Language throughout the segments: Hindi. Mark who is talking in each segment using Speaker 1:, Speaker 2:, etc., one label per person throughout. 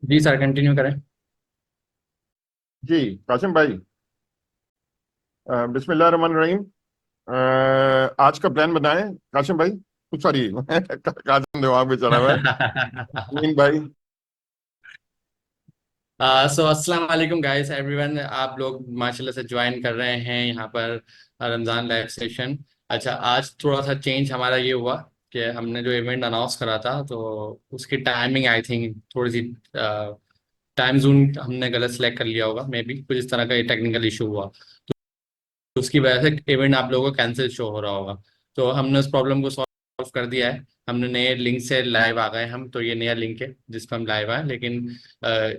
Speaker 1: जी सर, कंटिन्यू करें।
Speaker 2: जी। कासिम भाई, बिस्मिल्लाह रहमान रहीम। आज का प्लान बनाएं। कासिम भाई, सॉरी कासिम दिमाग में चला हुआ है। अमीन भाई।
Speaker 1: सो अस्सलाम वालेकुम गाइस एवरीवन, आप लोग माशाल्लाह से ज्वाइन कर रहे हैं यहाँ पर रमज़ान लाइव सेशन। अच्छा, आज थोड़ा सा चेंज हमारा ये हुआ कि हमने जो इवेंट अनाउंस करा था तो उसकी टाइमिंग आई थिंक थोड़ी सी टाइम जोन हमने गलत सेलेक्ट कर लिया होगा, मे बी कुछ इस तरह का टेक्निकल इशू हुआ तो उसकी वजह से इवेंट आप लोगों को कैंसिल शो हो रहा होगा। तो हमने उस प्रॉब्लम को सॉल्व कर दिया है। हमने नए लिंक से लाइव आ गए हम, तो ये नया लिंक है जिस पर हम लाइव आए, लेकिन अ,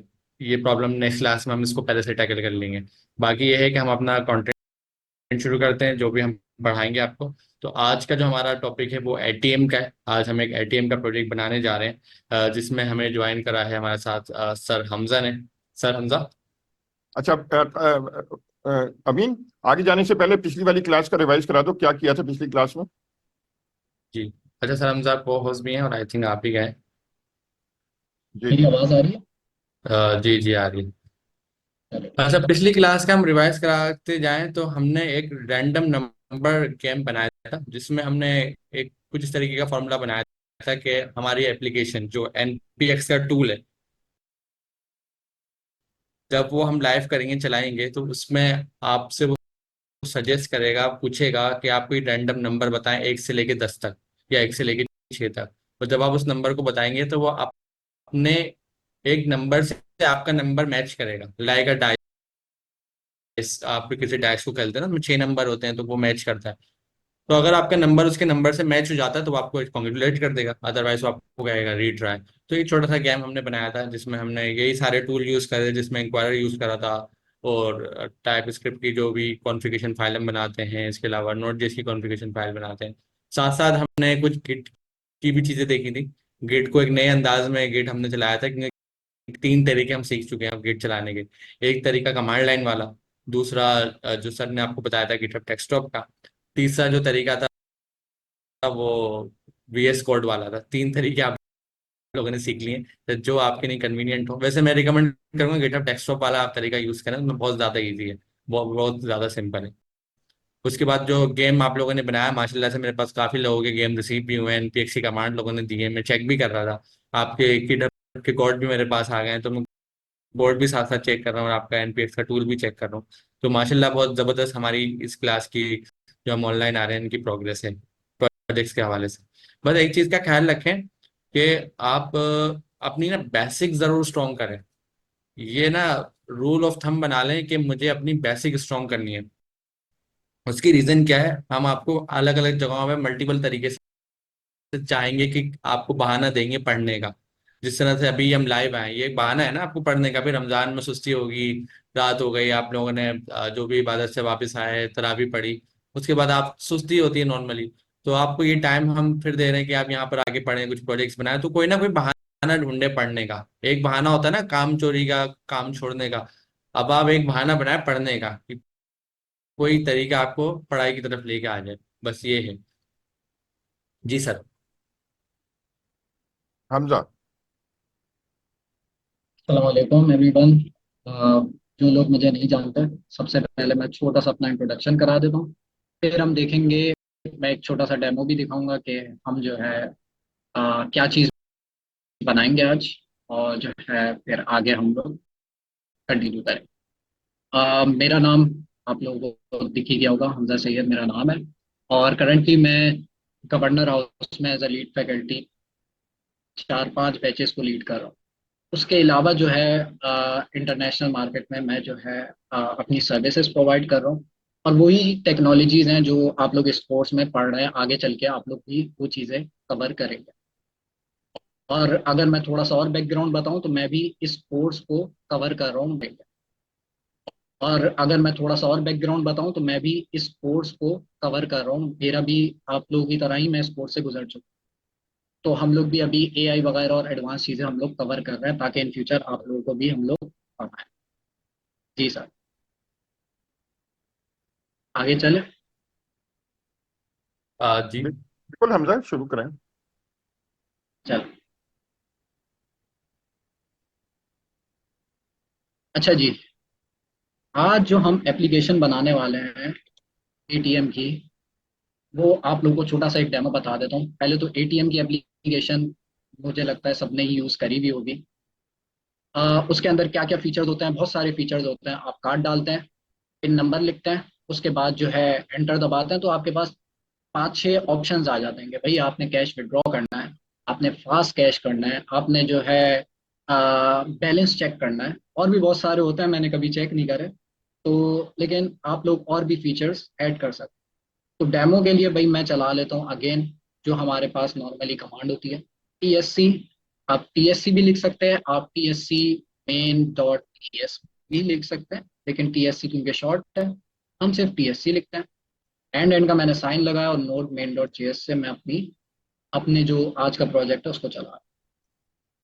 Speaker 1: ये प्रॉब्लम नेक्स्ट क्लास में हम इसको पहले से टैकल कर लेंगे। बाकी ये है कि हम अपना कंटेंट शुरू करते हैं जो भी हम पढ़ाएंगे आपको। तो आज का जो हमारा टॉपिक है वो एटीएम का है। आज हम एक एटीएम का प्रोजेक्ट बनाने जा रहे हैं, जिसमें हमें ज्वाइन करा है हमारे साथ सर हमजा ने। सर हमजा।
Speaker 2: अच्छा, अमीन, आगे जाने से पहले पिछली वाली क्लास का रिवाइज करा दो, क्या किया था पिछली क्लास में।
Speaker 1: जी। अच्छा, सर हमजा को होस्ट भी हैं और आई थिंक आप भी गए।
Speaker 2: जी
Speaker 3: मेरी
Speaker 2: जी।
Speaker 3: आवाज आ रही है?
Speaker 1: जी जी, आ रही है।
Speaker 3: चलो ठीक
Speaker 1: अच्छा,
Speaker 3: है।
Speaker 1: पिछली क्लास का हम रिवाइज कराते जाएं तो हमने एक रैंडम नंबर गेम बनाया था जिसमें हमने एक कुछ इस तरीके का फॉर्मूला बनाया था कि हमारी एप्लीकेशन जो एनपीएक्स का टूल है, जब वो हम लाइव करेंगे चलाएंगे तो उसमें आपसे वो सजेस्ट करेगा, पूछेगा कि आप कोई रैंडम नंबर बताएं 1 से लेके 10 तक या 1 से लेके 6 तक। और जब आप उस नंबर को बताएंगे तो वो अपने एक नंबर से आपका नंबर मैच करेगा, लाएगा। आप किसी डैश को खेलते हैं ना, उसमें 6 नंबर होते हैं तो वो मैच करता है। तो अगर आपका नंबर उसके नंबर से मैच हो जाता है तो वो आपको कॉन्ग्रेचुलेट कर देगा, अदरवाइज वो आपको कहेगा रीट्राई। तो एक छोटा सा गेम हमने बनाया था जिसमें हमने यही सारे टूल यूज करे, जिसमें इंक्वायरर यूज करा था और टाइप स्क्रिप्ट की जो भी कॉन्फ़िगरेशन फाइल हम बनाते हैं, इसके अलावा नोट जेएस की कॉन्फ़िगरेशन फाइल बनाते हैं। साथ साथ हमने कुछ गिट की भी चीजें देखी थी। गिट को एक नए अंदाज में गिट हमने चलाया था, क्योंकि 3 तरीके हम सीख चुके हैं अब गिट चलाने के। एक तरीका कमांड लाइन वाला, दूसरा जो सर ने आपको बताया था गिटहब डेस्कटॉप का, तीसरा जो तरीका था वो वीएस कोड वाला था। 3 तरीके आप लोगों ने सीख लिए, तो जो आपके लिए कन्वीनियंट हो। वैसे मैं रिकमेंड करूंगा गिटहब डेस्कटॉप वाला आप तरीका यूज करें, उसमें बहुत ज्यादा इजी है, बहुत बहुत ज्यादा सिंपल है। उसके बाद जो गेम आप लोगों ने बनाया, माशाल्लाह से मेरे पास काफी लोगों के गेम रिसीव भी हुए हैं, एनपीएक्सी कमांड लोगों ने दिए, मैं चेक भी कर रहा था। आपके गिटहब के कोड भी मेरे पास आ गए हैं, तो मैं बोर्ड भी साथ साथ चेक कर रहा हूँ और आपका एनपीएक्स का टूल भी चेक कर रहा हूँ। तो माशाल्लाह बहुत जबरदस्त हमारी इस क्लास की जो हम ऑनलाइन आ रहे हैं इनकी प्रोग्रेस है प्रोजेक्ट्स के हवाले से। बस एक चीज का ख्याल रखें कि आप अपनी ना बेसिक जरूर स्ट्रॉन्ग करें। ये ना रूल ऑफ थंब बना लें कि मुझे अपनी बेसिक स्ट्रॉन्ग करनी है। उसकी रीजन क्या है, हम आपको अलग अलग जगहों पे मल्टीपल तरीके से चाहेंगे कि आपको बहाना देंगे पढ़ने का। जिस तरह से अभी हम लाइव आए, ये एक बहाना है ना आपको पढ़ने का। भी रमजान में सुस्ती होगी, रात हो गई, आप लोगों ने जो भी इबादत से वापस आए तरावी पढ़ी, उसके बाद आप सुस्ती होती है नॉर्मली। तो आपको ये टाइम हम फिर दे रहे हैं कि आप यहाँ पर आके पढ़ें, कुछ प्रोजेक्ट्स बनाए, तो कोई ना कोई बहाना ढूंढे पढ़ने का। एक बहाना होता है ना काम चोरी का, काम छोड़ने का। अब आप एक बहाना बनाए पढ़ने का कि कोई तरीका आपको पढ़ाई की तरफ लेके आ जाए, बस ये है। जी सर।
Speaker 2: हमजा।
Speaker 3: अस्सलाम वालेकुम एवरीवन। जो लोग मुझे नहीं जानते, सबसे पहले मैं छोटा सा अपना इंट्रोडक्शन करा देता हूँ। फिर हम देखेंगे, मैं एक छोटा सा डेमो भी दिखाऊंगा कि हम जो है क्या चीज़ बनाएंगे आज। और जो है फिर आगे हम लोग कंटिन्यू करें। मेरा नाम आप लोगों को दिख ही गया होगा, हमजा सैयद मेरा नाम है। और करंटली मैं गवर्नर हाउस में as a lead faculty 4-5 batches को लीड कर रहा हूँ। उसके अलावा जो है इंटरनेशनल मार्केट में मैं जो है अपनी सर्विसेज प्रोवाइड कर रहा हूँ। और वही टेक्नोलॉजीज हैं जो आप लोग इस कोर्स में पढ़ रहे हैं, आगे चल के आप लोग भी वो चीज़ें कवर करेंगे। और अगर मैं थोड़ा सा और बैकग्राउंड बताऊं तो मैं भी इस कोर्स को कवर कर रहा हूँ। और अगर मैं थोड़ा सा और बैकग्राउंड बताऊं तो मैं भी इस कोर्स को कवर कर रहा हूँ। मेरा भी आप लोगों की तरह ही मैं इस कोर्स से गुजर चुका हूं। तो हम लोग भी अभी एआई वगैरह और एडवांस चीज़ें हम लोग कवर कर रहे हैं, ताकि इन फ्यूचर आप लोगों को भी हम लोग पढ़ाएं। जी सर। आगे चले।
Speaker 1: जी।
Speaker 2: बिल्कुल हमजा, शुरू करें।
Speaker 3: चल। अच्छा जी, आज जो हम एप्लीकेशन बनाने वाले हैं एटीएम की, वो आप लोगों को छोटा सा एक डेमो बता देता हूँ। पहले तो एटीएम की एप्लीकेशन मुझे लगता है सबने ही यूज़ करी भी होगी। उसके अंदर क्या क्या फीचर्स होते हैं, बहुत सारे फीचर्स होते हैं। आप कार्ड डालते हैं, पिन नंबर लिखते हैं, उसके बाद जो है एंटर दबाते हैं, तो आपके पास पाँच छः ऑप्शंस आ जाते हैं कि भाई आपने कैश विड्रॉ करना है, आपने फास्ट कैश करना है, आपने जो है बैलेंस चेक करना है, और भी बहुत सारे होते हैं, मैंने कभी चेक नहीं करे। तो लेकिन आप लोग और भी फीचर्स ऐड कर सकते हैं। तो डेमो के लिए भाई मैं चला लेता हूँ अगेन, जो हमारे पास नॉर्मली कमांड होती है, टीएससी। आप टीएससी भी लिख सकते हैं, आप टीएससी मेन डॉट टीएस भी लिख सकते हैं, लेकिन टीएससी क्योंकि शॉर्ट है, हम सिर्फ टीएससी लिखते हैं। एंड एंड का मैंने साइन लगाया और नोड मेन डॉट जेएस से मैं अपने जो आज का प्रोजेक्ट है उसको चला।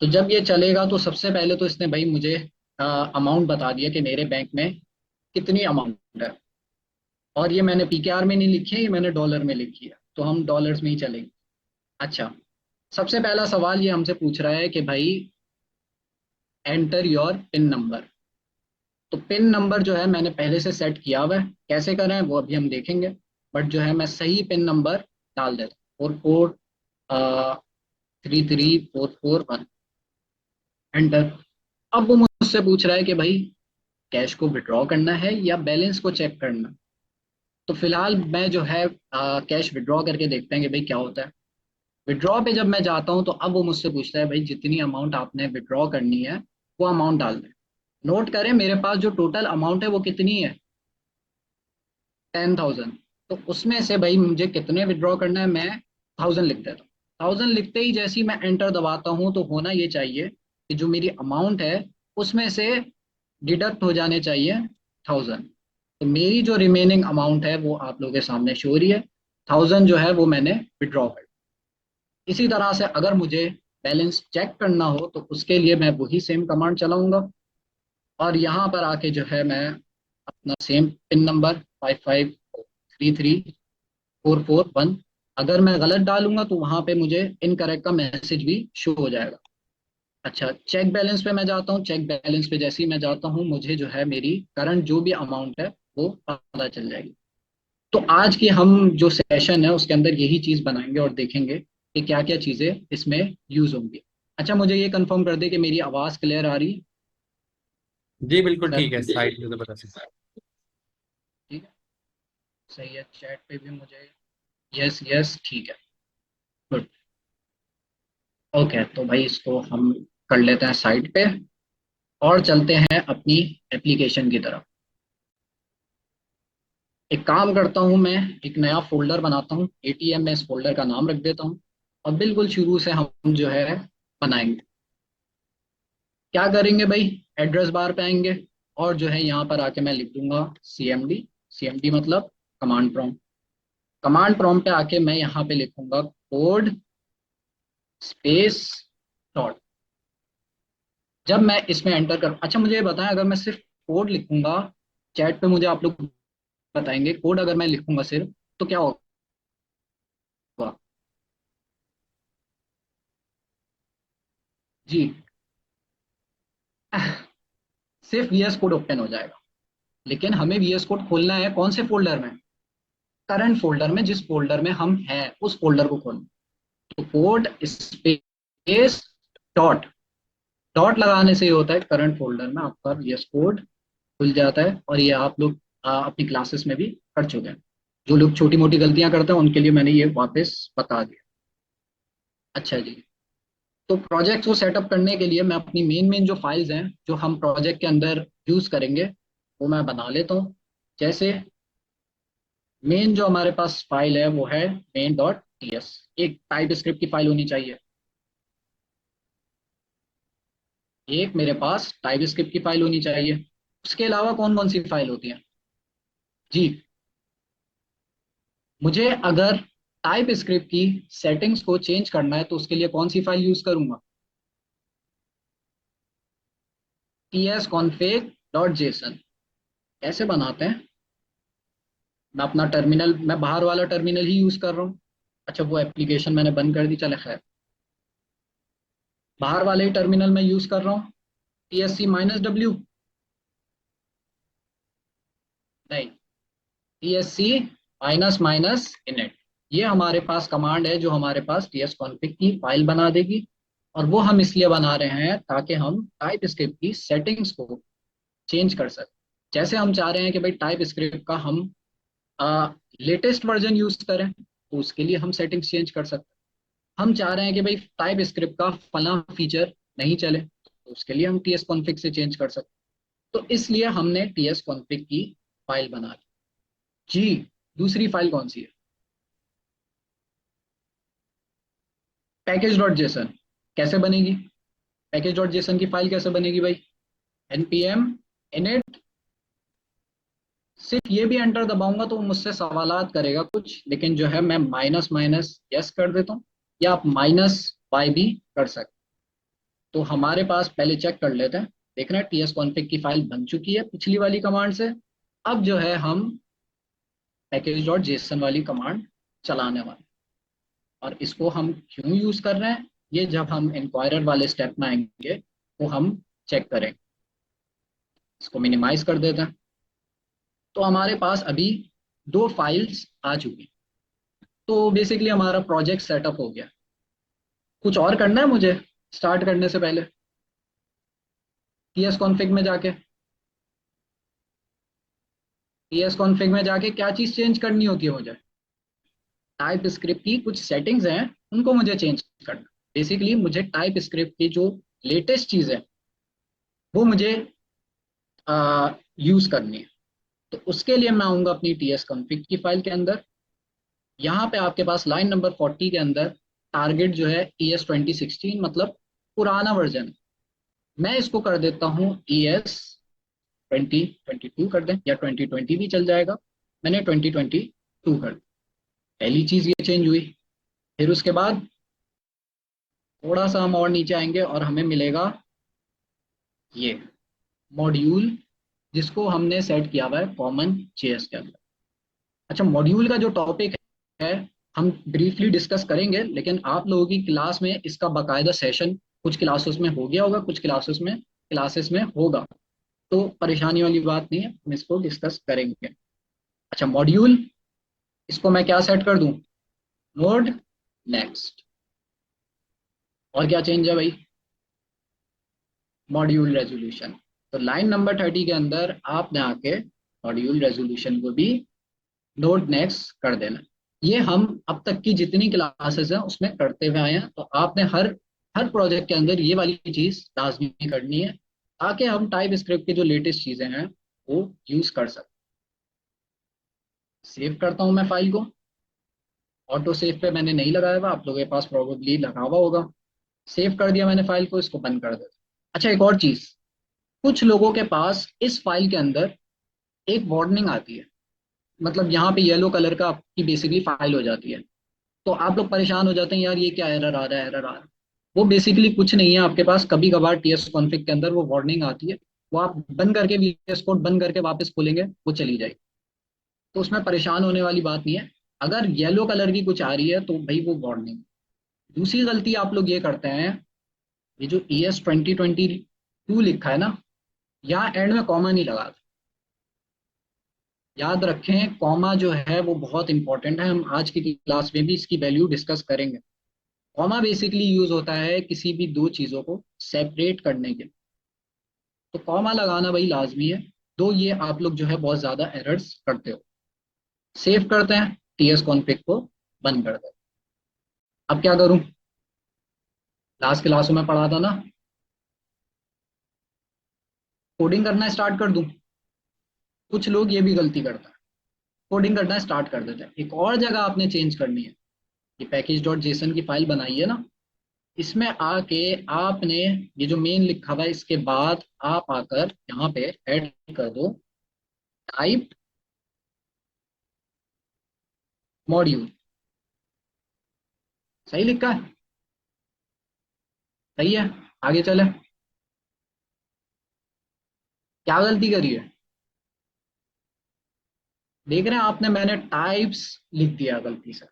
Speaker 3: तो जब ये चलेगा तो सबसे पहले तो इसने भाई मुझे अमाउंट बता दिया कि मेरे बैंक में कितनी अमाउंट है। और ये मैंने पीकेआर में नहीं लिखी है, ये मैंने डॉलर में लिखी है, तो हम डॉलर्स में ही चलेंगे। अच्छा, सबसे पहला सवाल ये हमसे पूछ रहा है कि भाई एंटर योर पिन नंबर। तो पिन नंबर जो है मैंने पहले से सेट किया हुआ है, कैसे करें वो अभी हम देखेंगे। बट जो है मैं सही पिन नंबर डाल देता हूँ, 443344 1, एंटर। अब वो मुझसे पूछ रहा है कि भाई कैश को विड्रॉ करना है या बैलेंस को चेक करना है। तो फिलहाल मैं जो है कैश विड्रॉ करके देखते हैं कि भाई क्या होता है। विड्रॉ पे जब मैं जाता हूँ तो अब वो मुझसे पूछता है भाई जितनी अमाउंट आपने विड्रॉ करनी है वो अमाउंट डाल दें। नोट करें मेरे पास जो टोटल अमाउंट है वो कितनी है, 10,000। तो उसमें से भाई मुझे कितने विड्रॉ करना है, मैं 1,000 लिख देता हूँ। 1,000 लिखते ही जैसे ही मैं एंटर दबाता हूँ तो होना ये चाहिए कि जो मेरी अमाउंट है उसमें से डिडक्ट हो जाने चाहिए 1,000। तो मेरी जो रिमेनिंग अमाउंट है वो आप लोगों के सामने शो हो रही है, 1,000 जो है वो मैंने विड्रॉ कर। इसी तरह से अगर मुझे बैलेंस चेक करना हो तो उसके लिए मैं वही सेम कमांड चलाऊंगा, और यहाँ पर आके जो है मैं अपना सेम पिन नंबर 553344 1, अगर मैं गलत डालूंगा तो वहां पे मुझे इनकरेक्ट का मैसेज भी शो हो जाएगा। अच्छा, चेक बैलेंस पे मैं जाता हूँ। चेक बैलेंस पे जैसे ही मैं जाता हूँ मुझे जो है मेरी करंट जो भी अमाउंट है वो पता चल जाएगी। तो आज की हम जो सेशन है उसके अंदर यही चीज बनाएंगे और देखेंगे कि क्या क्या चीजें इसमें यूज होंगी। अच्छा, मुझे ये कंफर्म कर दे कि मेरी आवाज क्लियर आ रही है
Speaker 1: जी बिल्कुल
Speaker 3: सर।
Speaker 1: ठीक है, साइड से तो बता सकते
Speaker 3: ठीक है, सही है। चैट पे भी मुझे यस यस ठीक है, गुड। ओके, तो भाई इसको हम कर लेते हैं साइड पे और चलते हैं अपनी एप्लीकेशन की तरफ। एक काम करता हूँ, मैं एक नया फोल्डर बनाता हूँ एटीएम में, इस फोल्डर का नाम रख देता हूँ और बिल्कुल शुरू से हम जो है बनाएंगे। क्या करेंगे भाई, एड्रेस बार पे आएंगे और जो है यहाँ पर आके मैं लिख दूंगा सीएमडी। सीएमडी मतलब कमांड प्रॉम्प्ट। कमांड प्रॉम्प्ट पे आके मैं यहाँ पे लिखूंगा कोड स्पेस डॉट। जब मैं इसमें एंटर कर, अच्छा मुझे ये बताएं, अगर मैं सिर्फ कोड लिखूंगा, चैट पे मुझे आप लोग बताएंगे, कोड अगर मैं लिखूंगा सिर्फ तो क्या होगा। जी, सिर्फ वीएस कोड ओपन हो जाएगा, लेकिन हमें वीएस कोड खोलना है कौन से फोल्डर में, करंट फोल्डर में, जिस फोल्डर में हम हैं उस फोल्डर को खोलना। तो कोड स्पेस डॉट, डॉट लगाने से ये होता है करंट फोल्डर में आपका वीएस कोड खुल जाता है। और ये आप लोग अपनी क्लासेस में भी कर चुके हैं। जो लोग छोटी मोटी गलतियां करते हैं उनके लिए मैंने ये वापस बता दिया। अच्छा जी, तो प्रोजेक्ट को सेटअप करने के लिए मैं अपनी मेन मेन जो फाइल्स हैं जो हम प्रोजेक्ट के अंदर यूज करेंगे वो मैं बना लेता हूँ। जैसे मेन जो हमारे पास फाइल है वो है मेन डॉट टीएस। एक टाइप स्क्रिप्ट की फाइल होनी चाहिए, एक मेरे पास टाइप स्क्रिप्ट की फाइल होनी चाहिए। उसके अलावा कौन कौन सी फाइल होती है जी, मुझे अगर टाइप स्क्रिप्ट की सेटिंग्स को चेंज करना है तो उसके लिए कौन सी फाइल यूज करूंगा, ts config डॉट जेसन। कैसे बनाते हैं, मैं अपना टर्मिनल, मैं बाहर वाला टर्मिनल ही यूज कर रहा हूँ। अच्छा, वो एप्लीकेशन मैंने बंद कर दी, चले खैर, बाहर वाले ही टर्मिनल में यूज कर रहा हूँ। टीएससी माइनस डब्ल्यू, नहीं, TSC माइनस माइनस इनिट, ये हमारे पास कमांड है जो हमारे पास टीएस कॉन्फ़िग की फाइल बना देगी। और वो हम इसलिए बना रहे हैं ताकि हम टाइप स्क्रिप्ट की सेटिंग्स को चेंज कर सकें। जैसे हम चाह रहे हैं कि भाई टाइप स्क्रिप्ट का हम लेटेस्ट वर्जन यूज करें, तो उसके लिए हम सेटिंग्स चेंज कर सकते हैं। हम चाह रहे हैं कि भाई टाइप स्क्रिप्ट का फला फीचर नहीं चले, तो उसके लिए हम टीएस कॉन्फ़िग से चेंज कर सकते हैं। तो इसलिए हमने टीएस कॉन्फ़िग की फाइल बना ली। जी, दूसरी फाइल कौन सी है? Package dot JSON. कैसे बनेगी पैकेज डॉट जेसन की फाइल? कैसे बनेगी भाई? npm init, सिर्फ ये भी एंटर दबाऊंगा तो वो मुझसे सवालात करेगा कुछ, लेकिन जो है मैं माइनस माइनस यस कर देता हूँ, या आप माइनस वाई भी कर सकते। तो हमारे पास पहले चेक कर लेते हैं, देख रहे हैं टीएस कॉन्फ़िग की फाइल बन चुकी है पिछली वाली कमांड से। अब जो है हम पैकेज डॉट जेसन वाली कमांड चलाने वाले, और इसको हम क्यों यूज कर रहे हैं ये जब हम इंक्वायरर वाले स्टेप में आएंगे तो हम चेक करेंगे। इसको मिनिमाइज कर देते हैं। तो हमारे पास अभी दो फाइल्स आ चुकी, तो बेसिकली हमारा प्रोजेक्ट सेटअप हो गया। कुछ और करना है मुझे स्टार्ट करने से पहले? टीएस कॉन्फ़िग में जाके, टीएस कॉन्फ़िग में जाके क्या चीज़ चेंज करनी होती है मुझे? टाइप स्क्रिप्ट की कुछ सेटिंग्स हैं, उनको मुझे चेंज करना। बेसिकली मुझे टाइप स्क्रिप्ट की जो लेटेस्ट चीज़ है वो मुझे यूज़ करनी है। तो उसके लिए मैं आऊँगा अपनी टीएस कॉन्फ़िग की फाइल के अंदर। यहाँ पे आपके पास लाइन नंबर 40 के अंदर टारगेट जो है ES 2016, मतलब पुराना वर्जन। मैं इसको कर देता हूँ ES 2022 कर दें, या 2020 भी चल जाएगा। मैंने 2022 कर दिया। पहली चीज़ ये चेंज हुई। फिर उसके बाद थोड़ा सा हम और नीचे आएंगे और हमें मिलेगा ये मॉड्यूल, जिसको हमने सेट किया हुआ है कॉमन जेएस के अंदर। अच्छा, मॉड्यूल का जो टॉपिक है हम ब्रीफली डिस्कस करेंगे, लेकिन आप लोगों की क्लास में इसका बाकायदा सेशन कुछ क्लासेस में हो गया होगा, कुछ क्लासेस में होगा। तो परेशानी वाली बात नहीं है, हम इसको डिस्कस करेंगे। अच्छा, मॉड्यूल, इसको मैं क्या सेट कर दूं? Node next. और क्या चेंज है भाई? Module resolution. तो लाइन नंबर 30 के अंदर आपने आके मॉड्यूल रेजोल्यूशन को भी नोड नेक्स्ट कर देना। ये हम अब तक की जितनी क्लासेस हैं उसमें करते हुए आए हैं, तो आपने हर हर प्रोजेक्ट के अंदर ये वाली चीज लाजमी करनी है, ताकि हम टाइप स्क्रिप्ट की जो लेटेस्ट चीजें हैं वो यूज कर सकें। सेव करता हूं मैं फाइल को। ऑटो सेव पे मैंने नहीं लगाया हुआ, आप लोगों के पास प्रोबेबली लगा हुआ होगा। सेव कर दिया मैंने फाइल को, इसको बंद कर देता। अच्छा, एक और चीज, कुछ लोगों के पास इस फाइल के अंदर एक वार्निंग आती है, मतलब यहाँ पे येलो कलर का आपकी बेसिकली फाइल हो जाती है। तो आप लोग परेशान हो जाते हैं, यार ये क्या एरर आ रहा है, एरर आ रहा है। वो बेसिकली कुछ नहीं है, आपके पास कभी कभार टीएस कॉन्फ़िग के अंदर वो वार्निंग आती है, वो आप बंद करके वीएस कोड बंद करके वापस खोलेंगे वो चली जाएगी। तो उसमें परेशान होने वाली बात नहीं है। अगर येलो कलर की कुछ आ रही है तो भाई वो वार्निंग। दूसरी गलती आप लोग ये करते हैं, ये जो ES 2022 लिखा है ना, यहाँ एंड में कॉमा नहीं लगा। याद रखें, कॉमा जो है वो बहुत इंपॉर्टेंट है, हम आज की क्लास में भी इसकी वैल्यू डिस्कस करेंगे। कॉमा बेसिकली यूज होता है किसी भी दो चीजों को सेपरेट करने के लिए, तो कॉमा लगाना भाई लाजमी है। तो ये आप लोग जो है बहुत ज्यादा एरर्स करते हो। सेव करते हैं, टीएस कॉन्फ़िग को बंद कर दें। अब क्या करूं? लास्ट क्लासों में पढ़ा था ना, कोडिंग करना स्टार्ट कर दूं? कुछ लोग ये भी गलती करते हैं, कोडिंग करना स्टार्ट कर देते हैं। एक और जगह आपने चेंज करनी है, ये पैकेज डॉट जेसन की फाइल बनाई है ना, इसमें आके आपने ये जो मेन लिखा हुआ है इसके बाद आप आकर यहाँ पे ऐड कर दो टाइप मॉड्यूल। सही लिखा है? सही है। आगे चले, क्या गलती करी है? देख रहे हैं आपने, मैंने टाइप्स लिख दिया गलती से।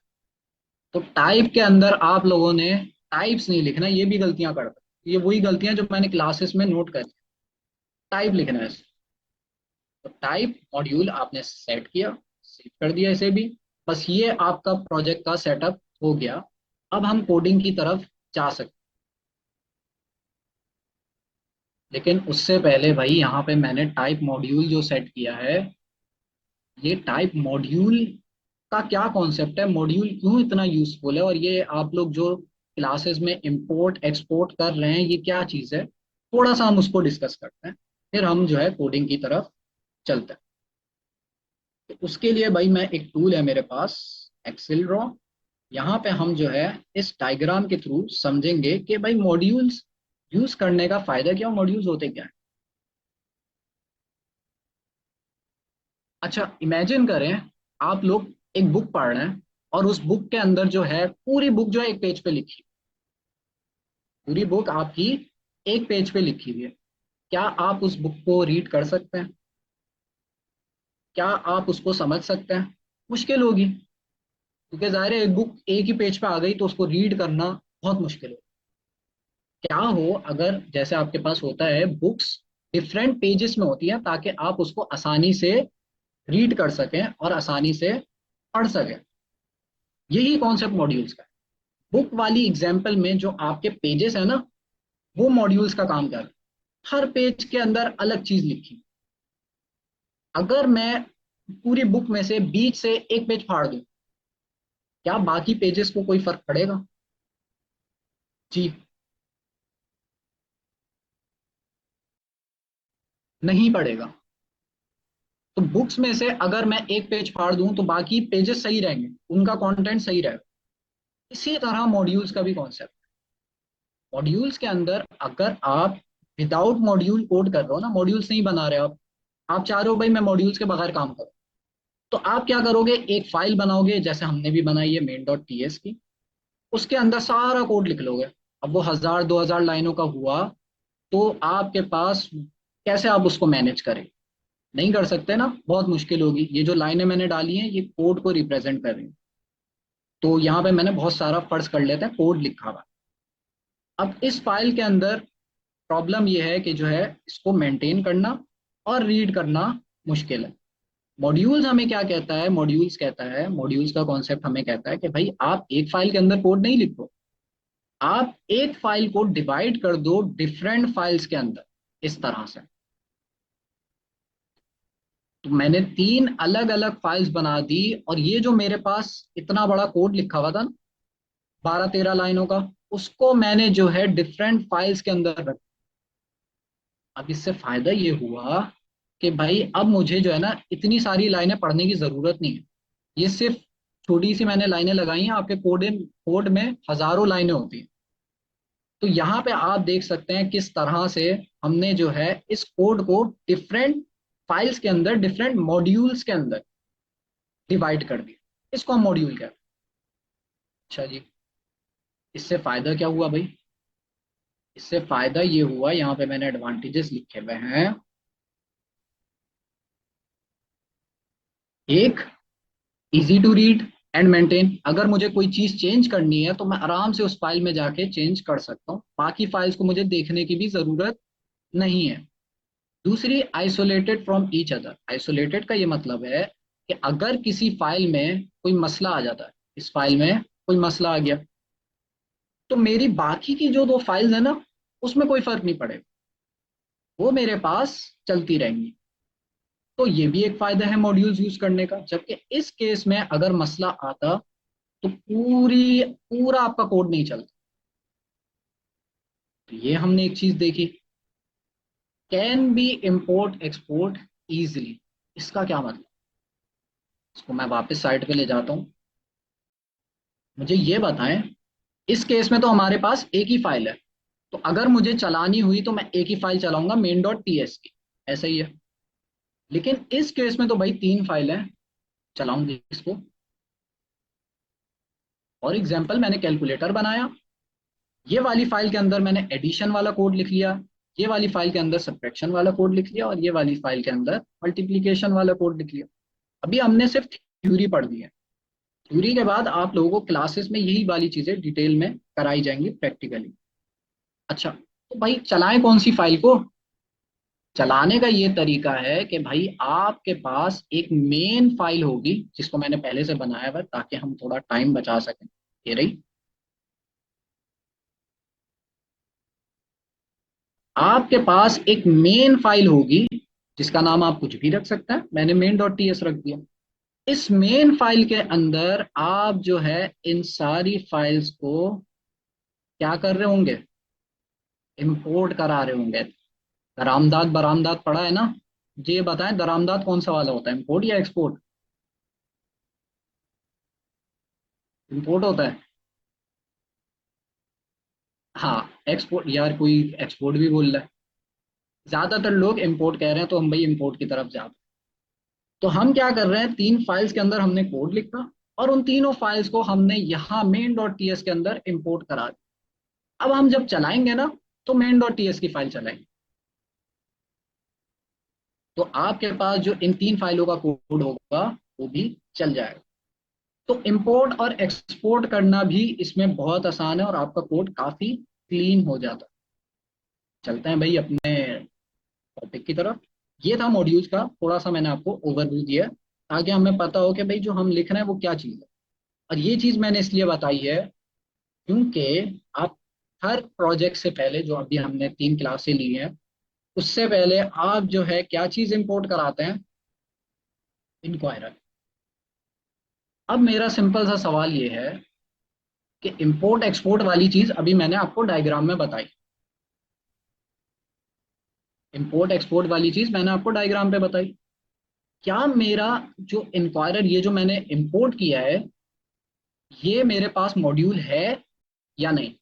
Speaker 3: तो टाइप के अंदर आप लोगों ने टाइप्स नहीं लिखना, ये भी गलतियां करते हैं। ये वही गलतियां जो मैंने क्लासेस में नोट करी। टाइप लिखना है। तो टाइप मॉड्यूल आपने सेट किया, सेव कर दिया इसे भी, बस ये आपका प्रोजेक्ट का सेटअप हो गया। अब हम कोडिंग की तरफ जा सकते। लेकिन उससे पहले भाई यहाँ पे मैंने टाइप मॉड्यूल जो सेट किया है, ये टाइप मॉड्यूल का क्या कॉन्सेप्ट है, मॉड्यूल क्यों इतना यूजफुल है, और ये आप लोग जो क्लासेस में इंपोर्ट एक्सपोर्ट कर रहे हैं ये क्या चीज़ है, थोड़ा सा हम उसको डिस्कस करते हैं, फिर हम जो है कोडिंग की तरफ चलते हैं। तो उसके लिए भाई मैं एक टूल है मेरे पास, एक्सेल ड्रॉ। यहाँ पे हम जो है इस डायग्राम के थ्रू समझेंगे कि भाई मॉड्यूल्स यूज करने का फायदा क्या, मॉड्यूल्स होते क्या है। अच्छा इमेजिन करें, आप लोग एक बुक पढ़ रहे हैं और उस बुक के अंदर जो है पूरी बुक जो है एक पेज पे लिखी, पूरी बुक आपकी एक पेज पे लिखी हुई है। क्या आप उस बुक को रीड कर सकते हैं? क्या आप उसको समझ सकते हैं? मुश्किल होगी, क्योंकि जाहिर है एक बुक एक ही पेज पे आ गई तो उसको रीड करना बहुत मुश्किल हो। क्या हो अगर जैसे आपके पास होता है बुक्स डिफरेंट पेजेस में होती है, ताकि आप उसको आसानी से रीड कर सकें और आसानी से पढ़ सकें। यही कॉन्सेप्ट मॉड्यूल्स का है। बुक वाली एग्जाम्पल में जो आपके पेजेस है ना, वो मॉड्यूल्स का काम कर रहे हैं। हर पेज के अंदर अलग चीज लिखी। अगर मैं पूरी बुक में से बीच से एक पेज फाड़ दूं, क्या बाकी पेजेस को कोई फर्क पड़ेगा? जी नहीं पड़ेगा। तो बुक्स में से अगर मैं एक पेज फाड़ दूं तो बाकी पेजेस सही रहेंगे, उनका कंटेंट सही रहेगा। इसी तरह मॉड्यूल्स का भी कॉन्सेप्ट। मॉड्यूल्स के अंदर अगर आप विदाउट मॉड्यूल कोड कर रहे हो ना, मॉड्यूल्स नहीं बना रहे हो आप चाह रहे हो भाई मैं मॉड्यूल्स के बगैर काम करूं, तो आप क्या करोगे, एक फाइल बनाओगे जैसे हमने भी बनाई है main.ts की, उसके अंदर सारा कोड लिख लोगे। अब वो 1000 2000 लाइनों का हुआ तो आपके पास कैसे आप उसको मैनेज करें? नहीं कर सकते ना, बहुत मुश्किल होगी। ये जो लाइनें मैंने डाली हैं ये कोड को रिप्रेजेंट कर रही हैं। तो यहाँ पे मैंने बहुत सारा, फर्ज कर लेते हैं कोड लिखा हुआ। अब इस फाइल के अंदर प्रॉब्लम ये है कि जो है इसको मेंटेन करना और रीड करना मुश्किल है। मॉड्यूल्स हमें क्या कहता है, मॉड्यूल्स कहता है, मॉड्यूल्स का कॉन्सेप्ट हमें कहता है कि भाई आप एक फाइल के अंदर कोड नहीं लिखो, आप एक फाइल को डिवाइड कर दो डिफरेंट फाइल्स के अंदर, इस तरह से। तो मैंने 3 अलग अलग फाइल्स बना दी, और ये जो मेरे पास इतना बड़ा कोड लिखा हुआ था, 12 13 लाइनों का, उसको मैंने जो है डिफरेंट फाइल्स के अंदर रख। अब इससे फायदा ये हुआ कि भाई अब मुझे जो है ना इतनी सारी लाइनें पढ़ने की जरूरत नहीं है। ये सिर्फ छोटी सी मैंने लाइनें लगाई हैं, आपके कोड में हजारों लाइनें होती हैं। तो यहाँ पे आप देख सकते हैं किस तरह से हमने जो है इस कोड को डिफरेंट फाइल्स के अंदर, डिफरेंट मॉड्यूल्स के अंदर डिवाइड कर दिया। इसको हम मॉड्यूल कहते हैं। अच्छा जी, इससे फायदा क्या हुआ भाई? इससे फायदा ये हुआ, यहाँ पे मैंने एडवांटेजेस लिखे हुए हैं। एक, easy to read and maintain. अगर मुझे कोई चीज चेंज करनी है तो मैं आराम से उस फाइल में जाके चेंज कर सकता हूँ, बाकी फाइल्स को मुझे देखने की भी जरूरत नहीं है। दूसरी, isolated from each other. Isolated का ये मतलब है कि अगर किसी फाइल में कोई मसला आ जाता है, इस फाइल में कोई मसला आ गया, तो मेरी बाकी की जो 2 फाइल्स है ना, उसमें कोई फर्क नहीं पड़ेगा, वो मेरे पास चलती रहेंगी। तो ये भी एक फायदा है मॉड्यूल्स यूज करने का। जबकि इस केस में अगर मसला आता तो पूरा आपका कोड नहीं चलता। तो ये हमने एक चीज देखी, can be import export easily. इसका क्या मतलब? इसको मैं वापस साइट पे ले जाता हूँ। मुझे ये बताएं, इस केस में तो हमारे पास एक ही फाइल है, तो अगर मुझे चलानी हुई तो मैं एक ही फाइल चलाऊंगा, main.ts की, ऐसा ही है। लेकिन इस केस में तो भाई 3 फाइल है, चलाऊंगी इसको। फॉर एग्जाम्पल मैंने कैलकुलेटर बनाया, ये वाली फाइल के अंदर मैंने एडिशन वाला कोड लिख लिया, ये वाली फाइल के अंदर सब्ट्रैक्शन वाला कोड लिख लिया, और ये वाली फाइल के अंदर मल्टीप्लिकेशन वाला कोड लिख लिया। अभी हमने सिर्फ थ्योरी पढ़ ली है। थ्योरी के बाद आप लोगों को क्लासेस में यही वाली चीजें डिटेल में कराई जाएंगी प्रैक्टिकली। अच्छा, तो भाई चलाएं कौन सी फाइल को? चलाने का ये तरीका है कि भाई आपके पास एक मेन फाइल होगी, जिसको मैंने पहले से बनाया हुआ है ताकि हम थोड़ा टाइम बचा सकें। ये रही, आपके पास एक मेन फाइल होगी जिसका नाम आप कुछ भी रख सकते हैं, मैंने मेन डॉट टी एस रख दिया। इस मेन फाइल के अंदर आप जो है इन सारी फाइल्स को क्या कर रहे होंगे, इंपोर्ट करा रहे होंगे। दरामदाद बरामदाद पड़ा है ना, ये बताएं दरामदाद कौन सा वाला होता है, इंपोर्ट या एक्सपोर्ट? इंपोर्ट होता है। हाँ एक्सपोर्ट, यार कोई एक्सपोर्ट भी बोल रहा है। ज्यादातर लोग इंपोर्ट कह रहे हैं, तो हम भाई इंपोर्ट की तरफ जा। तो हम क्या कर रहे हैं, तीन फाइल्स के अंदर हमने कोड लिखा और उन तीनों फाइल्स को हमने यहाँ मेन डॉट टी एस के अंदर इंपोर्ट करा दिया। अब हम जब चलाएंगे ना, तो मेन डॉट टी एस की फाइल चलाएंगे, तो आपके पास जो इन तीन फाइलों का कोड होगा वो भी चल जाएगा। तो इंपोर्ट और एक्सपोर्ट करना भी इसमें बहुत आसान है और आपका कोड काफी क्लीन हो जाता है। चलते हैं भाई अपने टॉपिक की तरफ। ये था मॉड्यूल्स का, थोड़ा सा मैंने आपको ओवरव्यू दिया ताकि हमें पता हो कि भाई जो हम लिख रहे हैं वो क्या चीज़ है। और ये चीज़ मैंने इसलिए बताई है क्योंकि आप हर प्रोजेक्ट से पहले, जो अभी हमने 3 क्लासें ली हैं, उससे पहले आप जो है क्या चीज़ इंपोर्ट कराते हैं, इंक्वायरर। अब मेरा सिंपल सा सवाल ये है कि इंपोर्ट एक्सपोर्ट वाली चीज़ अभी मैंने आपको डायग्राम में बताई, इंपोर्ट एक्सपोर्ट वाली चीज़ मैंने आपको डायग्राम पे बताई। क्या मेरा जो इंक्वायरर, ये जो मैंने इंपोर्ट किया है, ये मेरे पास मॉड्यूल है या नहीं?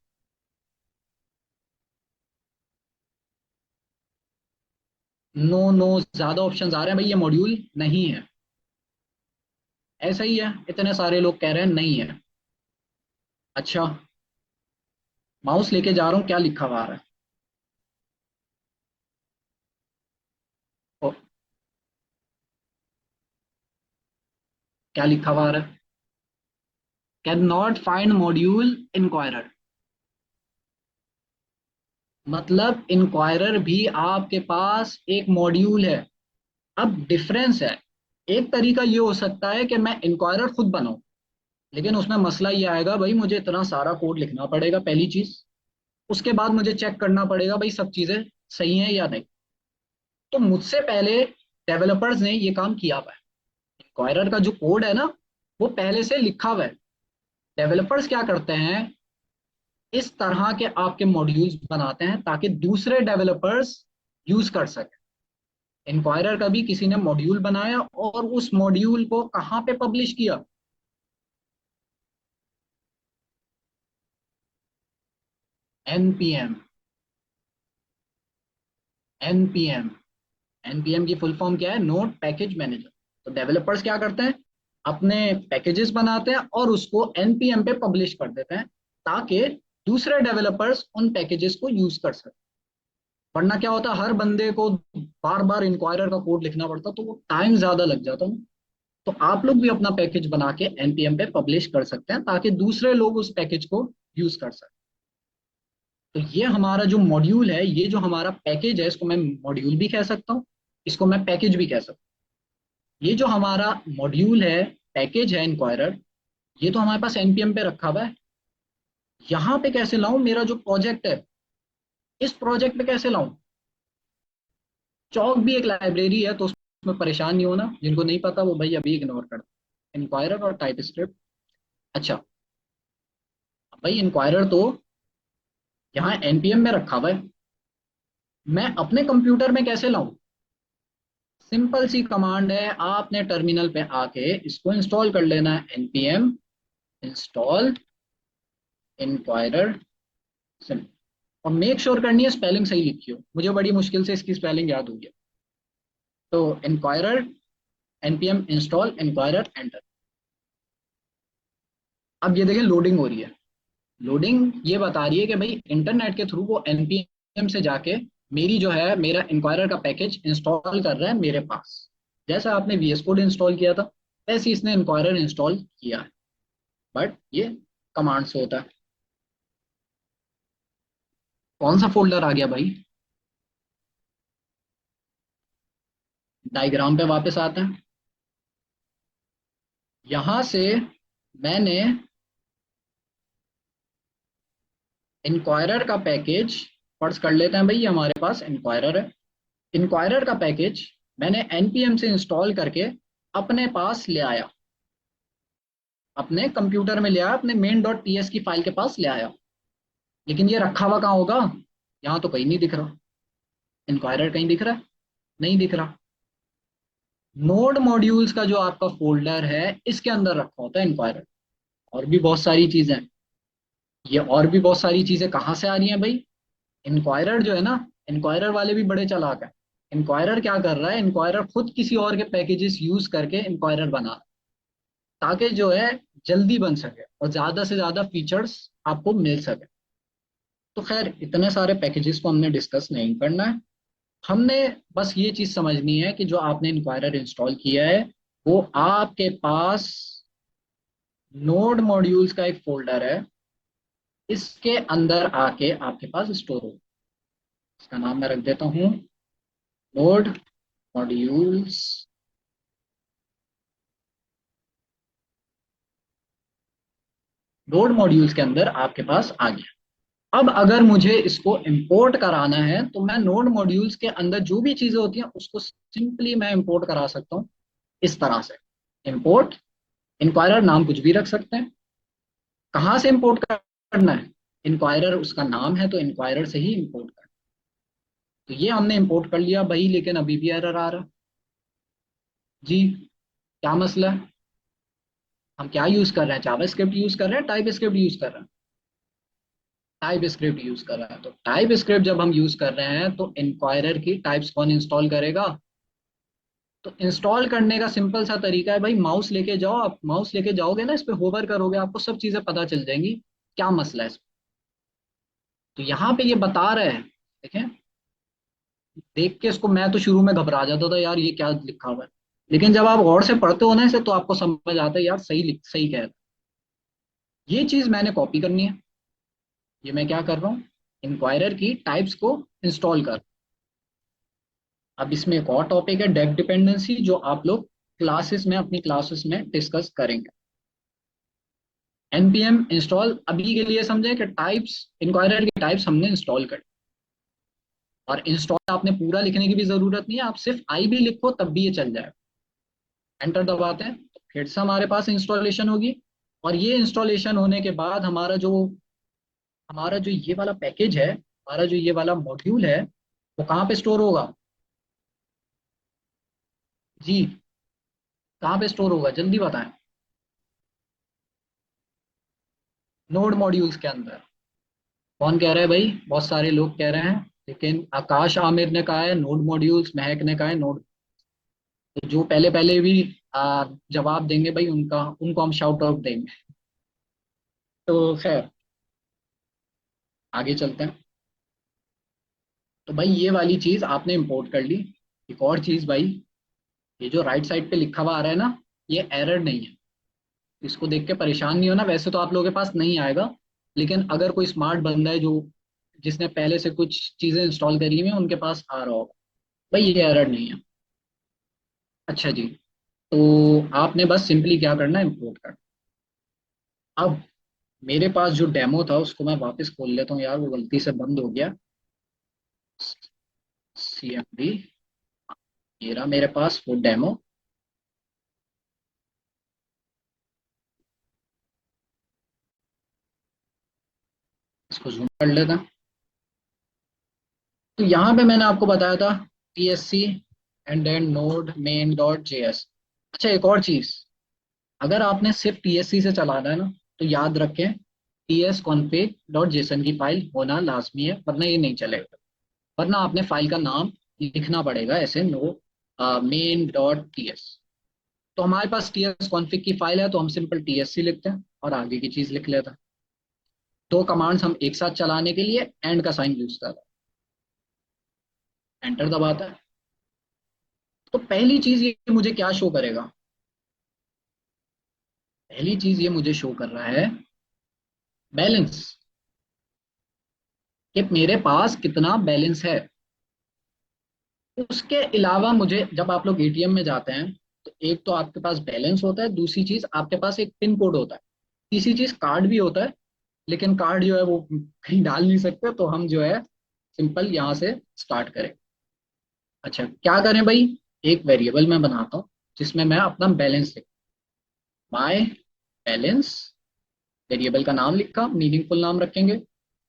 Speaker 3: नो नो, ज्यादा ऑप्शंस आ रहे हैं भाई, ये मॉड्यूल नहीं है। ऐसा ही है, इतने सारे लोग कह रहे हैं नहीं है। अच्छा, माउस लेके जा रहा हूँ, क्या लिखा हुआ आ रहा है? ओ, क्या लिखा हुआ आ रहा है? Can not find module inquirer. मतलब इंक्वायरर भी आपके पास एक मॉड्यूल है। अब डिफरेंस है, एक तरीका ये हो सकता है कि मैं इंक्वायरर खुद बनाऊं, लेकिन उसमें मसला ये आएगा भाई, मुझे इतना सारा कोड लिखना पड़ेगा पहली चीज, उसके बाद मुझे चेक करना पड़ेगा भाई सब चीजें सही हैं या नहीं। तो मुझसे पहले डेवलपर्स ने ये काम किया हुआ है, इंक्वायरर का जो कोड है ना वो पहले से लिखा हुआ है। डेवलपर्स क्या करते हैं, इस तरह के आपके मॉड्यूल्स बनाते हैं ताकि दूसरे डेवलपर्स यूज कर सके। इंक्वायरर का भी किसी ने मॉड्यूल बनाया और उस मॉड्यूल को कहाँ पे पब्लिश किया, एनपीएम। एनपीएम, एनपीएम की फुल फॉर्म क्या है, नोड पैकेज मैनेजर। तो डेवलपर्स क्या करते हैं, अपने पैकेजेस बनाते हैं और उसको एनपीएम पे पब्लिश कर देते हैं ताकि दूसरे डेवलपर्स उन पैकेजेस को यूज कर सकें। वरना क्या होता, हर बंदे को बार बार इंक्वायरर का कोड लिखना पड़ता तो वो टाइम ज्यादा लग जाता ना। तो आप लोग भी अपना पैकेज बना के एनपीएम पे पब्लिश कर सकते हैं ताकि दूसरे लोग उस पैकेज को यूज कर सकें। तो ये हमारा जो मॉड्यूल है, ये जो हमारा पैकेज है, इसको मैं मॉड्यूल भी कह सकता हूँ, इसको मैं पैकेज भी कह सकता हूँ। ये जो हमारा मॉड्यूल है, पैकेज है इंक्वायरर, ये तो हमारे पास एनपीएम पे रखा हुआ है। यहाँ पे कैसे लाऊं, मेरा जो प्रोजेक्ट है, इस प्रोजेक्ट पे कैसे लाऊं? चौक भी एक लाइब्रेरी है, तो उसमें परेशान नहीं होना, जिनको नहीं पता वो भाई अभी इग्नोर कर दो। इंक्वायरर और टाइप स्क्रिप्ट। अच्छा, भाई इंक्वायरर तो यहाँ एनपीएम में रखा हुआ है, मैं अपने कंप्यूटर में कैसे लाऊं? सिंपल सी कमांड है, आपने टर्मिनल पे आके इसको इंस्टॉल कर लेना है, npm इंस्टॉल इंक्वायरर सिंपल। और मेक श्योर करनी है स्पेलिंग सही लिखी हो, मुझे बड़ी मुश्किल से इसकी स्पेलिंग याद हुई है। तो inquirer, npm install inquirer, enter. अब ये देखें लोडिंग हो रही है। लोडिंग ये बता रही है कि भाई इंटरनेट के थ्रू वो npm से जाके मेरी जो है, मेरा इंक्वायरर का पैकेज इंस्टॉल कर रहा है मेरे पास। जैसा आपने VS कोड इंस्टॉल किया था, वैसे इसने इंक्वायरर इंस्टॉल किया है, बट ये कमांड से होता है। कौन सा फोल्डर आ गया भाई? डायग्राम पे वापस आते हैं। यहां से मैंने इंक्वायरर का पैकेज, फर्ज कर लेते हैं भाई ये हमारे पास इंक्वायरर है। इंक्वायरर का पैकेज मैंने npm से इंस्टॉल करके अपने पास ले आया, अपने कंप्यूटर में ले आया, अपने main.ts की फाइल के पास ले आया। लेकिन ये रखा हुआ कहाँ होगा? यहाँ तो कहीं नहीं दिख रहा। इंक्वायरर कहीं दिख रहा है? नहीं दिख रहा। नोड मॉड्यूल्स का जो आपका फोल्डर है इसके अंदर रखा होता है इंक्वायरर। और भी बहुत सारी चीजें, ये और भी बहुत सारी चीजें कहाँ से आ रही हैं भाई? इंक्वायरर जो है ना, इंक्वायरर वाले भी बड़े चालाक हैं। इंक्वायरर क्या कर रहा है? इंक्वायरर खुद किसी और के पैकेजेस यूज करके इंक्वायरर बना रहा है, ताकि जो है जल्दी बन सके और ज्यादा से ज्यादा फीचर्स आपको मिल सके। तो खैर इतने सारे पैकेजेस को हमने डिस्कस नहीं करना है। हमने बस ये चीज समझनी है कि जो आपने इंक्वायरर इंस्टॉल किया है वो आपके पास नोड मॉड्यूल्स का एक फोल्डर है, इसके अंदर आके आपके पास स्टोर हो। इसका नाम मैं रख देता हूँ नोड मॉड्यूल्स। नोड मॉड्यूल्स के अंदर आपके पास आ गया। अब अगर मुझे इसको इंपोर्ट कराना है तो मैं नोड मॉड्यूल्स के अंदर जो भी चीजें होती हैं उसको सिंपली मैं इंपोर्ट करा सकता हूँ इस तरह से। इंपोर्ट इंक्वायरर, नाम कुछ भी रख सकते हैं। कहाँ से इंपोर्ट करना है? इंक्वायरर उसका नाम है तो इंक्वायरर से ही इंपोर्ट करना। तो ये हमने इंपोर्ट कर लिया भाई, लेकिन अभी भी एरर आ रहा जी। क्या मसला है? हम क्या यूज कर रहे हैं? जावास्क्रिप्ट यूज कर रहे हैं, टाइप स्क्रिप्ट यूज कर रहे हैं? टाइप स्क्रिप्ट यूज कर रहे हैं। तो टाइप स्क्रिप्ट जब हम यूज कर रहे हैं तो इंक्वायरर की टाइप्स कौन इंस्टॉल करेगा? तो इंस्टॉल करने का सिंपल सा तरीका है भाई, माउस लेके जाओ। आप माउस लेके जाओगे ना, इस पे होवर करोगे, आपको सब चीजें पता चल जाएंगी क्या मसला है इसमें। तो यहाँ पे ये बता रहे हैं, देखें, देख के इसको मैं तो शुरू में घबरा जाता था यार ये क्या लिखा हुआ है। लेकिन जब आप गौर से पढ़ते हो ना इसे तो आपको समझ आता है यार सही कह रहा है। ये चीज मैंने कॉपी करनी है। ये मैं क्या कर रहा हूँ? इंक्वायरर की टाइप्स को इंस्टॉल कर। अब इसमें एक और टॉपिक है डेक डिपेंडेंसी, जो आप लोग क्लासेस में, अपनी क्लासेस में डिस्कस करेंगे। npm इंस्टॉल अभी के लिए समझे कि टाइप्स, इंक्वायरर की टाइप्स हमने इंस्टॉल कर। और इंस्टॉल आपने पूरा लिखने की भी जरूरत नहीं है, आप सिर्फ आई भी लिखो तब भी ये चल जाएगा। एंटर दबाते हैं तो फिर से हमारे पास इंस्टॉलेशन होगी। और ये इंस्टॉलेशन होने के बाद हमारा जो ये वाला पैकेज है, हमारा जो ये वाला मॉड्यूल है, वो कहाँ पे स्टोर होगा जी? कहाँ पे स्टोर होगा जल्दी बताएं। नोड मॉड्यूल्स के अंदर। कौन कह रहा है भाई? बहुत सारे लोग कह रहे हैं, लेकिन आकाश आमिर ने कहा है नोड मॉड्यूल्स, महक ने कहा है नोड। तो जो पहले पहले भी जवाब देंगे भाई उनका, उनको हम शाउट आउट देंगे। तो खैर आगे चलते हैं। तो भाई ये वाली चीज आपने इंपोर्ट कर ली। एक और चीज भाई, ये जो राइट साइड पे लिखा हुआ आ रहा है ना, ये एरर नहीं है। इसको देख के परेशान नहीं होना, वैसे तो आप लोगों के पास नहीं आएगा। लेकिन अगर कोई स्मार्ट बंदा है जो, जिसने पहले से कुछ चीजें इंस्टॉल करी हुई हैं, उनके पास आ रहा होगा। भाई ये एरर नहीं है। अच्छा जी। तो आपने बस सिंपली क्या करना है? इंपोर्ट करना। अब मेरे पास जो डेमो था उसको मैं वापस खोल लेता हूँ यार, वो गलती से बंद हो गया। cmd, ये रहा मेरे पास वो डेमो। इसको जूम कर लेता हूं। तो यहाँ पे मैंने आपको बताया था tsc and then node main dot JS. अच्छा एक और चीज, अगर आपने सिर्फ tsc से चलाना है ना तो याद रखें ts config डॉट जेसन की फाइल होना लाजमी है, वरना ये नहीं चलेगा। वरना आपने फाइल का नाम लिखना पड़ेगा ऐसे, नो मेन डॉट टीएस। तो हमारे पास टीएस कॉन्फ़िग की फाइल है तो हम सिंपल टीएससी लिखते हैं और आगे की चीज लिख लेते हैं। दो कमांड्स हम एक साथ चलाने के लिए एंड का साइन यूज करते हैं। एंटर दबाता है तो पहली चीज ये मुझे क्या शो करेगा? पहली चीज ये मुझे शो कर रहा है बैलेंस, कि मेरे पास कितना बैलेंस है। उसके अलावा मुझे, जब आप लोग एटीएम में जाते हैं तो एक तो आपके पास बैलेंस होता है, दूसरी चीज आपके पास एक पिन कोड होता है, तीसरी चीज कार्ड भी होता है। लेकिन कार्ड जो है वो कहीं डाल नहीं सकते, तो हम जो है सिंपल यहाँ से स्टार्ट करें। अच्छा, क्या करें भाई? एक वेरिएबल मैं बनाता हूँ जिसमें मैं अपना बैलेंस लिख, माय बैलेंस, वेरिएबल का नाम लिखा, मीनिंगफुल नाम रखेंगे,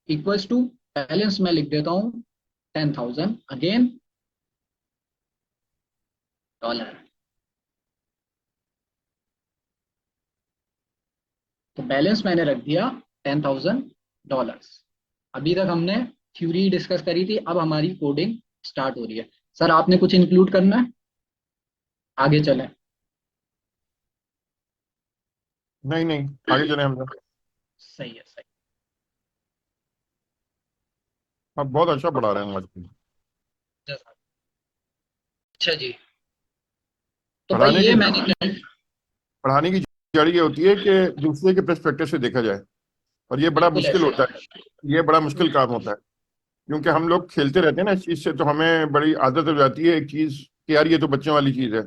Speaker 3: इक्वल्स टू बैलेंस मैं लिख देता हूँ 10,000 अगेन डॉलर। तो बैलेंस मैंने रख दिया $10,000। अभी तक हमने थ्योरी डिस्कस करी थी, अब हमारी कोडिंग स्टार्ट हो रही है। सर आपने कुछ इंक्लूड करना है? आगे चलें।
Speaker 2: नहीं नहीं, आगे चले हम लोग।
Speaker 3: सही है, सही
Speaker 2: आप बहुत अच्छा पढ़ा रहे हैं आज।
Speaker 3: है। अच्छा जी, तो भाई
Speaker 2: पढ़ाने
Speaker 3: ये
Speaker 2: की
Speaker 3: मैंने
Speaker 2: पढ़ाने की जड़ ये होती है कि दूसरे के पर्सपेक्टिव से देखा जाए, और ये बड़ा
Speaker 3: बिल्कुल
Speaker 2: मुश्किल
Speaker 3: ऐसे
Speaker 2: होता है। ये बड़ा मुश्किल काम होता है, क्योंकि हम लोग खेलते रहते हैं ना इस चीज से, तो हमें बड़ी आदत हो जाती है एक चीज कि यार ये तो बच्चों वाली चीज है।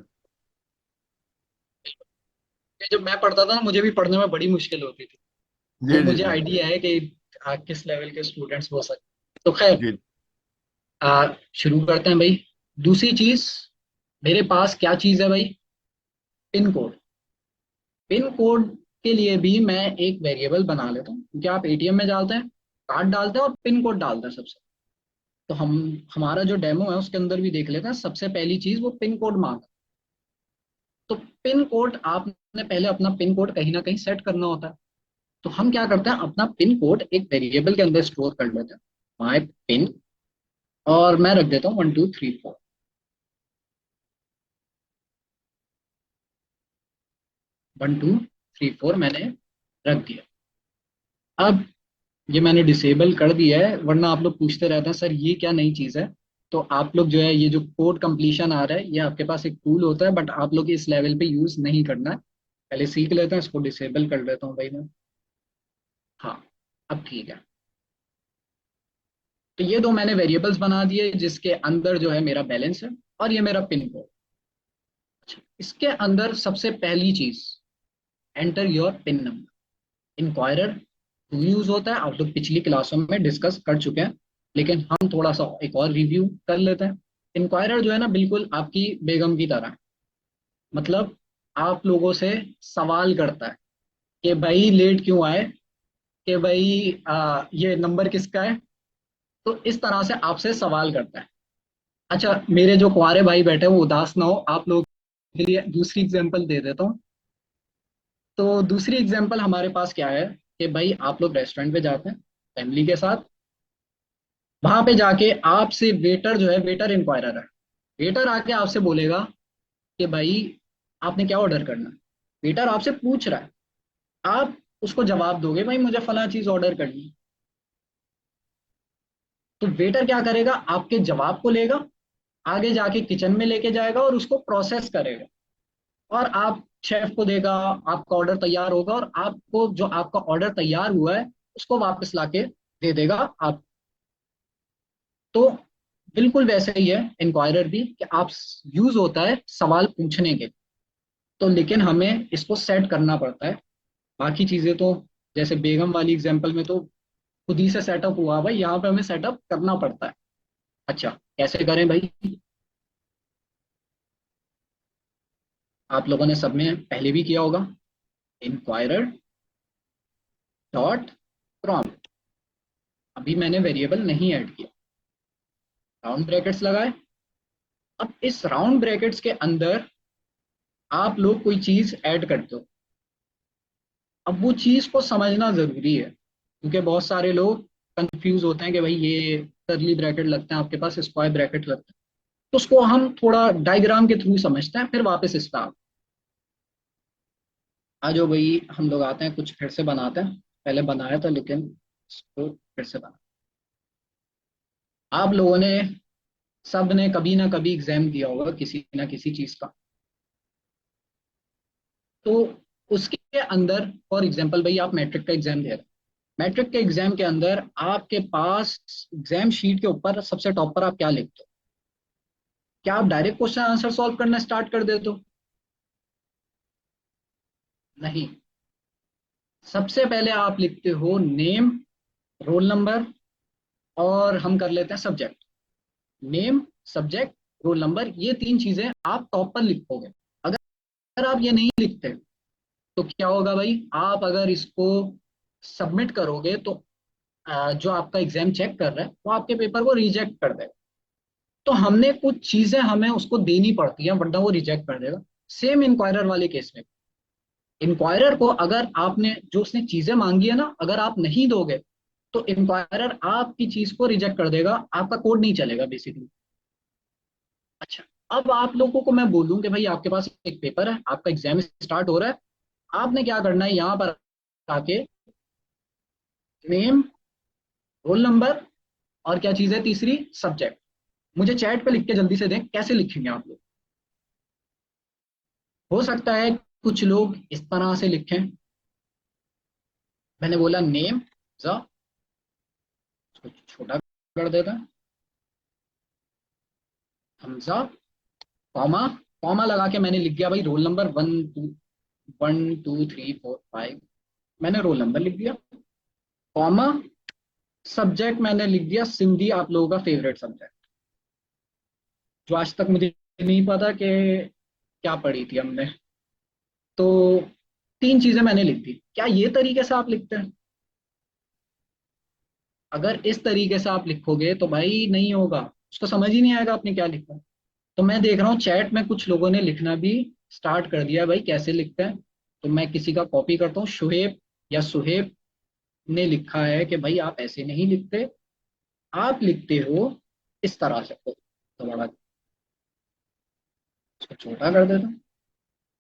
Speaker 3: जब मैं पढ़ता था ना, मुझे भी पढ़ने में बड़ी मुश्किल होती थी। तो
Speaker 2: जी जी
Speaker 3: मुझे
Speaker 2: जी
Speaker 3: आइडिया है कि किस लेवल के स्टूडेंट्स हो सकते। तो खैर,
Speaker 2: जी।
Speaker 3: शुरू करते हैं भाई। दूसरी चीज, मेरे पास क्या चीज है भाई? Pin code. पिन कोड के लिए भी मैं एक वेरिएबल बना लेता हूँ, क्योंकि आप एटीएम में डालते हैं, कार्ड डालते हैं और पिन कोड डालते हैं सबसे। तो हम, हमारा जो डेमो है उसके अंदर भी देख लेते हैं। सबसे पहली चीज वो पिन कोड मांगा। तो पिन कोड, आपने पहले अपना पिन कोड कहीं ना कहीं सेट करना होता है। तो हम क्या करते हैं, अपना पिन कोड एक वेरिएबल के अंदर स्टोर कर लेते हैं, माई पिन, और मैं रख देता हूँ 1234। 1234 मैंने रख दिया। अब ये मैंने डिसेबल कर दिया है, वरना आप लोग पूछते रहते हैं सर ये क्या नई चीज़ है। तो आप लोग जो है, ये जो कोड कंप्लीशन आ रहा है, ये आपके पास एक टूल होता है, बट आप लोग इस लेवल पे यूज नहीं करना है। पहले सीख लेते हैं, इसको डिसेबल कर लेता हूँ भाई मैं। हाँ, अब ठीक है। तो ये दो मैंने वेरिएबल्स बना दिए जिसके अंदर जो है मेरा बैलेंस है, और ये मेरा पिन कोड। अच्छा, इसके अंदर सबसे पहली चीज, enter your pin number. Inquirer to use होता है, आप लोग पिछली क्लासों में डिस्कस कर चुके हैं, लेकिन हम थोड़ा सा एक और रिव्यू कर लेते हैं। इंक्वायरर जो है ना, बिल्कुल आपकी बेगम की तरह है। मतलब आप लोगों से सवाल करता है कि भाई लेट क्यों आए, कि भाई ये नंबर किसका है। तो इस तरह से आपसे सवाल करता है। अच्छा, मेरे जो कुंवारे भाई बैठे हैं वो उदास ना हो, आप लोगों के लिए दूसरी एग्जांपल दे देता हूँ। तो दूसरी एग्जांपल हमारे पास क्या है, कि भाई आप लोग रेस्टोरेंट पे जाते हैं फैमिली के साथ। वहां पे जाके आपसे वेटर जो है, वेटर इंक्वायरर है, वेटर आके आपसे बोलेगा कि भाई आपने क्या ऑर्डर करना है। वेटर आपसे पूछ रहा है, आप उसको जवाब दोगे भाई मुझे फला चीज ऑर्डर करनी है। तो वेटर क्या करेगा, आपके जवाब को लेगा, आगे जाके किचन में लेके जाएगा और उसको प्रोसेस करेगा, और आप शेफ को देगा, आपका ऑर्डर तैयार होगा, और आपको जो आपका ऑर्डर तैयार हुआ है उसको वापस लाके दे देगा आप। तो बिल्कुल वैसे ही है इंक्वायरर भी, कि आप, यूज होता है सवाल पूछने के। तो लेकिन हमें इसको सेट करना पड़ता है। बाकी चीजें तो, जैसे बेगम वाली एग्जांपल में तो खुद ही से सेटअप हुआ भाई, यहाँ पे हमें सेटअप करना पड़ता है। अच्छा, कैसे करें भाई? आप लोगों ने सब में पहले भी किया होगा। इंक्वायरर डॉट प्रॉम्प्ट, अभी मैंने वेरिएबल नहीं ऐड किया, राउंड ब्रैकेट्स लगाए। अब इस राउंड ब्रैकेट्स के अंदर आप लोग कोई चीज ऐड करते हो। अब वो चीज को समझना जरूरी है, क्योंकि बहुत सारे लोग कंफ्यूज होते हैं कि भाई ये करली ब्रैकेट लगता है, आपके पास स्क्वायर ब्रैकेट लगता है। तो उसको हम थोड़ा डायग्राम के थ्रू समझते हैं, फिर वापस स्टार्ट। आ जाओ भाई, हम लोग आते हैं, कुछ फिर से बनाते हैं। पहले बनाया था लेकिन इसको फिर से बना। आप लोगों ने, सब ने कभी ना कभी एग्जाम दिया होगा किसी ना किसी चीज का। तो उसके अंदर, फॉर एग्जाम्पल भाई आप मैट्रिक का एग्जाम दे रहे हैं। मैट्रिक के एग्जाम के अंदर आपके पास एग्जाम शीट के ऊपर सबसे टॉप पर आप क्या लिखते हो? क्या आप डायरेक्ट क्वेश्चन आंसर सॉल्व करना स्टार्ट कर देते हो? नहीं, सबसे पहले आप लिखते हो नेम, रोल नंबर, और हम कर लेते हैं subject. Name, subject, roll number, ये तीन चीजें आप टॉप पर लिखोगे। अगर आप ये नहीं लिखते तो क्या होगा भाई, आप अगर इसको सबमिट करोगे तो जो आपका एग्जाम चेक कर रहा है वो आपके पेपर को रिजेक्ट कर देगा। तो हमने कुछ चीजें हमें उसको देनी पड़ती है, वरना वो रिजेक्ट कर देगा। सेम इंक्वायरर वाले केस में, इंक्वायरर को अगर आपने जो उसने चीजें मांगी है ना, अगर आप नहीं दोगे तो इंक्वायरर आपकी चीज को रिजेक्ट कर देगा, आपका कोड नहीं चलेगा बेसिकली। अच्छा, अब आप लोगों को मैं बोलूं कि भाई आपके पास एक पेपर है, आपका एग्जाम स्टार्ट हो रहा है, आपने क्या करना है, यहाँ पर आके नेम, रोल नंबर, और क्या चीज है तीसरी, सब्जेक्ट, मुझे चैट पे लिख के जल्दी से दें कैसे लिखेंगे आप लोग। हो सकता है कुछ लोग इस तरह से लिखें, मैंने बोला नेम, जा इसको छोटा कर देता है, हमजा, कॉमा, कॉमा लगा के मैंने लिख दिया भाई रोल नंबर 1 2 3 4 5, मैंने रोल नंबर लिख दिया, कॉमा, सब्जेक्ट मैंने लिख दिया सिंधी, आप लोगों का फेवरेट सब्जेक्ट, जो आज तक मुझे नहीं पता कि क्या पढ़ी थी हमने। तो तीन चीजें मैंने लिख दी। क्या ये तरीके से आप लिखते हैं? अगर इस तरीके से आप लिखोगे तो भाई नहीं होगा, उसको समझ ही नहीं आएगा आपने क्या लिखा। तो मैं देख रहा हूँ चैट में कुछ लोगों ने लिखना भी स्टार्ट कर दिया, भाई कैसे लिखते हैं। तो मैं किसी का कॉपी करता हूँ, शुहेब या सुहेब ने लिखा है कि भाई आप ऐसे नहीं लिखते, आप लिखते हो इस तरह से। तो बड़ा इसको छोटा कर देता हूँ,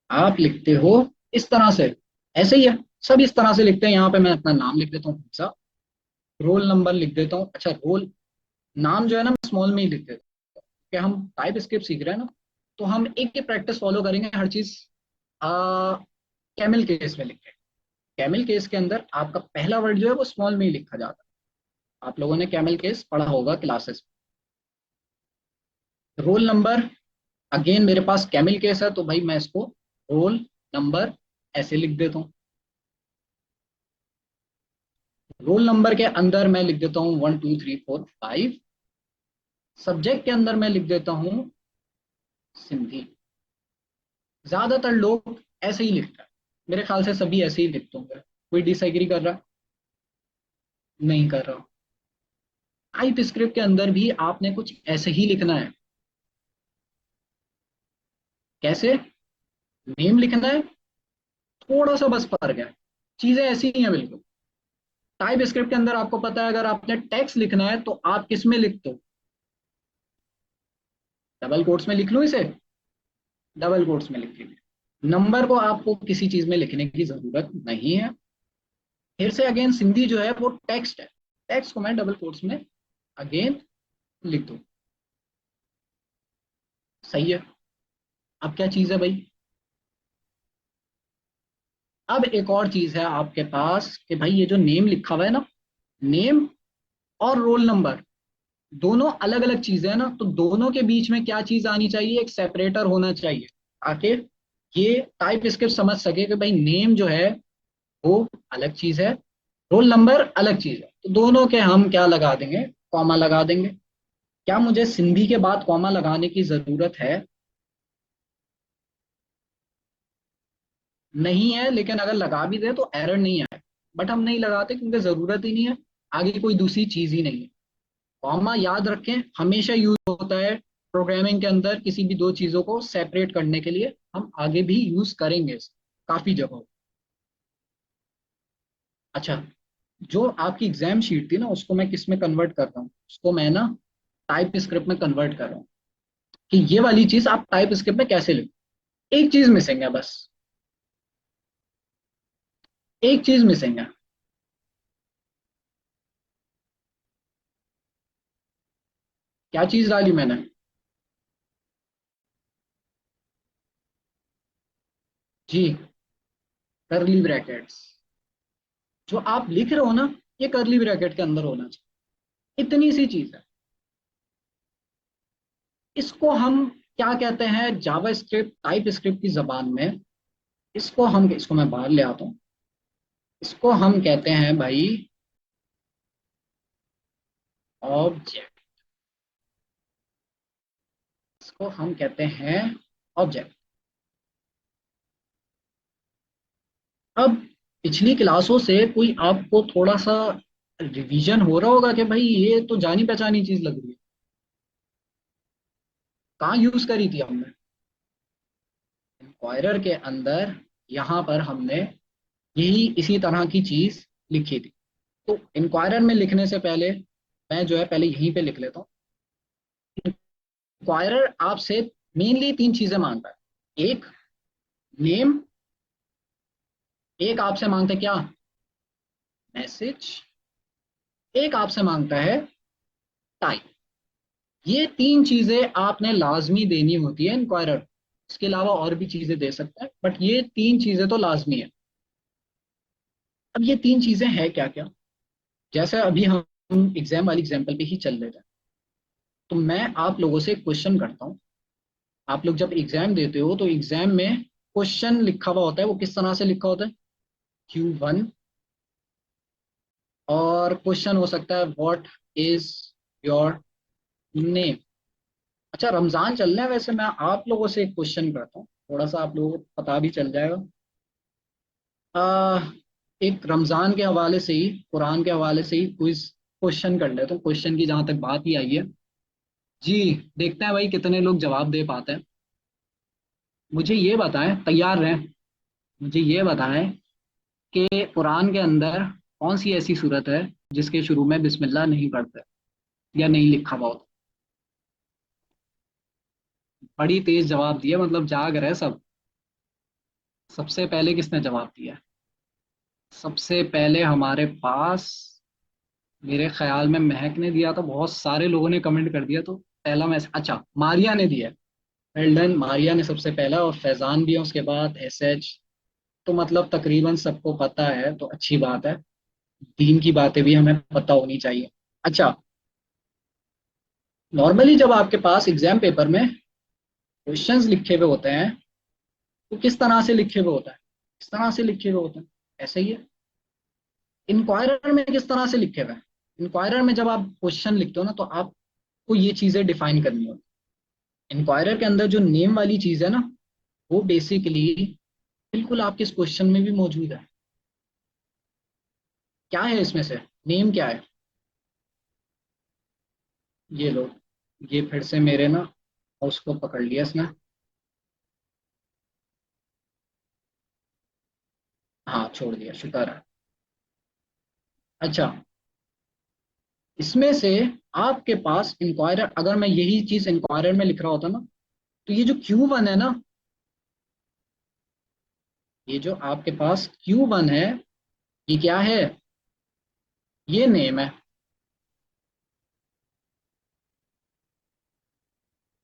Speaker 3: आप लिखते हो इस तरह से, ऐसे ही है, सब इस तरह से लिखते हैं। यहाँ पे मैं अपना नाम लिख देता हूँ हमजा, रोल नंबर लिख देता हूँ। अच्छा, रोल नाम जो है ना मैं स्मॉल में ही लिख देता हूँ, कि हम टाइप स्क्रिप्ट सीख रहे हैं ना, तो हम एक ही प्रैक्टिस फॉलो करेंगे, हर चीज कैमल केस में लिखें। कैमल केस के अंदर आपका पहला वर्ड जो है वो स्मॉल में ही लिखा जाता है, आप लोगों ने कैमल केस पढ़ा होगा क्लासेस में। रोल नंबर, अगेन मेरे पास कैमल केस है तो भाई मैं इसको रोल नंबर ऐसे लिख देता हूँ। रोल नंबर के अंदर मैं लिख देता हूँ 1 2 3 4 5, सब्जेक्ट के अंदर मैं लिख देता हूँ सिंधी। ज्यादातर लोग ऐसे ही लिखते हैं, मेरे ख्याल से सभी ऐसे ही लिखते होंगे। कोई डिसएग्री कर रहा? नहीं कर रहा। टाइप स्क्रिप्ट के अंदर भी आपने कुछ ऐसे ही लिखना है। कैसे? नेम लिखना है, थोड़ा सा बस फर्क है, चीजें ऐसी ही हैं बिल्कुल। टाइप स्क्रिप्ट के अंदर आपको पता है अगर आपने टेक्स्ट लिखना है तो आप किस में लिखते हो? डबल कोट्स में लिख लूं इसे? डबल कोट्स में लिख लीजिए। नंबर को आपको किसी चीज में लिखने की जरूरत नहीं है। फिर से अगेन सिंधी जो है वो टेक्स्ट है, टेक्स्ट को मैं डबल कोट्स में अगेन लिख दूं। सही है। अब क्या चीज है भाई, अब एक और चीज है आपके पास कि भाई ये जो नेम लिखा हुआ है ना, नेम और रोल नंबर दोनों अलग अलग चीजें हैं ना, तो दोनों के बीच में क्या चीज आनी चाहिए, एक सेपरेटर होना चाहिए, ताकि ये टाइप स्क्रिप्ट समझ सके कि भाई नेम जो है वो अलग चीज है, रोल नंबर अलग चीज है। तो दोनों के हम क्या लगा देंगे, कॉमा लगा देंगे। क्या मुझे सिंधी के बाद कॉमा लगाने की जरूरत है? नहीं है, लेकिन अगर लगा भी दे तो एरर नहीं आए, बट हम नहीं लगाते क्योंकि जरूरत ही नहीं है, आगे कोई दूसरी चीज ही नहीं है। कॉमा याद रखें हमेशा यूज होता है प्रोग्रामिंग के अंदर, किसी भी दो चीजों को सेपरेट करने के लिए हम आगे भी यूज करेंगे इसे काफी जगहों। अच्छा, जो आपकी एग्जाम शीट थी ना उसको मैं किस में कन्वर्ट कर रहा हूँ, उसको मैं ना टाइप स्क्रिप्ट में कन्वर्ट कर रहा हूँ, कि ये वाली चीज आप टाइप स्क्रिप्ट में कैसे लिखो। एक चीज मिसिंग है बस, एक चीज मिसिंग है। क्या चीज डाली मैंने? जी, करली ब्रैकेट्स। जो आप लिख रहे हो ना ये करली ब्रैकेट के अंदर होना चाहिए, इतनी सी चीज है। इसको हम क्या कहते हैं जावा स्क्रिप्ट टाइप स्क्रिप्ट की जबान में, इसको मैं बाहर ले आता हूँ। इसको हम कहते हैं भाई ऑब्जेक्ट। इसको हम कहते हैं ऑब्जेक्ट। अब पिछली क्लासों से कोई आपको थोड़ा सा रिवीजन हो रहा होगा कि भाई ये तो जानी पहचानी चीज लग रही है, कहाँ यूज करी थी हमने? इंक्वायरर के अंदर, यहाँ पर हमने यही इसी तरह की चीज लिखी थी। तो इंक्वायरर में लिखने से पहले मैं जो है पहले यहीं पे लिख लेता हूँ। इंक्वायरर आपसे मेनली तीन चीजें मांगता है। एक नेम, एक आपसे मांगता है क्या, मैसेज, एक आपसे मांगता है टाइप। ये तीन चीजें आपने लाजमी देनी होती है इंक्वायरर। इसके अलावा और भी चीजें दे सकते हैं, बट ये तीन चीजें तो लाजमी है। अब ये तीन चीजें हैं क्या क्या? जैसे अभी हम एग्जाम वाली एग्जाम्पल पे ही चल लेते हैं। तो मैं आप लोगों से क्वेश्चन करता हूँ। आप लोग जब एग्जाम देते हो तो एग्जाम में क्वेश्चन लिखा हुआ होता है, वो किस तरह से लिखा होता है? Q1। और क्वेश्चन हो सकता है व्हाट इज योर नेम। अच्छा, रमजान चल रहा है, वैसे मैं आप लोगों से एक क्वेश्चन करता हूँ, थोड़ा सा आप लोगों को पता भी चल जाएगा। आ, एक रमजान के हवाले से ही, कुरान के हवाले से ही क्विज क्वेश्चन कर लेते हैं। क्वेश्चन की जहां तक बात ही आई है जी, देखते हैं भाई कितने लोग जवाब दे पाते हैं। मुझे ये बताएं, तैयार रहें। मुझे ये बताएं कि कुरान के अंदर कौन सी ऐसी सूरत है जिसके शुरू में बिस्मिल्लाह नहीं पढ़ते या नहीं लिखा हुआ होता? बड़ी तेज जवाब दिया, मतलब जाग रहे सब। सबसे पहले किसने जवाब दिया? सबसे पहले हमारे पास, मेरे ख्याल में महक ने दिया, तो बहुत सारे लोगों ने कमेंट कर दिया। तो पहला मैसेज, अच्छा, मारिया ने दिया। वेल डन, मारिया ने सबसे पहला, और फैजान भी है उसके बाद, एसएच। तो मतलब तकरीबन सबको पता है, तो अच्छी बात है। दीन की बातें भी हमें पता होनी चाहिए। अच्छा, नॉर्मली जब आपके पास एग्जाम पेपर में क्वेश्चंस लिखे हुए होते हैं, तो किस तरह से लिखे हुए होता है? किस तरह से लिखे हुए होते हैं? ऐसे ही है। इंक्वायरर में किस तरह से लिखे हुए हैं? इंक्वायरर में जब आप क्वेश्चन लिखते हो ना, तो आपको ये चीजें डिफाइन करनी होती है। इंक्वायरर के अंदर जो नेम वाली चीज है ना, वो बेसिकली बिल्कुल आपके इस क्वेश्चन में भी मौजूद है। क्या है इसमें से? नेम क्या है? ये लो, ये फिर से मेरे ना उसको पकड़ लिया इसने। हाँ, छोड़ दिया, शुक्र है। अच्छा, इसमें से आपके पास इंक्वायरर, अगर मैं यही चीज इंक्वायरर में लिख रहा होता ना, तो ये जो Q1 है ना, ये जो आपके पास Q1 है, ये क्या है? ये नेम है।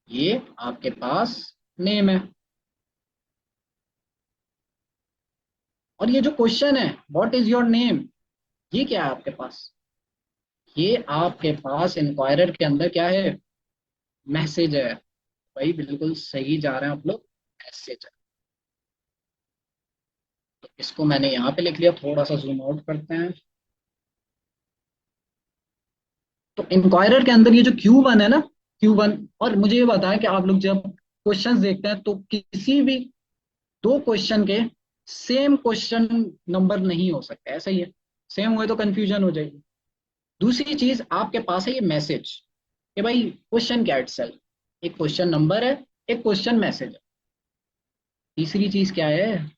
Speaker 3: ये आपके पास नेम है। और ये जो क्वेश्चन है, व्हाट इज योर नेम, ये क्या है आपके पास? ये आपके पास इंक्वायरर के अंदर क्या है? मैसेज है। भाई बिल्कुल सही जा रहे हैं आप लोग, मैसेज है। तो इसको मैंने यहाँ पे लिख लिया, थोड़ा सा जूम आउट करते हैं। तो इंक्वायरर के अंदर ये जो Q1 है ना, Q1। और मुझे ये बताएं कि आप लोग जब क्वेश्चंस देखते हैं, तो किसी भी दो क्वेश्चन के सेम क्वेश्चन नंबर नहीं हो सकते, ऐसा ही है। सेम हुए तो कंफ्यूजन हो जाएगी। दूसरी चीज आपके पास है ये मैसेज, कि भाई क्वेश्चन क्या इटसेल्फ, एक क्वेश्चन नंबर है, एक क्वेश्चन मैसेज है। तीसरी चीज क्या है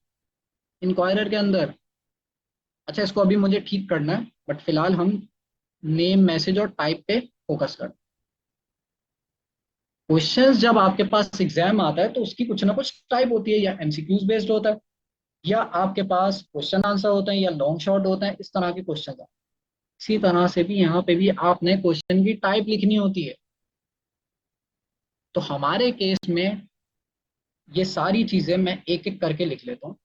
Speaker 3: इंक्वायरर के अंदर? अच्छा, इसको अभी मुझे ठीक करना है, बट फिलहाल हम नेम, मैसेज और टाइप पे फोकस करते हैं। क्वेश्चंस जब आपके पास एग्जाम आता है, तो उसकी कुछ ना कुछ टाइप होती है, या एमसीक्यूज बेस्ड होता है, या आपके पास क्वेश्चन आंसर होते हैं, या लॉन्ग शॉर्ट होते हैं, इस तरह के क्वेश्चन है। इसी तरह से भी यहाँ पे भी आपने क्वेश्चन की टाइप लिखनी होती है। तो हमारे केस में ये सारी चीजें मैं एक एक करके लिख लेता हूँ।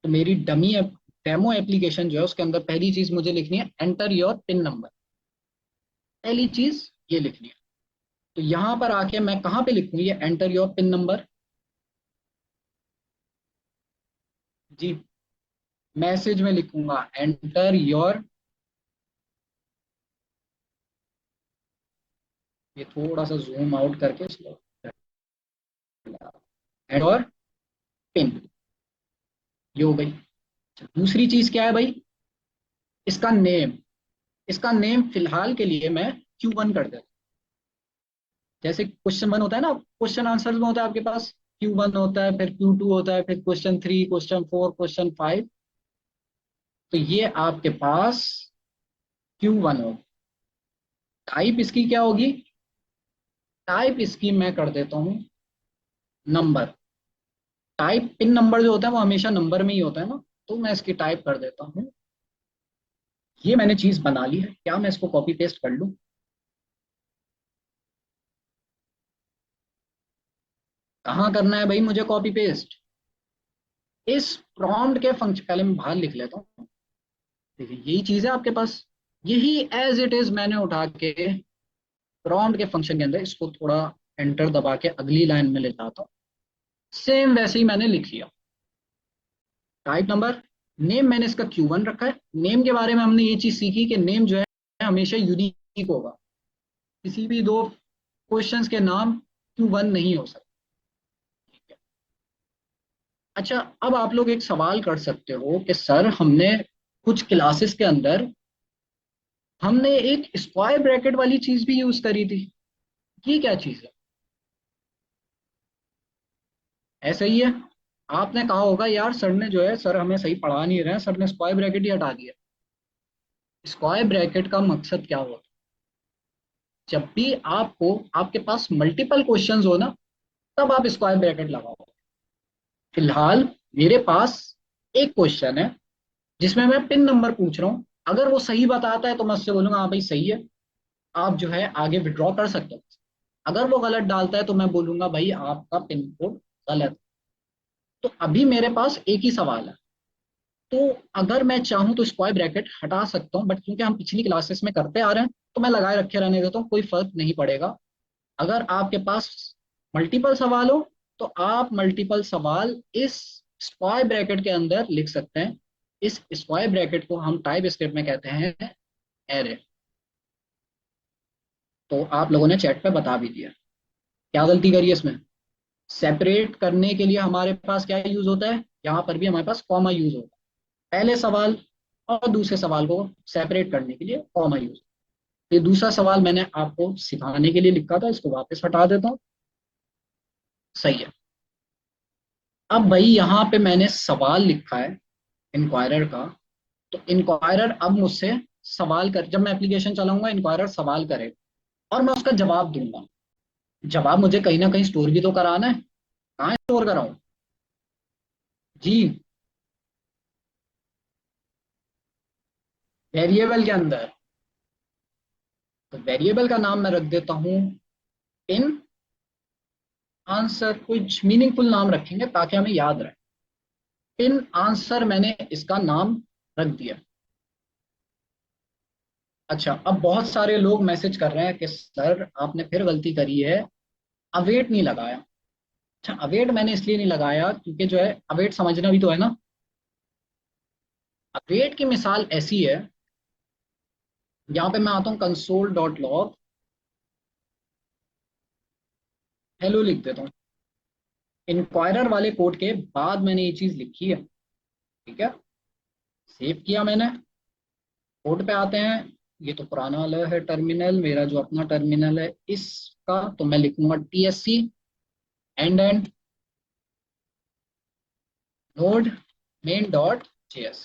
Speaker 3: तो मेरी डेमो एप्लीकेशन जो है, उसके अंदर पहली चीज मुझे लिखनी है, एंटर योर पिन नंबर। पहली चीज ये लिखनी है। तो यहां पर आके मैं कहाँ पे लिखूं ये एंटर योर पिन नंबर? जी, मैसेज में लिखूंगा एंटर योर, ये थोड़ा सा जूम आउट करके स्लो, एंड और पिन, ये हो गई। अच्छा, दूसरी चीज क्या है भाई? इसका नेम, इसका नेम फिलहाल के लिए मैं Q1 कर देता हूं। जैसे क्वेश्चन 1 होता है ना, क्वेश्चन आंसर में होता है आपके पास, Q1 होता है, फिर Q2 होता है, फिर क्वेश्चन 3, क्वेश्चन 4, क्वेश्चन 5। तो ये आपके पास Q1 होगा। टाइप इसकी क्या होगी? टाइप इसकी मैं कर देता हूँ नंबर। टाइप पिन नंबर जो होता है वो हमेशा नंबर में ही होता है ना, तो मैं इसकी टाइप कर देता हूँ। ये मैंने चीज बना ली है, क्या मैं इसको कॉपी पेस्ट कर लूँ? कहाँ करना है भाई मुझे कॉपी पेस्ट? इस प्रॉम्प्ट के फंक्शन, पहले मैं बाहर लिख लेता हूँ। देखिए यही चीज है आपके पास, यही एज इट इज मैंने उठा के प्रॉम्प्ट के फंक्शन के अंदर इसको थोड़ा एंटर दबा के अगली लाइन में ले जाता हूँ। सेम वैसे ही मैंने लिख लिया। टाइप नंबर, नेम मैंने इसका Q1 रखा है। नेम के बारे में हमने ये चीज सीखी कि नेम जो है हमेशा यूनिक होगा। किसी भी दो क्वेश्चंस के नाम Q1 नहीं हो सकते। ठीक है। अच्छा, अब आप लोग एक सवाल कर सकते हो कि सर हमने कुछ क्लासेस के अंदर हमने एक स्क्वायर ब्रैकेट वाली चीज भी यूज करी थी, ये क्या चीज है? ऐसा ही है, आपने कहा होगा यार सर ने जो है, सर हमें सही पढ़ा नहीं रहे हैं, सर ने स्क्वायर ब्रैकेट ही हटा दिया। स्क्वायर ब्रैकेट का मकसद क्या होता है? जब भी आपको, आपके पास मल्टीपल क्वेश्चंस हो ना, तब आप स्क्वायर ब्रैकेट लगाओ। फिलहाल मेरे पास एक क्वेश्चन है जिसमें मैं पिन नंबर पूछ रहा हूँ, अगर वो सही बताता है तो मैं उससे बोलूंगा हाँ भाई सही है, आप जो है आगे विड्रॉ कर सकते हो। अगर वो गलत डालता है तो मैं बोलूंगा भाई आपका पिन कोड गलत है। तो अभी मेरे पास एक ही सवाल है, तो अगर मैं चाहूँ तो स्क्वायर ब्रैकेट हटा सकता हूँ, बट क्योंकि हम पिछली क्लासेस में करते आ रहे हैं तो मैं लगाए रखे रहने देता हूँ, कोई फर्क नहीं पड़ेगा। अगर आपके पास मल्टीपल सवाल हो तो आप मल्टीपल सवाल इस स्क्वायर ब्रैकेट के अंदर लिख सकते हैं। इस स्क्वायर ब्रैकेट को हम टाइप स्क्रिप्ट में कहते हैं एरे। तो आप लोगों ने चैट पे बता भी दिया, क्या गलती करी है इसमें? सेपरेट करने के लिए हमारे पास क्या यूज होता है? यहाँ पर भी हमारे पास कॉमा यूज होता है। पहले सवाल और दूसरे सवाल को सेपरेट करने के लिए कॉमा यूज। ये दूसरा सवाल मैंने आपको सिखाने के लिए लिखा था, इसको वापस हटा देता हूँ। सही है। अब भाई यहाँ पे मैंने सवाल लिखा है इंक्वायरर का, तो इंक्वायरर अब मुझसे सवाल कर, जब मैं एप्लीकेशन चलाऊंगा इंक्वायरर सवाल करे और मैं उसका जवाब दूंगा। जवाब मुझे कहीं ना कहीं स्टोर भी तो कराना है, कहाँ स्टोर कराऊं? जी, वेरिएबल के अंदर। तो वेरिएबल का नाम मैं रख देता हूँ इन आंसर, कुछ मीनिंगफुल नाम रखेंगे ताकि हमें याद रहे। इन आंसर मैंने इसका नाम रख दिया। अच्छा, अब बहुत सारे लोग मैसेज कर रहे हैं कि सर आपने फिर गलती करी है, अवेट नहीं लगाया। अच्छा, अवेट मैंने इसलिए नहीं लगाया क्योंकि जो है अवेट समझना भी तो है ना। अवेट की मिसाल ऐसी है, यहाँ पे मैं आता हूँ console.log, हेलो लिख देता हूँ। इंक्वायरर वाले कोड के बाद मैंने ये चीज लिखी है। ठीक है, सेव किया मैंने। कोड पे आते हैं, ये तो पुराना वाला है टर्मिनल, मेरा जो अपना टर्मिनल है इसका, तो मैं लिखूंगा TSC and node main dot JS.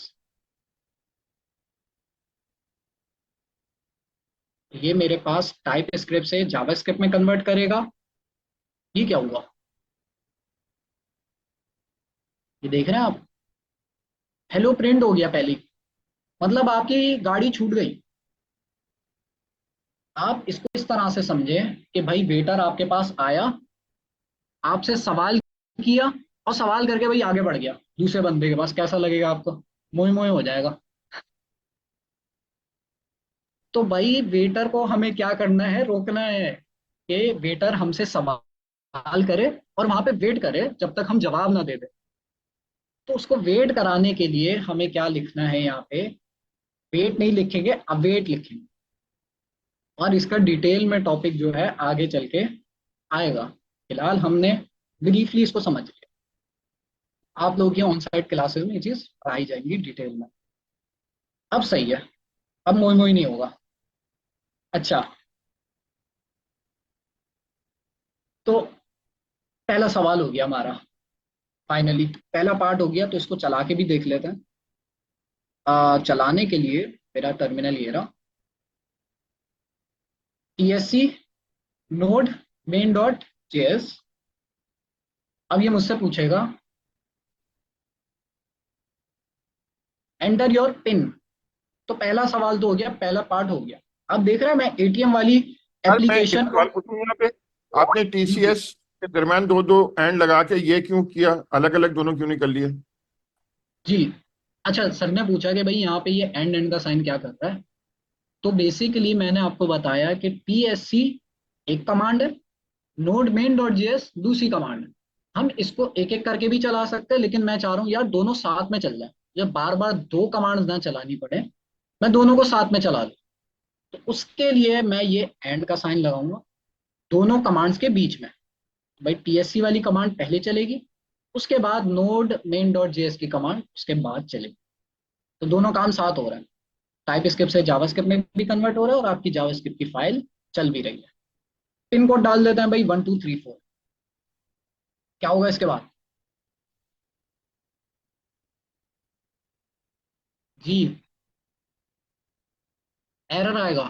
Speaker 3: ये मेरे पास टाइप स्क्रिप्ट से जावा स्क्रिप्ट में कन्वर्ट करेगा। ये क्या हुआ? ये देख रहे हैं आप, हेलो प्रिंट हो गया पहले, मतलब आपकी गाड़ी छूट गई। आप इसको इस तरह से समझें कि भाई वेटर आपके पास आया, आपसे सवाल किया और सवाल करके भाई आगे बढ़ गया दूसरे बंदे के पास, कैसा लगेगा आपको? मोए मोए हो जाएगा। तो भाई वेटर को हमें क्या करना है? रोकना है। कि वेटर हमसे सवाल करे और वहां पे वेट करे जब तक हम जवाब ना दे दे। तो उसको वेट कराने के लिए हमें क्या लिखना है यहाँ पे, वेट नहीं लिखेंगे, अवेट लिखेंगे। और इसका डिटेल में टॉपिक जो है आगे चल के आएगा। फिलहाल हमने ब्रीफली इसको समझ लिया। आप लोगों की ऑन साइट क्लासेस में ये चीज पढ़ाई जाएंगी डिटेल में। अब सही है, अब मोई मोई नहीं होगा। अच्छा, तो पहला सवाल हो गया हमारा, फाइनली पहला पार्ट हो गया। तो इसको चला के भी देख लेते हैं। चलाने के लिए मेरा टर्मिनल ये रहा, TSC node main dot JS. अब ये मुझसे पूछेगा एंटर योर पिन। तो पहला सवाल तो हो गया, पहला पार्ट हो गया। अब देख रहे हैं मैं एटीएम वाली
Speaker 2: यार मैं एक
Speaker 3: एप्लीकेशन को।
Speaker 2: सवाल पूछूं यहाँ पे, आपने
Speaker 3: जी जी
Speaker 2: टीसीएस के दरम्यान दो दो एंड लगा के ये क्यों किया, अलग अलग दोनों क्यों नहीं कर लिए?
Speaker 3: जी। अच्छा, सर ने पूछा कि भाई यहाँ पे ये एंड एंड का साइन क्या करता है। तो बेसिकली मैंने आपको बताया कि TSC एक कमांड है, नोड मेन डॉट जेएस दूसरी कमांड है। हम इसको एक एक करके भी चला सकते हैं, लेकिन मैं चाह रहा हूँ यार दोनों साथ में चल जाए, जब बार बार दो कमांड्स ना चलानी पड़े, मैं दोनों को साथ में चला लूँ। तो उसके लिए मैं ये एंड का साइन लगाऊंगा दोनों कमांड्स के बीच में। भाई TSC वाली कमांड पहले चलेगी, उसके बाद नोड मेन डॉट जेएस की कमांड उसके बाद चलेगी। तो दोनों काम साथ हो रहे हैं। टाइप स्क्रिप्ट से जावास्क्रिप्ट में भी कन्वर्ट हो रहा है और आपकी जावास्क्रिप्ट की फाइल चल भी रही है। पिन कोड डाल देते हैं भाई 1234। क्या होगा इसके बाद? जी, एरर आएगा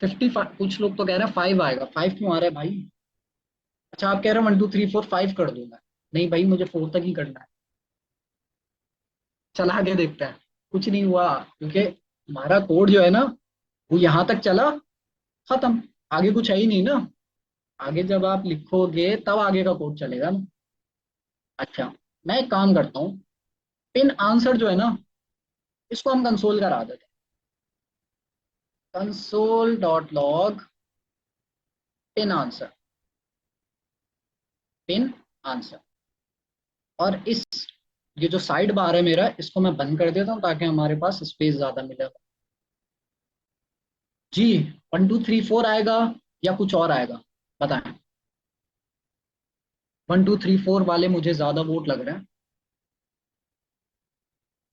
Speaker 3: 55। कुछ लोग तो कह रहे हैं 5 आएगा। 5 क्यों आ रहा है भाई? अच्छा, आप कह रहे हो 1234 5 कर दूंगा। नहीं भाई, मुझे 4 तक ही करना है। चला के देखते हैं। कुछ नहीं हुआ, क्योंकि हमारा कोड जो है ना, वो यहाँ तक चला, खत्म। आगे कुछ है ही नहीं ना। आगे जब आप लिखोगे तब आगे का कोड चलेगा ना। अच्छा, मैं एक काम करता हूँ, पिन आंसर जो है ना, इसको हम कंसोल करा देते हैं। Console dot log pin answer, pin answer. और इस ये जो साइड बार है मेरा, इसको मैं बंद कर देता हूँ ताकि हमारे पास स्पेस ज्यादा मिले। जी, 1234 आएगा या कुछ और आएगा, बताएं। 1234 वाले मुझे ज्यादा वोट लग रहे हैं।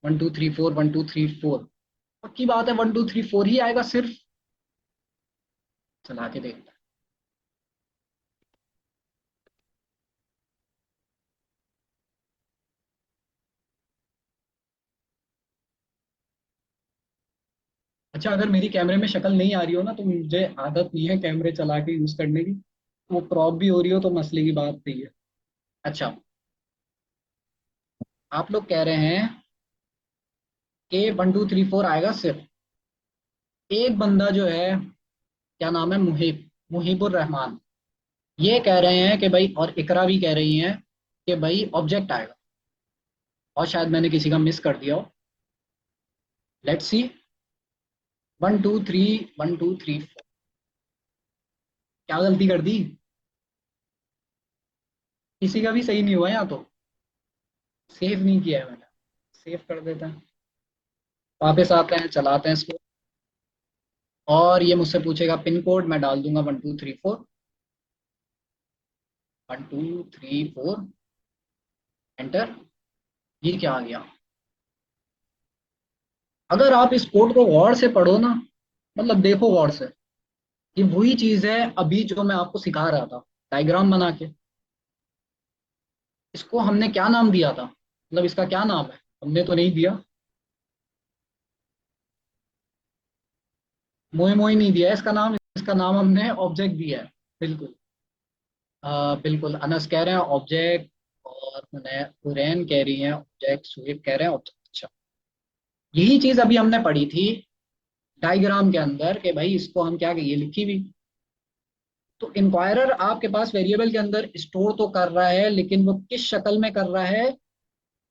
Speaker 3: 1234, 1234, पक्की बात है 1234 ही आएगा सिर्फ। चला के देखते हैं। अच्छा, अगर मेरी कैमरे में शक्ल नहीं आ रही हो ना, तो मुझे आदत नहीं है कैमरे चला के यूज करने की। वो क्रॉप भी हो रही हो तो मसले की बात नहीं है। अच्छा, आप लोग कह रहे हैं कि 1234 आएगा सिर्फ। एक बंदा जो है, क्या नाम है, मुहिबुर रहमान, ये कह रहे हैं कि भाई, और इकरा भी कह रही हैं कि भाई ऑब्जेक्ट आएगा। और शायद मैंने किसी का मिस कर दिया हो। Let's see. 1 2 3, 1 2 3 4। क्या गलती कर दी? किसी का भी सही नहीं हुआ यहाँ तो। सेव नहीं किया है मैंने। सेव कर देते हैं, वापस आते हैं, चलाते हैं इसको। और ये मुझसे पूछेगा पिन कोड, मैं डाल दूंगा 1234, 1234। एंटर। ये क्या आ गया? अगर आप इस कोड को गौर से पढ़ो ना, मतलब देखो गौर से, ये वही चीज है अभी जो मैं आपको सिखा रहा था, डायग्राम बना के। इसको हमने क्या नाम दिया था, मतलब इसका क्या नाम है? हमने तो नहीं दिया, मोए मोए नहीं दिया है इसका नाम। इसका नाम हमने ऑब्जेक्ट दिया है। बिल्कुल। बिल्कुल, अनस कह रहे हैं ऑब्जेक्ट, और हुरैन कह रही हैं ऑब्जेक्ट, सुहेब कह रहे हैं ऑब्जेक्ट। अच्छा, यही चीज अभी हमने पढ़ी थी डायग्राम के अंदर कि भाई इसको हम क्या कहिए, लिखी भी। तो इंक्वायरर आपके पास वेरिएबल के अंदर स्टोर तो कर रहा है, लेकिन वो किस शक्ल में कर रहा है?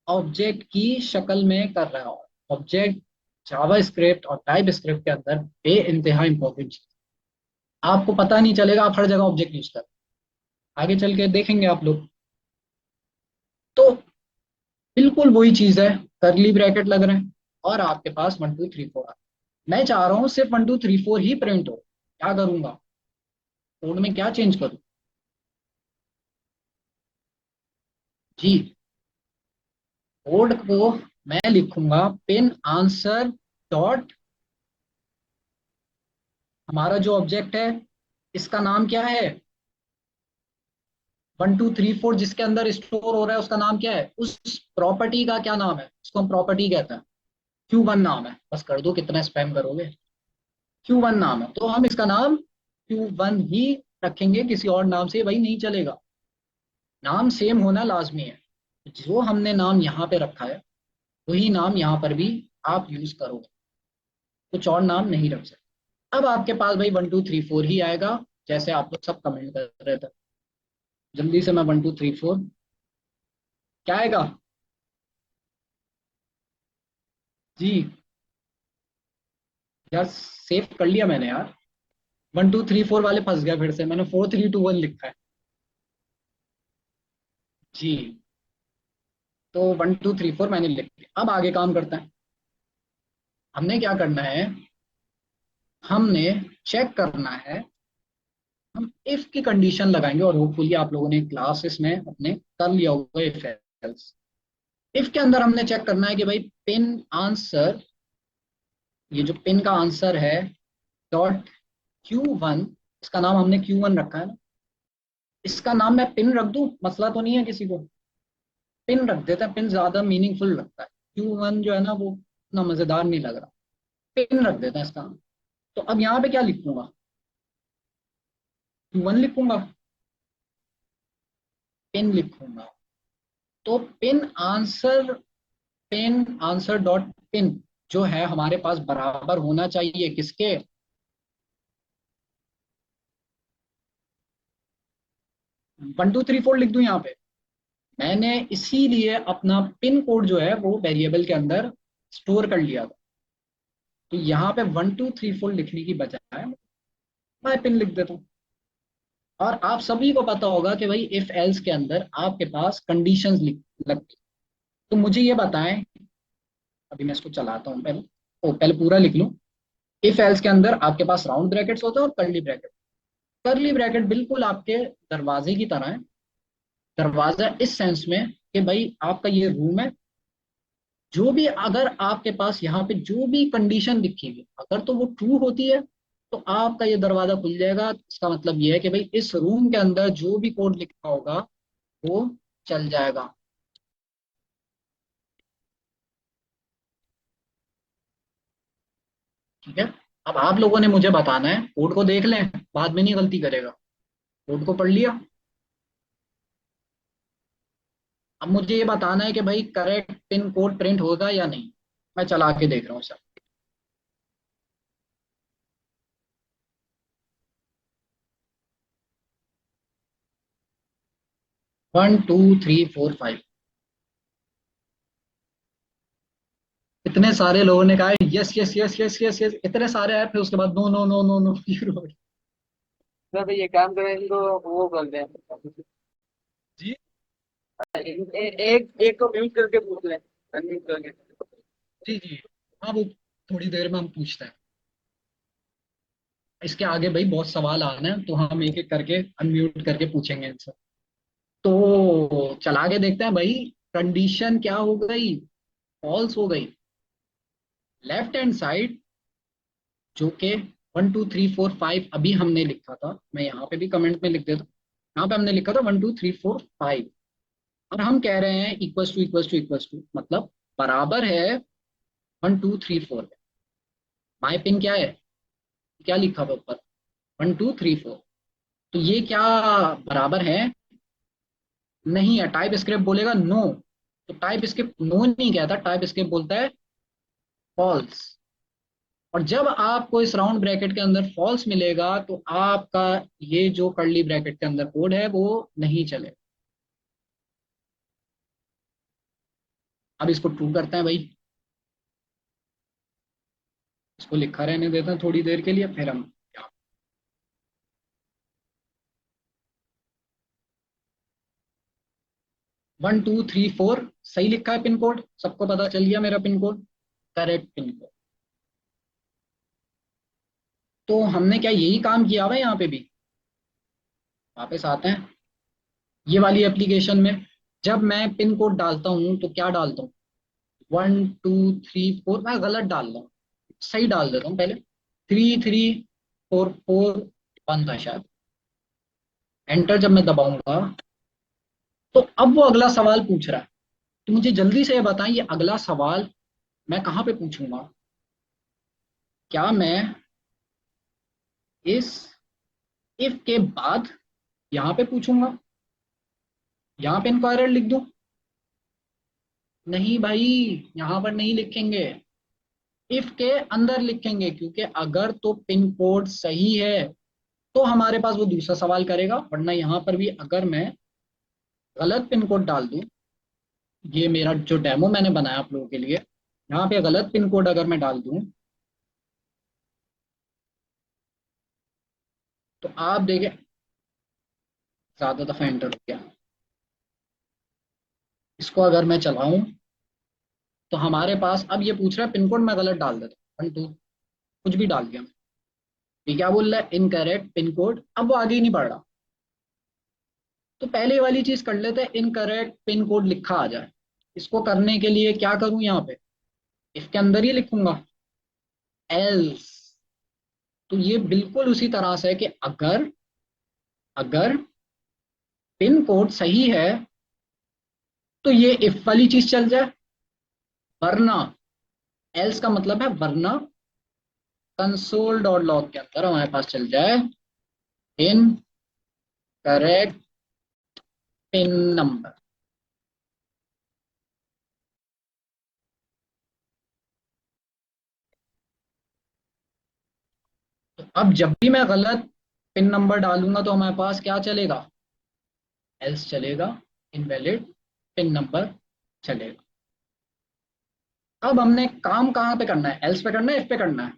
Speaker 3: ऑब्जेक्ट की शक्ल में कर रहा है। ऑब्जेक्ट जावा स्क्रिप्ट और टाइप स्क्रिप्ट के अंदर बे इंतहा इंपॉर्टेंट चीज। आपको पता नहीं चलेगा, आप हर जगह ऑब्जेक्ट यूज कर, आगे चल के देखेंगे आप लोग। तो बिल्कुल वही चीज है, करली ब्रैकेट लग रहे हैं और आपके पास 1 2 3 4 मैं चाह रहा हूँ सिर्फ 1 2 3 4 ही प्रिंट हो। क्या करूंगा, कोड में क्या चेंज करूँ? जी, कोड को मैं लिखूंगा पिन आंसर डॉट, हमारा जो ऑब्जेक्ट है इसका नाम क्या है, 1 2 3 4 जिसके अंदर स्टोर हो रहा है उसका नाम क्या है, उस प्रॉपर्टी का क्या नाम है, उसको हम प्रॉपर्टी कहते हैं। Q1 नाम है, बस कर दो, कितना स्पैम करोगे। Q1 नाम है तो हम इसका नाम Q1 ही रखेंगे, किसी और नाम से भाई नहीं चलेगा, नाम सेम होना लाजमी है। जो हमने नाम यहाँ पे रखा है वही नाम यहाँ पर भी आप यूज करोगे, कुछ और नाम नहीं रख सकते। अब आपके पास भाई 1 2 3 4 ही आएगा, जैसे आप लोग सब कमेंट कर रहे थे। जल्दी से मैं 1 2 3 4 क्या आएगा जी। यार सेव कर लिया मैंने यार, 1 2 3 4 वाले फंस गया, फिर से मैंने 4 3 2 1 लिखा है जी। तो 1 2 3 4 मैंने लिख लिया, अब आगे काम करते हैं। हमने क्या करना है, हमने चेक करना है, हम इफ की कंडीशन लगाएंगे, और होपफुली आप लोगों ने क्लासेस में अपने कर लिया होगा इफ एल्स। इफ के अंदर हमने चेक करना है कि भाई पिन आंसर, ये जो पिन का आंसर है डॉट Q1, इसका नाम हमने Q1 रखा है ना, इसका नाम मैं पिन रख दूं, मसला तो नहीं है किसी को? पिन रख देता है, पिन ज्यादा मीनिंगफुल लगता है, Q1 जो है ना वो इतना मजेदार नहीं लग रहा, पिन रख देता है इसका नाम। तो अब यहाँ पे क्या लिखूंगा, Q1 लिखूंगा, पिन लिखूंगा। तो पिन आंसर डॉट पिन जो है हमारे पास बराबर होना चाहिए किसके, 1 2 3 4 लिख दूं यहाँ पे। मैंने इसीलिए अपना पिन कोड जो है वो वेरिएबल के अंदर स्टोर कर लिया था। तो यहाँ पे 1 2 3 4 लिखने की बजाय मैं पिन लिख देता हूँ। और आप सभी को पता होगा कि भाई इफ एल्स के अंदर आपके पास कंडीशंस लगती। तो मुझे ये बताएं, अभी मैं इसको चलाता हूँ पहले, पहले पूरा लिख लूँ। इफ एल्स के अंदर आपके पास राउंड ब्रैकेट्स होते हैं और कर्ली ब्रैकेट। कर्ली ब्रैकेट बिल्कुल आपके दरवाजे की तरह है, दरवाजा इस सेंस में कि भाई आपका ये रूम है, जो भी अगर आपके पास यहाँ पे जो भी कंडीशन लिखी हुई अगर तो वो ट्रू होती है तो आपका ये दरवाजा खुल जाएगा। इसका मतलब ये है कि भाई इस रूम के अंदर जो भी कोड लिखा होगा वो चल जाएगा। ठीक है, अब आप लोगों ने मुझे बताना है, कोड को देख लें, बाद में नहीं गलती करेगा। कोड को पढ़ लिया, अब मुझे ये बताना है कि भाई करेक्ट पिन कोड प्रिंट होगा या नहीं। मैं चला के देख रहा हूँ सर। 1 2 3 4 5, इतने सारे लोगों ने कहा yes yes yes yes yes yes, इतने सारे आए, फिर उसके बाद no no no no no शुरू हो गया।
Speaker 4: सर ये काम करें इनको वो कर दें।
Speaker 3: जी
Speaker 4: एक एक को म्यूट करके पूछ लें, अनम्यूट करके।
Speaker 3: जी जी, हाँ वो थोड़ी देर में हम पूछते हैं। इसके आगे भाई बहुत सवाल आने हैं तो हम एक एक करके अनम्यूट करके पूछेंगे इनसे। तो चला के देखते हैं भाई, कंडीशन क्या हो गई, फॉल्स हो गई। लेफ्ट हैंड साइड जो कि 1 2 3 4 5 अभी हमने लिखा था, मैं यहाँ पे भी कमेंट में लिख देता हूँ। यहाँ पे हमने लिखा था 1 2 3 4 5, और हम कह रहे हैं equals to equals to equals to, मतलब बराबर है 1 2 3 4। माई पिन क्या है, क्या लिखा हुआ ऊपर, 1 2 3 4। तो ये क्या बराबर है, नहीं है। टाइप स्क्रिप्ट बोलेगा नो, तो टाइप स्क्रिप्ट नो नहीं कहता, टाइप स्क्रिप्ट बोलता है फॉल्स। और जब आपको इस राउंड ब्रैकेट के अंदर फॉल्स मिलेगा तो आपका ये जो कर्ली ब्रैकेट के अंदर कोड है वो नहीं चलेगा। अब इसको ट्रू करते हैं भाई, इसको लिखा रहने देते हैं थोड़ी देर के लिए, फिर हम 1234 सही लिखा है पिन कोड, सबको पता चल गया मेरा pin code, correct pin code. तो हमने क्या यही काम किया हुआ है यहाँ पे भी? वापस आते हैं ये वाली एप्लीकेशन में। जब मैं पिन कोड डालता हूँ तो क्या डालता हूँ? 1234, मैं गलत डाल रहा हूँ, सही डाल देता हूँ पहले। 33441 था शायद। एंटर जब मैं दबाऊंगा तो अब वो अगला सवाल पूछ रहा है। तो मुझे जल्दी से ये बताएं, ये अगला सवाल मैं कहाँ पे पूछूंगा? क्या मैं इस इफ के बाद यहाँ पे पूछूंगा, यहाँ पे इंक्वायरर लिख दूं? नहीं भाई, यहाँ पर नहीं लिखेंगे, इफ के अंदर लिखेंगे, क्योंकि अगर तो पिन कोड सही है तो हमारे पास वो दूसरा सवाल करेगा, वरना यहाँ पर भी अगर मैं गलत पिन कोड डाल दूं, ये मेरा जो डेमो मैंने बनाया आप लोगों के लिए, यहाँ पे गलत पिन कोड अगर मैं डाल दूं तो आप देखें ज्यादा दफा एंटर हो गया। इसको अगर मैं चलाऊं तो हमारे पास अब ये पूछ रहा है पिन कोड, मैं गलत डाल देता हूँ 12, कुछ भी डाल दिया मैं। ये क्या बोल रहा है? Incorrect pin code. अब वो आगे ही नहीं बढ़ रहा। तो पहले वाली चीज कर लेते हैं, इनकरेक्ट पिन कोड लिखा आ जाए। इसको करने के लिए क्या करूं? यहाँ पे इसके अंदर ही लिखूंगा एल्स। तो ये बिल्कुल उसी तरह से है कि अगर अगर पिन कोड सही है तो ये इफ वाली चीज चल जाए, वरना एल्स का मतलब है वरना कंसोल डॉट लॉग के अंदर हमारे पास चल जाए इन करेक्ट पिन नंबर। तो अब जब भी मैं गलत पिन नंबर डालूंगा तो हमारे पास क्या चलेगा? एल्स चलेगा, इनवैलिड पिन नंबर चलेगा। अब हमने काम कहाँ पे करना है? एल्स पे करना है, इफ पे करना है?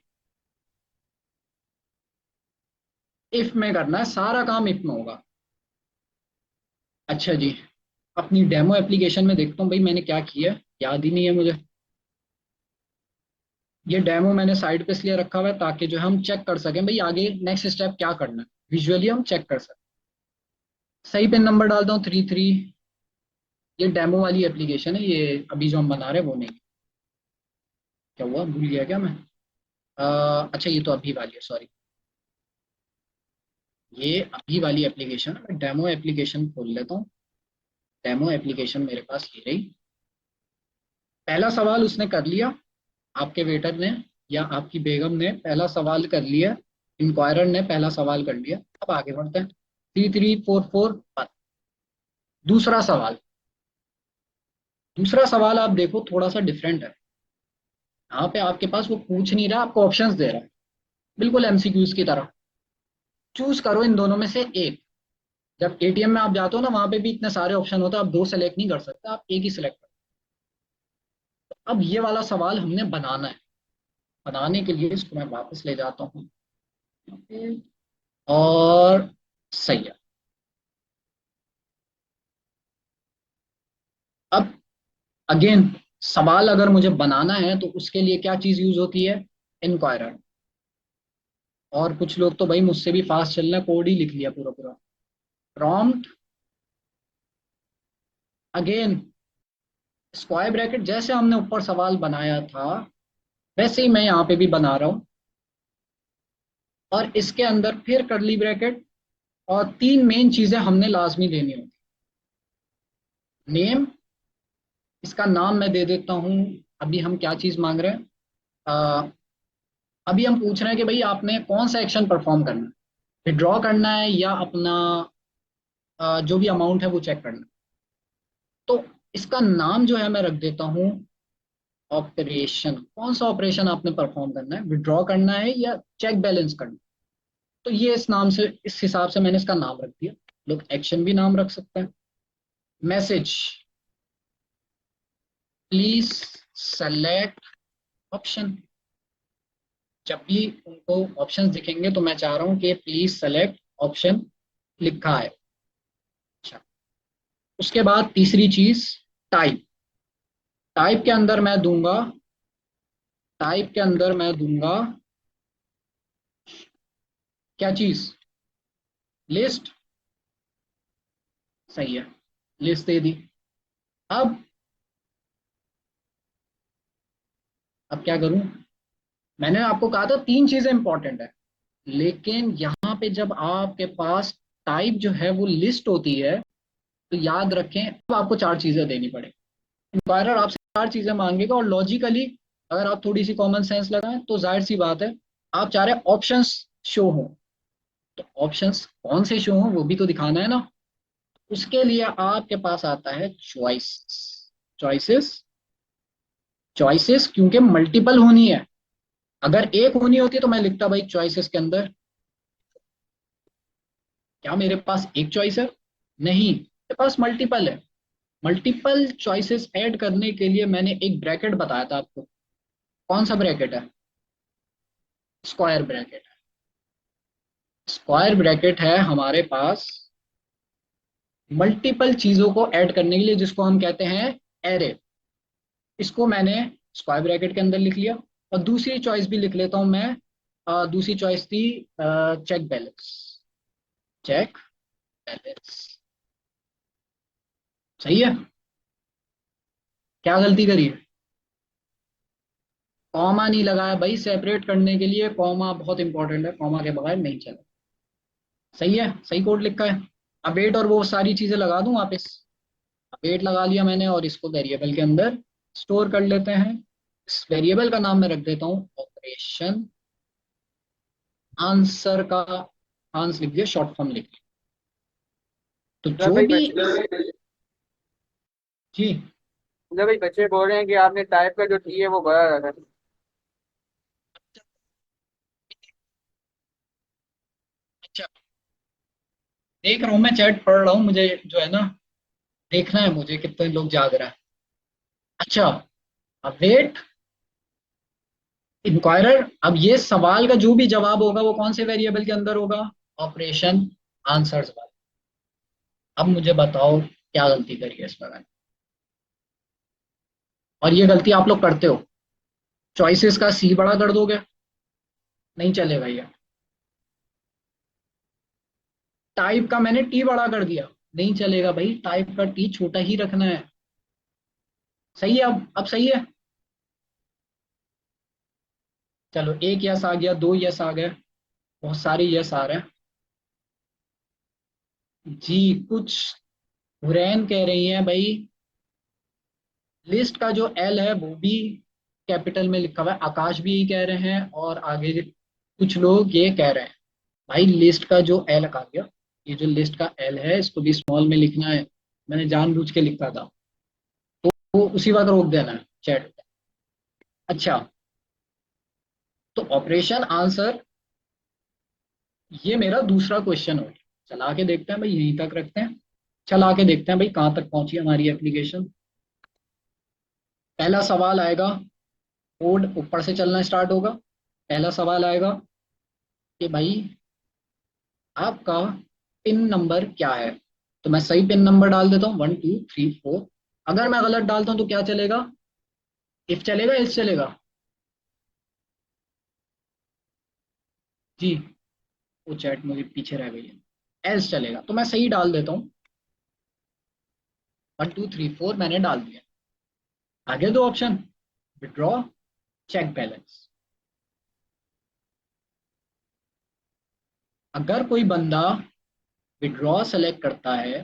Speaker 3: इफ में करना है, सारा काम इफ में होगा। अच्छा जी, अपनी डेमो एप्लीकेशन में देखता हूँ भाई मैंने क्या किया है, याद ही नहीं है मुझे। ये डेमो मैंने साइड पे इसलिए रखा हुआ है ताकि जो हम चेक कर सकें भाई आगे नेक्स्ट स्टेप क्या करना है, विजुअली हम चेक कर सकें। सही पिन नंबर डालता हूँ 33। ये डेमो वाली एप्लीकेशन है, ये अभी जो हम बना रहे हैं वो नहीं। क्या हुआ, भूल गया क्या मैं? अच्छा ये तो अभी वाली है, सॉरी। ये अभी वाली एप्लीकेशन है, मैं डेमो एप्लीकेशन खोल लेता हूँ। डेमो एप्लीकेशन मेरे पास ये रही। पहला सवाल उसने कर लिया, आपके वेटर ने या आपकी बेगम ने पहला सवाल कर लिया, इंक्वायरर ने पहला सवाल कर लिया। अब आगे बढ़ते हैं। 3344। दूसरा सवाल, दूसरा सवाल आप देखो थोड़ा सा डिफरेंट है। यहाँ पे आपके पास वो पूछ नहीं रहा, आपको ऑप्शंस दे रहा है, बिल्कुल एमसीक्यूज की तरह। चूज करो इन दोनों में से एक। जब एटीएम में आप जाते हो ना, वहां पे भी इतने सारे ऑप्शन होते हैं, आप दो सेलेक्ट नहीं कर सकते, आप एक ही सिलेक्ट करो। अब ये वाला सवाल हमने बनाना है। बनाने के लिए इसको मैं वापस ले जाता हूँ और सही है। अब अगेन सवाल अगर मुझे बनाना है तो उसके लिए क्या चीज यूज होती है? इंक्वायरर। और कुछ लोग तो भाई मुझसे भी फास्ट चल रहे हैं, कोड ही लिख लिया पूरा पूरा। प्रॉम्प्ट अगेन स्क्वायर ब्रैकेट, जैसे हमने ऊपर सवाल बनाया था वैसे ही मैं यहाँ पे भी बना रहा हूँ। और इसके अंदर फिर करली ब्रैकेट, और तीन मेन चीजें हमने लाजमी देनी होती। नेम, इसका नाम मैं दे देता हूँ। अभी हम क्या चीज मांग रहे हैं? अ, अभी हम पूछ रहे हैं कि भाई आपने कौन सा एक्शन परफॉर्म करना है, विड्रॉ करना है या अपना जो भी अमाउंट है वो चेक करना है। तो इसका नाम जो है मैं रख देता हूँ ऑपरेशन। कौन सा ऑपरेशन आपने परफॉर्म करना है, विड्रॉ करना है या चेक बैलेंस करना है? तो ये इस नाम से, इस हिसाब से मैंने इसका नाम रख दिया। लोग एक्शन भी नाम रख सकते हैं। Message, please select option. जब भी उनको ऑप्शंस दिखेंगे तो मैं चाह रहा हूँ कि प्लीज सेलेक्ट ऑप्शन लिखा है। अच्छा, उसके बाद तीसरी चीज टाइप। टाइप के अंदर मैं दूंगा, टाइप के अंदर मैं दूंगा क्या चीज, लिस्ट। सही है, लिस्ट दे दी। अब अब क्या करूं, मैंने आपको कहा था तीन चीजें इंपॉर्टेंट है, लेकिन यहाँ पे जब आपके पास टाइप जो है वो लिस्ट होती है, तो याद रखें अब आपको चार चीजें देनी पड़े। इंक्वायरर आपसे चार चीजें मांगेगा, और लॉजिकली अगर आप थोड़ी सी कॉमन सेंस लगाएं तो जाहिर सी बात है आप चाह रहे ऑप्शंस शो हो, तो ऑप्शंस कौन से शो हो वो भी तो दिखाना है ना। उसके लिए आपके पास आता है चॉइस। चॉइसेस, चॉइसेस क्योंकि मल्टीपल होनी है। अगर एक होनी होती तो मैं लिखता भाई चॉइसेस के अंदर, क्या मेरे पास एक चॉइस है? नहीं, मेरे पास मल्टीपल है। मल्टीपल चॉइसेस ऐड करने के लिए मैंने एक ब्रैकेट बताया था आपको। कौन सा ब्रैकेट है? Square bracket. स्क्वायर ब्रैकेट है हमारे पास मल्टीपल चीजों को ऐड करने के लिए, जिसको हम कहते हैं एरे। इसको मैंने स्क्वायर ब्रैकेट के अंदर लिख लिया। और दूसरी चॉइस भी लिख लेता हूं मैं। दूसरी चॉइस थी चेक बैलेंस। Check balance. सही है। क्या गलती करी है? कॉमा नहीं लगाया भाई, सेपरेट करने के लिए कॉमा बहुत इंपॉर्टेंट है, कॉमा के बगैर नहीं चले। सही है, सही कोड लिखा है। अब वेट और वो सारी चीजें लगा दूं वापस। अब वेट लगा लिया मैंने, और इसको वेरिएबल के अंदर स्टोर कर लेते हैं। इस वेरिएबल का नाम मैं रख देता हूँ ऑपरेशन आंसर का। आंसर लिख दिया, शॉर्ट फॉर्म लिख दिया। तो
Speaker 4: जब
Speaker 3: जो
Speaker 4: भाई
Speaker 3: भी,
Speaker 4: बच्चे
Speaker 3: जी,
Speaker 4: जब भाई बच्चे बोल रहे हैं कि आपने टाइप का जो टी है वो बड़ा रखा है।
Speaker 3: अच्छा, देख रहा हूँ मैं, चैट पढ़ रहा हूँ, मुझे जो है ना देखना है मुझे कितने लोग जाग रहा है। अच्छा, अब वेट इंक्वायरर, अब ये सवाल का जो भी जवाब होगा वो कौन से वेरिएबल के अंदर होगा? ऑपरेशन आंसर्स वाला। अब मुझे बताओ क्या गलती करी है इसमें मैंने, और ये गलती आप लोग करते हो। चॉइसेस का सी बड़ा कर दोगे, नहीं चलेगा ये। टाइप का मैंने टी बड़ा कर दिया, नहीं चलेगा भाई, टाइप का टी छोटा ही रखना है। सही है, अब सही है। चलो, एक यस आ गया, दो यस आ गए, बहुत सारे यस आ रहे हैं। जी, कुछ हुरैन कह रही हैं भाई लिस्ट का जो एल है वो भी कैपिटल में लिखा हुआ है। आकाश भी यही कह रहे हैं, और आगे कुछ लोग ये कह रहे हैं भाई लिस्ट का जो एल आ गया, ये जो लिस्ट का एल है इसको भी स्मॉल में लिखना है। मैंने जानबूझ के लिखा था, वो उसी वक्त रोक देना है चैट पे। अच्छा, तो ऑपरेशन आंसर, ये मेरा दूसरा क्वेश्चन हो गया। चला के देखते हैं भाई, यहीं तक रखते हैं। चला के देखते हैं भाई कहाँ तक पहुंची हमारी एप्लीकेशन। पहला सवाल आएगा, कोड ऊपर से चलना स्टार्ट होगा। पहला सवाल आएगा कि भाई आपका पिन नंबर क्या है? तो मैं सही पिन नंबर डाल देता हूँ 1234। अगर मैं गलत डालता हूँ तो क्या चलेगा? इफ चलेगा, एल्स चलेगा? जी, वो चैट मुझे पीछे रह गई है। एल्स चलेगा, तो मैं सही डाल देता हूँ 1234 मैंने डाल दिया। आगे दो ऑप्शन, विड्रॉ, चेक बैलेंस। अगर कोई बंदा विड्रॉ सेलेक्ट करता है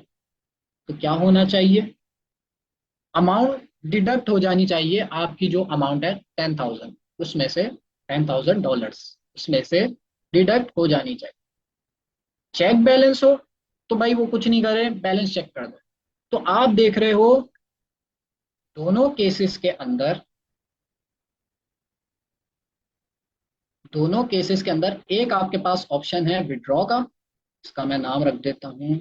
Speaker 3: तो क्या होना चाहिए? अमाउंट डिडक्ट हो जानी चाहिए, आपकी जो अमाउंट है 10,000, उसमें से $10,000 उसमें से डिडक्ट हो जानी चाहिए। चेक बैलेंस हो तो भाई वो कुछ नहीं करे, बैलेंस चेक कर दे। तो आप देख रहे हो दोनों केसेस के अंदर, दोनों केसेस के अंदर एक आपके पास ऑप्शन है विड्रॉ का, इसका मैं नाम रख देता हूं।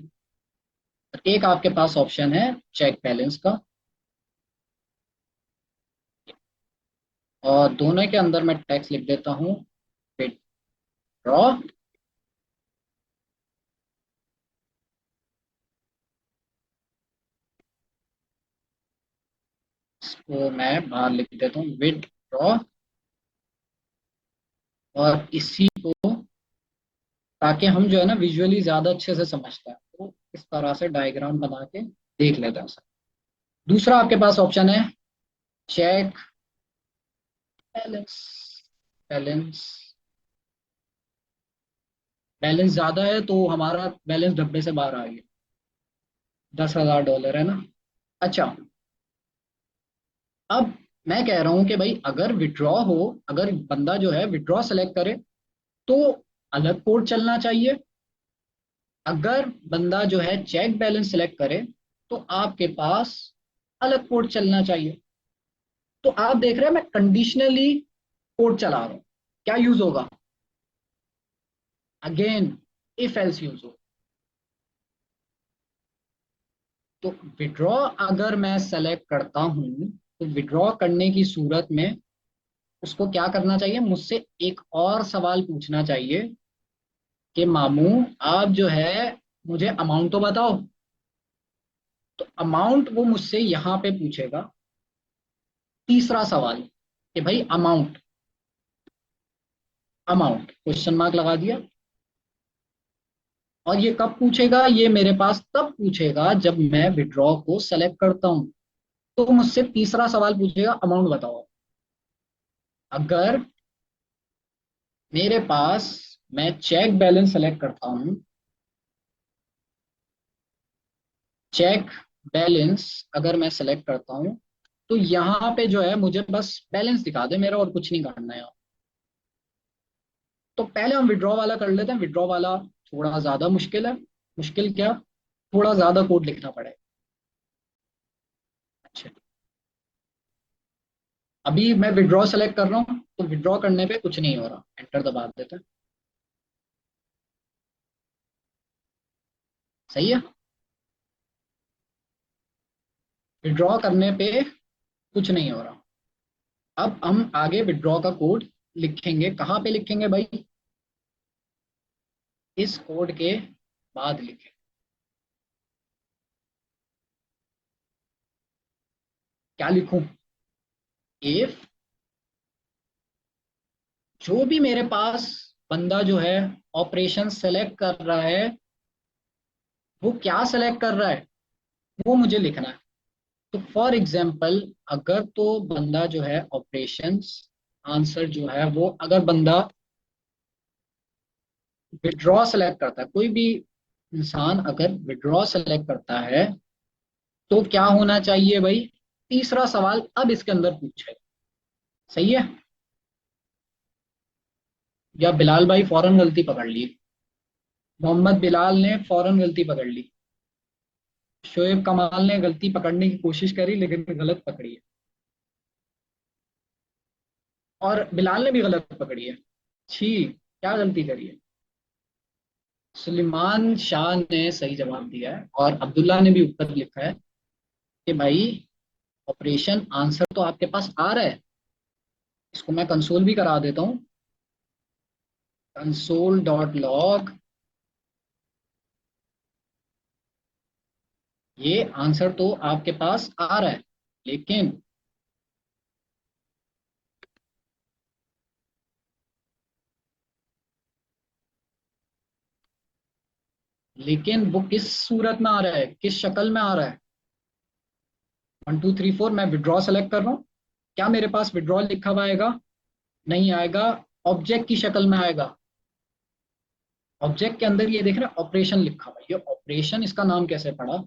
Speaker 3: और एक आपके पास ऑप्शन है चेक बैलेंस का, और दोनों के अंदर मैं टेक्स्ट लिख देता हूं विड्रॉ। इसको मैं बाहर लिख देता हूँ, विदड्रॉ, और इसी को, ताकि हम जो है ना विजुअली ज्यादा अच्छे से समझते हैं, तो इस तरह से डायग्राम बना के देख लेते हैं सर। दूसरा आपके पास ऑप्शन है चेक बैलेंस। बैलेंस, बैलेंस ज्यादा है तो हमारा बैलेंस डब्बे से बाहर आ गया, $10,000 है ना। अच्छा, अब मैं कह रहा हूं कि भाई अगर विड्रॉ हो, अगर बंदा जो है विड्रॉ सेलेक्ट करे तो अलग कोड चलना चाहिए। अगर बंदा जो है चेक बैलेंस सेलेक्ट करे तो आपके पास अलग कोड चलना चाहिए। तो आप देख रहे हैं मैं कंडीशनली कोड चला रहा हूं, क्या यूज होगा? अगेन इफ एल्स यूज हो। तो विड्रॉ अगर मैं सेलेक्ट करता हूं तो विड्रॉ करने की सूरत में उसको क्या करना चाहिए, मुझसे एक और सवाल पूछना चाहिए कि मामू आप जो है मुझे अमाउंट तो बताओ। तो अमाउंट वो मुझसे यहां पे पूछेगा, तीसरा सवाल, कि भाई अमाउंट, अमाउंट क्वेश्चन मार्क लगा दिया। और ये कब पूछेगा? ये मेरे पास तब पूछेगा जब मैं विड्रॉ को सेलेक्ट करता हूं, तो मुझसे तीसरा सवाल पूछेगा, अमाउंट बताओ। अगर मेरे पास, मैं चेक बैलेंस सेलेक्ट करता हूं, चेक बैलेंस अगर मैं सेलेक्ट करता हूं, तो यहाँ पे जो है मुझे बस बैलेंस दिखा दे मेरा, और कुछ नहीं करना है। तो पहले हम विड्रॉ वाला कर लेते हैं। विड्रॉ वाला थोड़ा ज्यादा मुश्किल है। मुश्किल क्या, थोड़ा ज्यादा कोड लिखना पड़ेगा। अच्छा, अभी मैं विड्रॉ सेलेक्ट कर रहा हूँ तो विड्रॉ करने पे कुछ नहीं हो रहा, एंटर दबा देते हैं। सही है, विड्रॉ करने पे कुछ नहीं हो रहा। अब हम आगे विड्रॉ का कोड लिखेंगे, कहाँ पे लिखेंगे भाई? इस कोड के बाद लिखेंगे। क्या लिखूं? इफ, जो भी मेरे पास बंदा जो है ऑपरेशन सेलेक्ट कर रहा है, वो क्या सेलेक्ट कर रहा है वो मुझे लिखना है। तो फॉर एग्जाम्पल, अगर तो बंदा जो है ऑपरेशंस आंसर जो है वो, अगर बंदा विड्रॉ सेलेक्ट करता है, कोई भी इंसान अगर विड्रॉ सेलेक्ट करता है, तो क्या होना चाहिए भाई? तीसरा सवाल अब इसके अंदर पूछे। सही है, या बिलाल भाई फौरन गलती पकड़ ली? मोहम्मद बिलाल ने फौरन गलती पकड़ ली। शोएब कमाल ने गलती पकड़ने की कोशिश करी लेकिन गलत पकड़ी है। और बिलाल ने भी गलत पकड़ी है। छी, क्या गलती करी है? सुलेमान शाह ने सही जवाब दिया है, और अब्दुल्ला ने भी उत्तर लिखा है कि भाई ऑपरेशन आंसर तो आपके पास आ रहा है। इसको मैं कंसोल भी करा देता हूँ, कंसोल डॉट लॉग। ये आंसर तो आपके पास आ रहा है, लेकिन लेकिन वो किस सूरत में आ रहा है, किस शक्ल में आ रहा है? 1 2 3 4 मैं विड्रॉ सेलेक्ट कर रहा हूँ, क्या मेरे पास विड्रॉ लिखा हुआ आएगा? नहीं आएगा, ऑब्जेक्ट की शक्ल में आएगा। ऑब्जेक्ट के अंदर ये देख रहे हैं ऑपरेशन लिखा हुआ है, ये ऑपरेशन, इसका नाम कैसे पड़ा?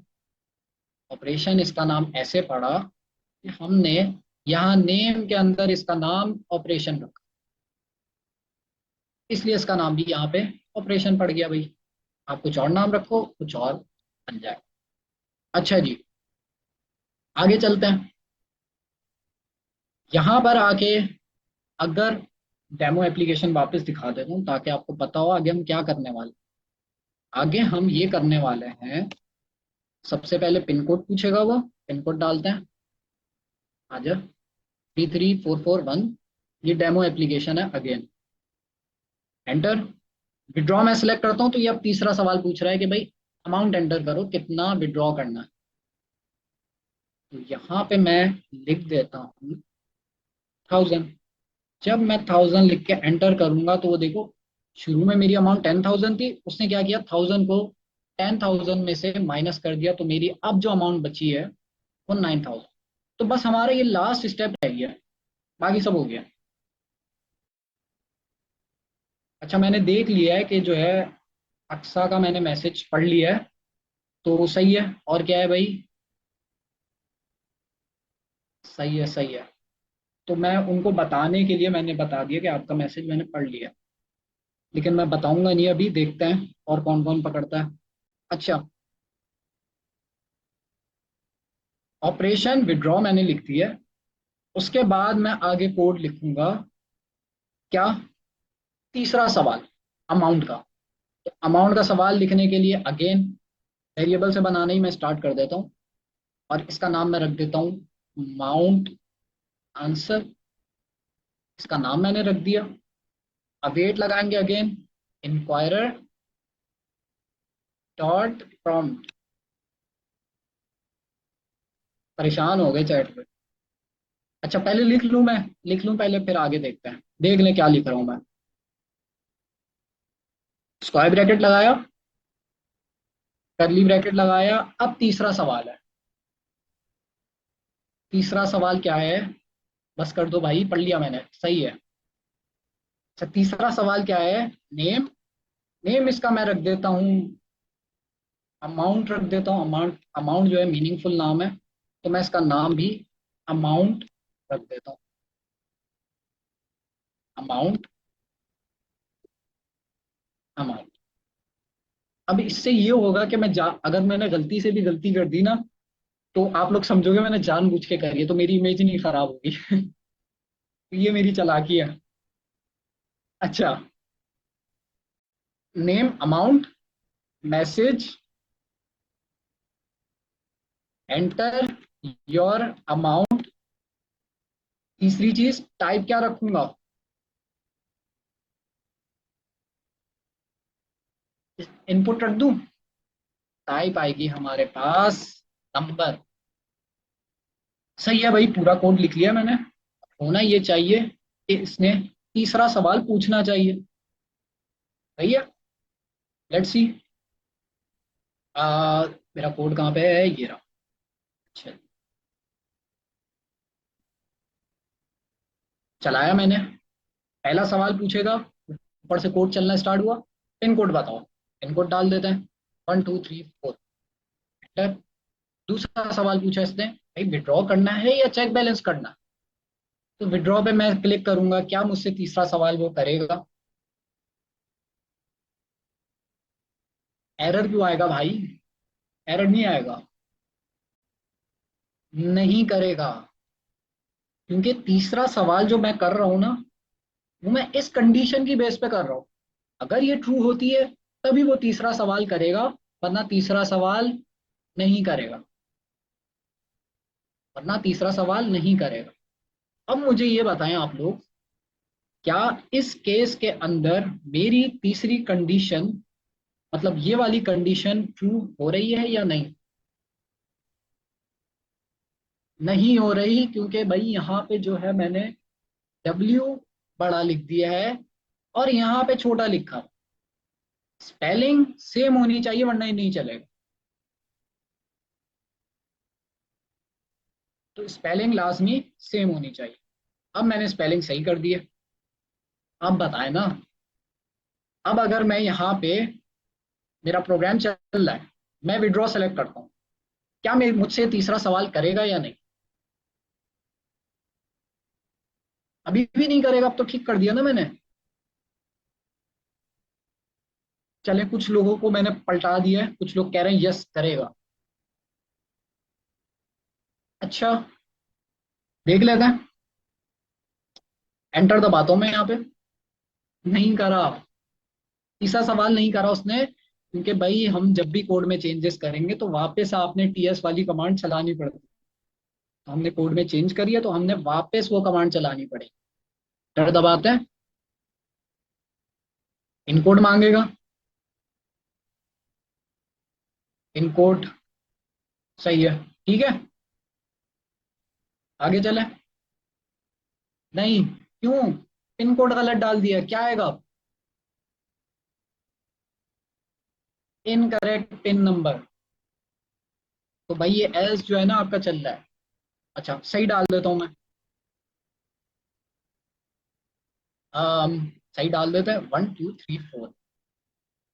Speaker 3: ऑपरेशन इसका नाम ऐसे पड़ा कि हमने यहाँ नेम के अंदर इसका नाम ऑपरेशन रखा, इसलिए इसका नाम भी यहाँ पे ऑपरेशन पड़ गया भाई। आप कुछ और नाम रखो, कुछ और बन जाए। अच्छा जी, आगे चलते हैं। यहाँ पर आके अगर डेमो एप्लीकेशन वापस दिखा देता हूँ ताकि आपको पता हो आगे हम क्या करने वाले। आगे हम ये करने वाले हैं, सबसे पहले पिन कोड पूछेगा, वो पिन कोड डालते हैं। आजा, 33441, ये डेमो एप्लीकेशन है। अगेन एंटर, विड्रॉ मैं सेलेक्ट करता हूँ तो ये अब तीसरा सवाल पूछ रहा है कि भाई अमाउंट एंटर करो, कितना विड्रॉ करना है। तो यहाँ पे मैं लिख देता हूँ 1000। जब मैं 1000 लिख के एंटर करूंगा तो वो देखो, शुरू में मेरी अमाउंट 10,000 थी, उसने क्या किया, 1000 को 10,000 में से माइनस कर दिया, तो मेरी अब जो अमाउंट बची है वो 9,000। तो बस हमारा ये लास्ट स्टेप रह गया, बाकी सब हो गया। अच्छा, मैंने देख लिया है कि जो है अक्सा का मैंने मैसेज पढ़ लिया है, तो सही है। और क्या है भाई? सही है, सही है। तो मैं उनको बताने के लिए मैंने बता दिया कि आपका मैसेज मैंने पढ़ लिया, लेकिन मैं बताऊंगा नहीं अभी, देखते हैं और कौन कौन पकड़ता है। अच्छा, ऑपरेशन विड्रॉ मैंने लिख दिया है। उसके बाद मैं आगे कोड लिखूंगा। क्या? तीसरा सवाल, अमाउंट का। तो अमाउंट का सवाल लिखने के लिए अगेन वेरिएबल से बनाना ही मैं स्टार्ट कर देता हूँ, और इसका नाम मैं रख देता हूँ अमाउंट आंसर। इसका नाम मैंने रख दिया। अवेट लगाएंगे अगेन, इंक्वायरर डॉट प्रॉम्प्ट। परेशान हो गए चैट पे। अच्छा, पहले लिख लूं मैं, लिख लूं पहले, फिर आगे देखते हैं, देख लें क्या लिख रहा हूं मैं। स्क्वायर ब्रैकेट लगाया, कर्ली ब्रैकेट लगाया। अब तीसरा सवाल है। तीसरा सवाल क्या है? बस कर दो भाई, पढ़ लिया मैंने, सही है। अच्छा, तीसरा सवाल क्या है? नेम। नेम इसका मैं रख देता हूँ अमाउंट, रख देता हूँ अमाउंट। अमाउंट जो है मीनिंगफुल नाम है, तो मैं इसका नाम भी अमाउंट रख देता हूँ, अमाउंट। अमाउंट। अब इससे ये होगा कि अगर मैंने गलती से भी गलती कर दी ना, तो आप लोग समझोगे मैंने जानबूझ के करी है, तो मेरी इमेज नहीं खराब होगी। ये मेरी चालाकी है। अच्छा, name, amount, message, enter your amount. तीसरी चीज, टाइप क्या रखूंगा? इनपुट रख दूं? टाइप आएगी हमारे पास नंबर। सही है भाई, पूरा कोड लिख लिया मैंने। होना ये चाहिए कि इसने तीसरा सवाल पूछना चाहिए। सही है। Let's see. मेरा कोड कहाँ पे है? ये रहा। अच्छा, चलाया मैंने। पहला सवाल पूछेगा, ऊपर से कोड चलना स्टार्ट हुआ। पिन कोड बताओ। पिन कोड डाल देते हैं, 1 2 3 4, एंटर। दूसरा सवाल पूछा इसने, भाई विड्रॉ करना है या चेक बैलेंस करना है? तो विड्रॉ पे मैं क्लिक करूंगा, क्या मुझसे तीसरा सवाल वो करेगा? एरर क्यों आएगा भाई? एरर नहीं आएगा, नहीं करेगा, क्योंकि तीसरा सवाल जो मैं कर रहा हूं ना, वो मैं इस कंडीशन की बेस पे कर रहा हूं। अगर ये ट्रू होती है तभी वो तीसरा सवाल करेगा, वरना तीसरा सवाल नहीं करेगा, वरना तीसरा सवाल नहीं करेगा। अब मुझे ये बताएं आप लोग, क्या इस केस के अंदर मेरी तीसरी कंडीशन, मतलब ये वाली कंडीशन ट्रू हो रही है या नहीं? नहीं हो रही, क्योंकि भाई यहाँ पे जो है मैंने W बड़ा लिख दिया है और यहाँ पे छोटा लिखा। स्पेलिंग सेम होनी चाहिए वरना ये नहीं चलेगा। तो स्पेलिंग लाजमी सेम होनी चाहिए। अब मैंने स्पेलिंग सही कर दी है। अब बताए ना, अब अगर मैं यहाँ पे, मेरा प्रोग्राम चल रहा है, मैं विड्रॉ सेलेक्ट करता हूँ, क्या मैं मुझसे तीसरा सवाल करेगा या नहीं? अभी भी नहीं करेगा। अब तो ठीक कर दिया ना मैंने। चले, कुछ लोगों को मैंने पलटा दिया है, कुछ लोग कह रहे हैं यस करेगा। अच्छा, देख लेते हैं। एंटर दबाता हूं मैं यहाँ पे। नहीं करा, तीसरा सवाल नहीं करा उसने, क्योंकि भाई हम जब भी कोड में चेंजेस करेंगे तो वापस आपने टीएस वाली कमांड चलानी पड़ती है। तो हमने कोड में चेंज करी है, तो हमने वापस वो कमांड चलानी पड़ेगी। एंटर दबाते हैं, इनकोड मांगेगा। इनकोड सही है, ठीक है। आगे चले? नहीं, क्यों? पिन कोड गलत डाल दिया, क्या आएगा? Incorrect pin number. तो भाई ये एल्स जो है ना आपका चल रहा है। अच्छा, सही डाल देता हूँ मैं। अम, सही डाल देते हैं, 1 2 3 4,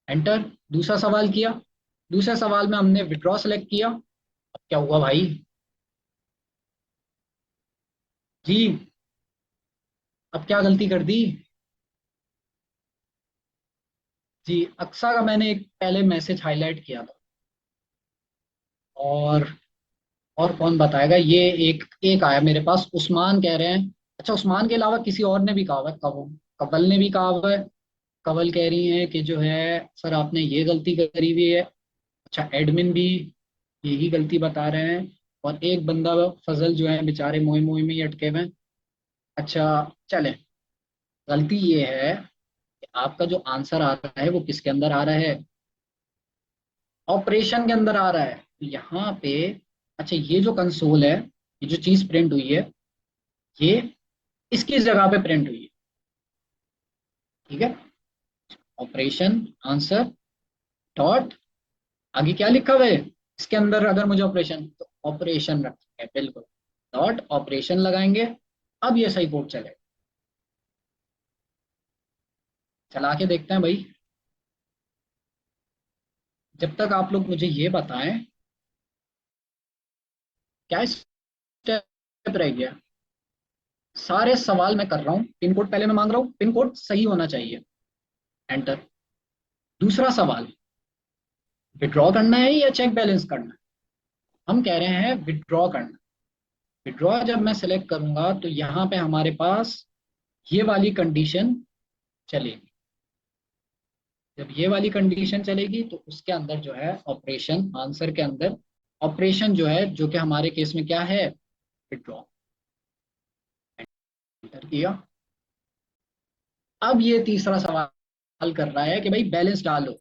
Speaker 3: एंटर। दूसरा सवाल किया, दूसरे सवाल में हमने विड्रॉ सेलेक्ट किया। अब क्या हुआ भाई? जी, अब क्या गलती कर दी? जी, अक्सा का मैंने एक पहले मैसेज हाईलाइट किया था। और और कौन बताएगा? ये एक एक आया मेरे पास, उस्मान कह रहे हैं। अच्छा, उस्मान के अलावा किसी और ने भी कहा हुआ है, कवल ने भी कहा हुआ है। कवल कह रही है कि जो है सर आपने ये गलती करी हुई है। अच्छा, एडमिन भी यही गलती बता रहे हैं। और एक बंदा फजल जो है बेचारे मोए मोए में ही अटके हुए हैं। अच्छा, चले। गलती ये है कि आपका जो आंसर आ रहा है वो किसके अंदर आ रहा है? ऑपरेशन के अंदर आ रहा है। तो यहाँ पे अच्छा, ये जो कंसोल है, ये जो चीज प्रिंट हुई है, ये इसकी जगह पे प्रिंट हुई है। ठीक है, ऑपरेशन आंसर डॉट, आगे क्या लिखा हुआ है इसके अंदर? अगर मुझे ऑपरेशन, तो ऑपरेशन रखेंगे बिल्कुल, डॉट ऑपरेशन लगाएंगे। अब ये सही कोड चलेगा। चला के देखते हैं भाई। जब तक आप लोग मुझे ये बताएं, क्या स्टेप रह गया? सारे सवाल मैं कर रहा हूँ, पिन कोड पहले मैं मांग रहा हूँ, पिन कोड सही होना चाहिए। एंटर। दूसरा सवाल, विड्रॉ करना है या चेक बैलेंस करना है? हम कह रहे हैं विड्रॉ करना। विड्रॉ जब मैं सेलेक्ट करूंगा तो यहाँ पे हमारे पास ये वाली कंडीशन चलेगी। जब ये वाली कंडीशन चलेगी तो उसके अंदर जो है ऑपरेशन आंसर के अंदर ऑपरेशन जो है, जो कि हमारे केस में क्या है? विड्रॉ। एंटर किया। अब ये तीसरा सवाल कर रहा है कि भाई बैलेंस डालो।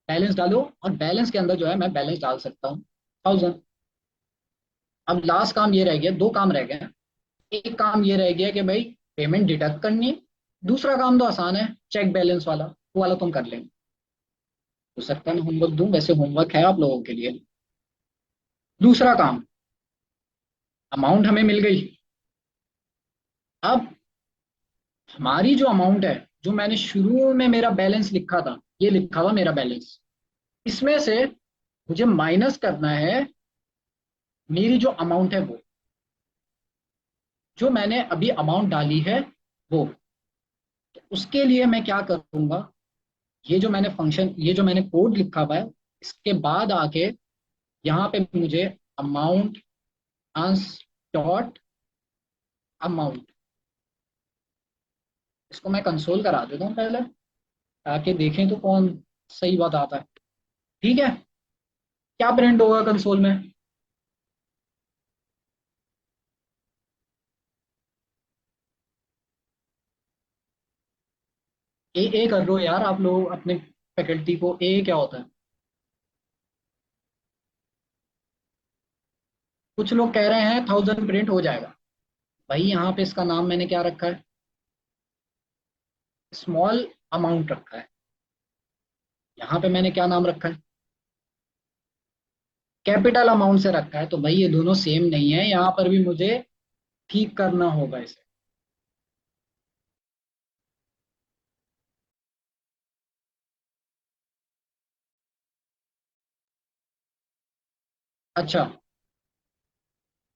Speaker 3: बैलेंस डालो, और बैलेंस के अंदर जो है मैं बैलेंस डाल सकता हूँ 1000। अब लास्ट काम ये रह गया, दो काम रह गए। एक काम ये रह गया कि भाई पेमेंट डिडक्ट करनी है। दूसरा काम तो आसान है, चेक बैलेंस वाला, वो वाला तुम कर लेंगे। हो सकता है मैं होमवर्क दूं, वैसे होमवर्क है आप लोगों के लिए। दूसरा काम, अमाउंट हमें मिल गई। अब हमारी जो अमाउंट है, जो मैंने शुरू में मेरा बैलेंस लिखा था, ये लिखा हुआ मेरा बैलेंस, इसमें से मुझे माइनस करना है मेरी जो अमाउंट है, वो जो मैंने अभी अमाउंट डाली है वो। तो उसके लिए मैं क्या करूंगा? ये जो मैंने फंक्शन, ये जो मैंने कोड लिखा हुआ है, इसके बाद आके यहाँ पे मुझे अमाउंट आंस डॉट अमाउंट, इसको मैं कंसोल करा देता हूँ पहले, ताकि देखें तो कौन सही बात आता है। ठीक है, क्या प्रिंट होगा कंसोल में? ए कर लो यार आप लोग अपने फैकल्टी को, ए क्या होता है? कुछ लोग कह रहे हैं 1000 प्रिंट हो जाएगा। भाई यहाँ पे इसका नाम मैंने क्या रखा है? स्मॉल अमाउंट रखा है। यहाँ पे मैंने क्या नाम रखा है? कैपिटल अमाउंट से रखा है। तो भाई ये दोनों सेम नहीं है, यहाँ पर भी मुझे ठीक करना होगा इसे। अच्छा,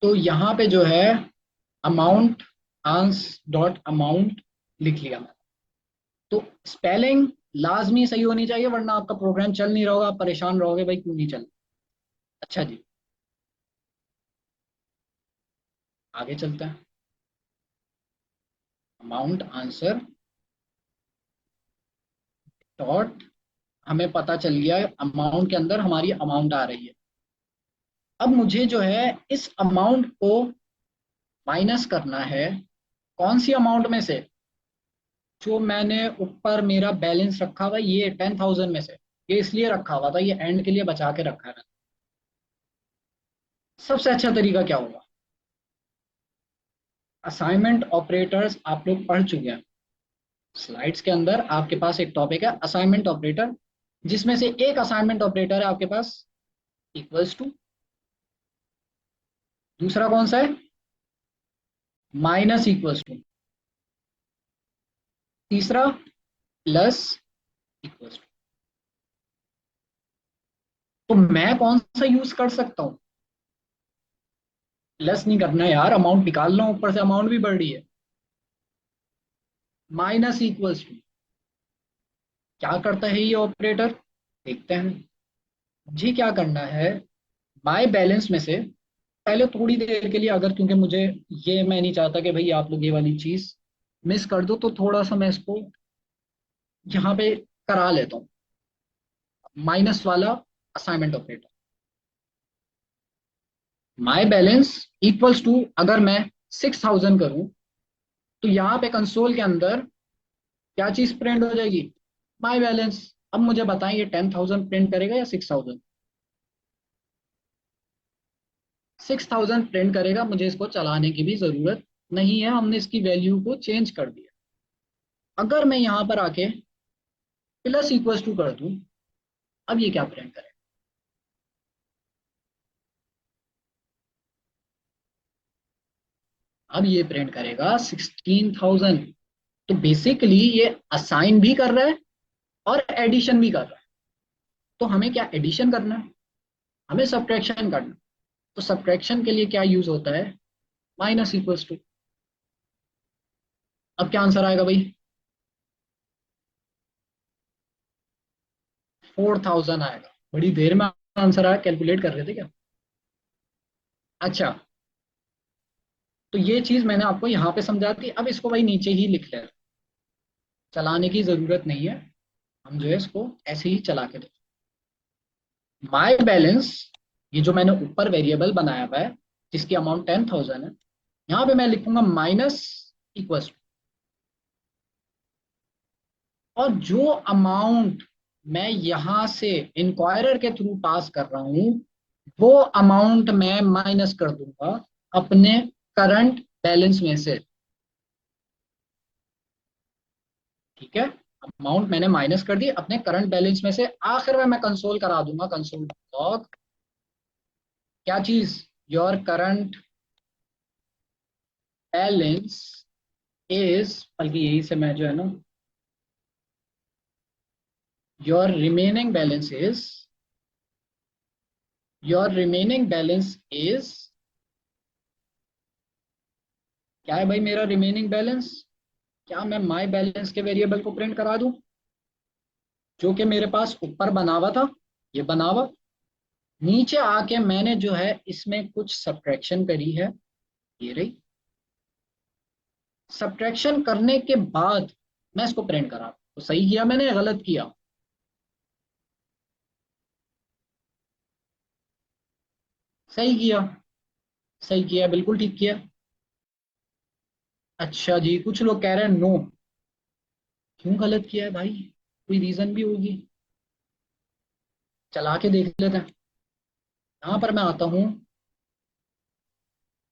Speaker 3: तो यहाँ पे जो है अमाउंट आंस डॉट अमाउंट लिख लिया मैंने। तो स्पेलिंग लाजमी सही होनी चाहिए, वरना आपका प्रोग्राम चल नहीं रहा होगा, आप परेशान रहोगे भाई क्यों नहीं चल। अच्छा जी, आगे चलते हैं। अमाउंट आंसर डॉट, हमें पता चल गया अमाउंट के अंदर हमारी अमाउंट आ रही है। अब मुझे जो है इस अमाउंट को माइनस करना है, कौन सी अमाउंट में से? जो मैंने ऊपर मेरा बैलेंस रखा हुआ है, ये 10,000 में से। ये इसलिए रखा हुआ था, ये एंड के लिए बचा के रखा है। सबसे अच्छा तरीका क्या होगा? असाइनमेंट ऑपरेटर्स आप लोग पढ़ चुके हैं। स्लाइड्स के अंदर आपके पास एक टॉपिक है असाइनमेंट ऑपरेटर, जिसमें से एक असाइनमेंट ऑपरेटर है आपके पास इक्वल्स टू, दूसरा कौन सा है माइनस इक्वल्स टू, तीसरा प्लस इक्वल्स टू। तो मैं कौन सा यूज कर सकता हूं? प्लस नहीं करना है यार, अमाउंट निकाल लो, ऊपर से अमाउंट भी बढ़ रही है। माइनस इक्वल्स टू क्या करता है ये ऑपरेटर, देखते हैं। मुझे क्या करना है, माई बैलेंस में से पहले थोड़ी देर के लिए, अगर क्योंकि मुझे ये मैं नहीं चाहता कि भाई आप लोग ये वाली चीज मिस कर दो, तो थोड़ा सा मैं इसको यहाँ पे करा लेता हूँ। माइनस वाला assignment operator, my balance equals to, अगर मैं 6000 करूं तो यहाँ पे कंसोल के अंदर क्या चीज प्रिंट हो जाएगी, माई बैलेंस। अब मुझे बताएं ये 10,000 प्रिंट करेगा या 6000? 6000 प्रिंट करेगा, मुझे इसको चलाने की भी जरूरत नहीं है, हमने इसकी वैल्यू को चेंज कर दिया। अगर मैं यहाँ पर आके प्लस इक्वल्स टू कर दूं, अब ये क्या प्रिंट करेगा? अब ये प्रिंट करेगा 16,000। तो बेसिकली ये असाइन भी कर रहा है और एडिशन भी कर रहा है। तो हमें क्या एडिशन करना है, हमें सब्ट्रैक्शन करना है। तो सब्ट्रैक्शन के लिए क्या यूज होता है, माइनस इक्वल्स टू। अब क्या आंसर आएगा भाई, 4,000 आएगा। बड़ी देर में आंसर आया, कैलकुलेट कर रहे थे क्या? अच्छा, तो ये चीज मैंने आपको यहाँ पे समझा दी। अब इसको भाई नीचे ही लिख ले, चलाने की जरूरत नहीं है, हम जो है इसको ऐसे ही चला के देखें। माई बैलेंस, ये जो मैंने ऊपर वेरिएबल बनाया हुआ है जिसकी अमाउंट 10,000 है, यहाँ पे मैं लिखूंगा माइनस इक्वल्स, और जो अमाउंट मैं यहां से इंक्वायरर के थ्रू पास कर रहा हूं, वो अमाउंट मैं माइनस कर दूंगा अपने करंट बैलेंस में से। ठीक है, अमाउंट मैंने माइनस कर दी अपने करंट बैलेंस में से। आखिर में मैं कंसोल करा दूंगा, कंसोल लॉग क्या चीज, योर करंट बैलेंस इज, बल्कि यही से मैं जो है ना, your remaining balance is, your remaining balance is, क्या है भाई मेरा रिमेनिंग बैलेंस? क्या मैं माई बैलेंस के वेरिएबल को प्रिंट करा दूं जो कि मेरे पास ऊपर बना हुआ था, ये बना हुआ। नीचे आके मैंने जो है इसमें कुछ सब्ट्रैक्शन करी है, ये रही। सब्ट्रैक्शन करने के बाद मैं इसको प्रिंट करा, तो सही किया मैंने या गलत किया? सही किया, सही किया, बिल्कुल ठीक किया। अच्छा जी, कुछ लोग कह रहे हैं नो, क्यों गलत किया है भाई, कोई रीजन भी होगी, चला के देख लेते हैं। यहाँ पर मैं आता हूँ।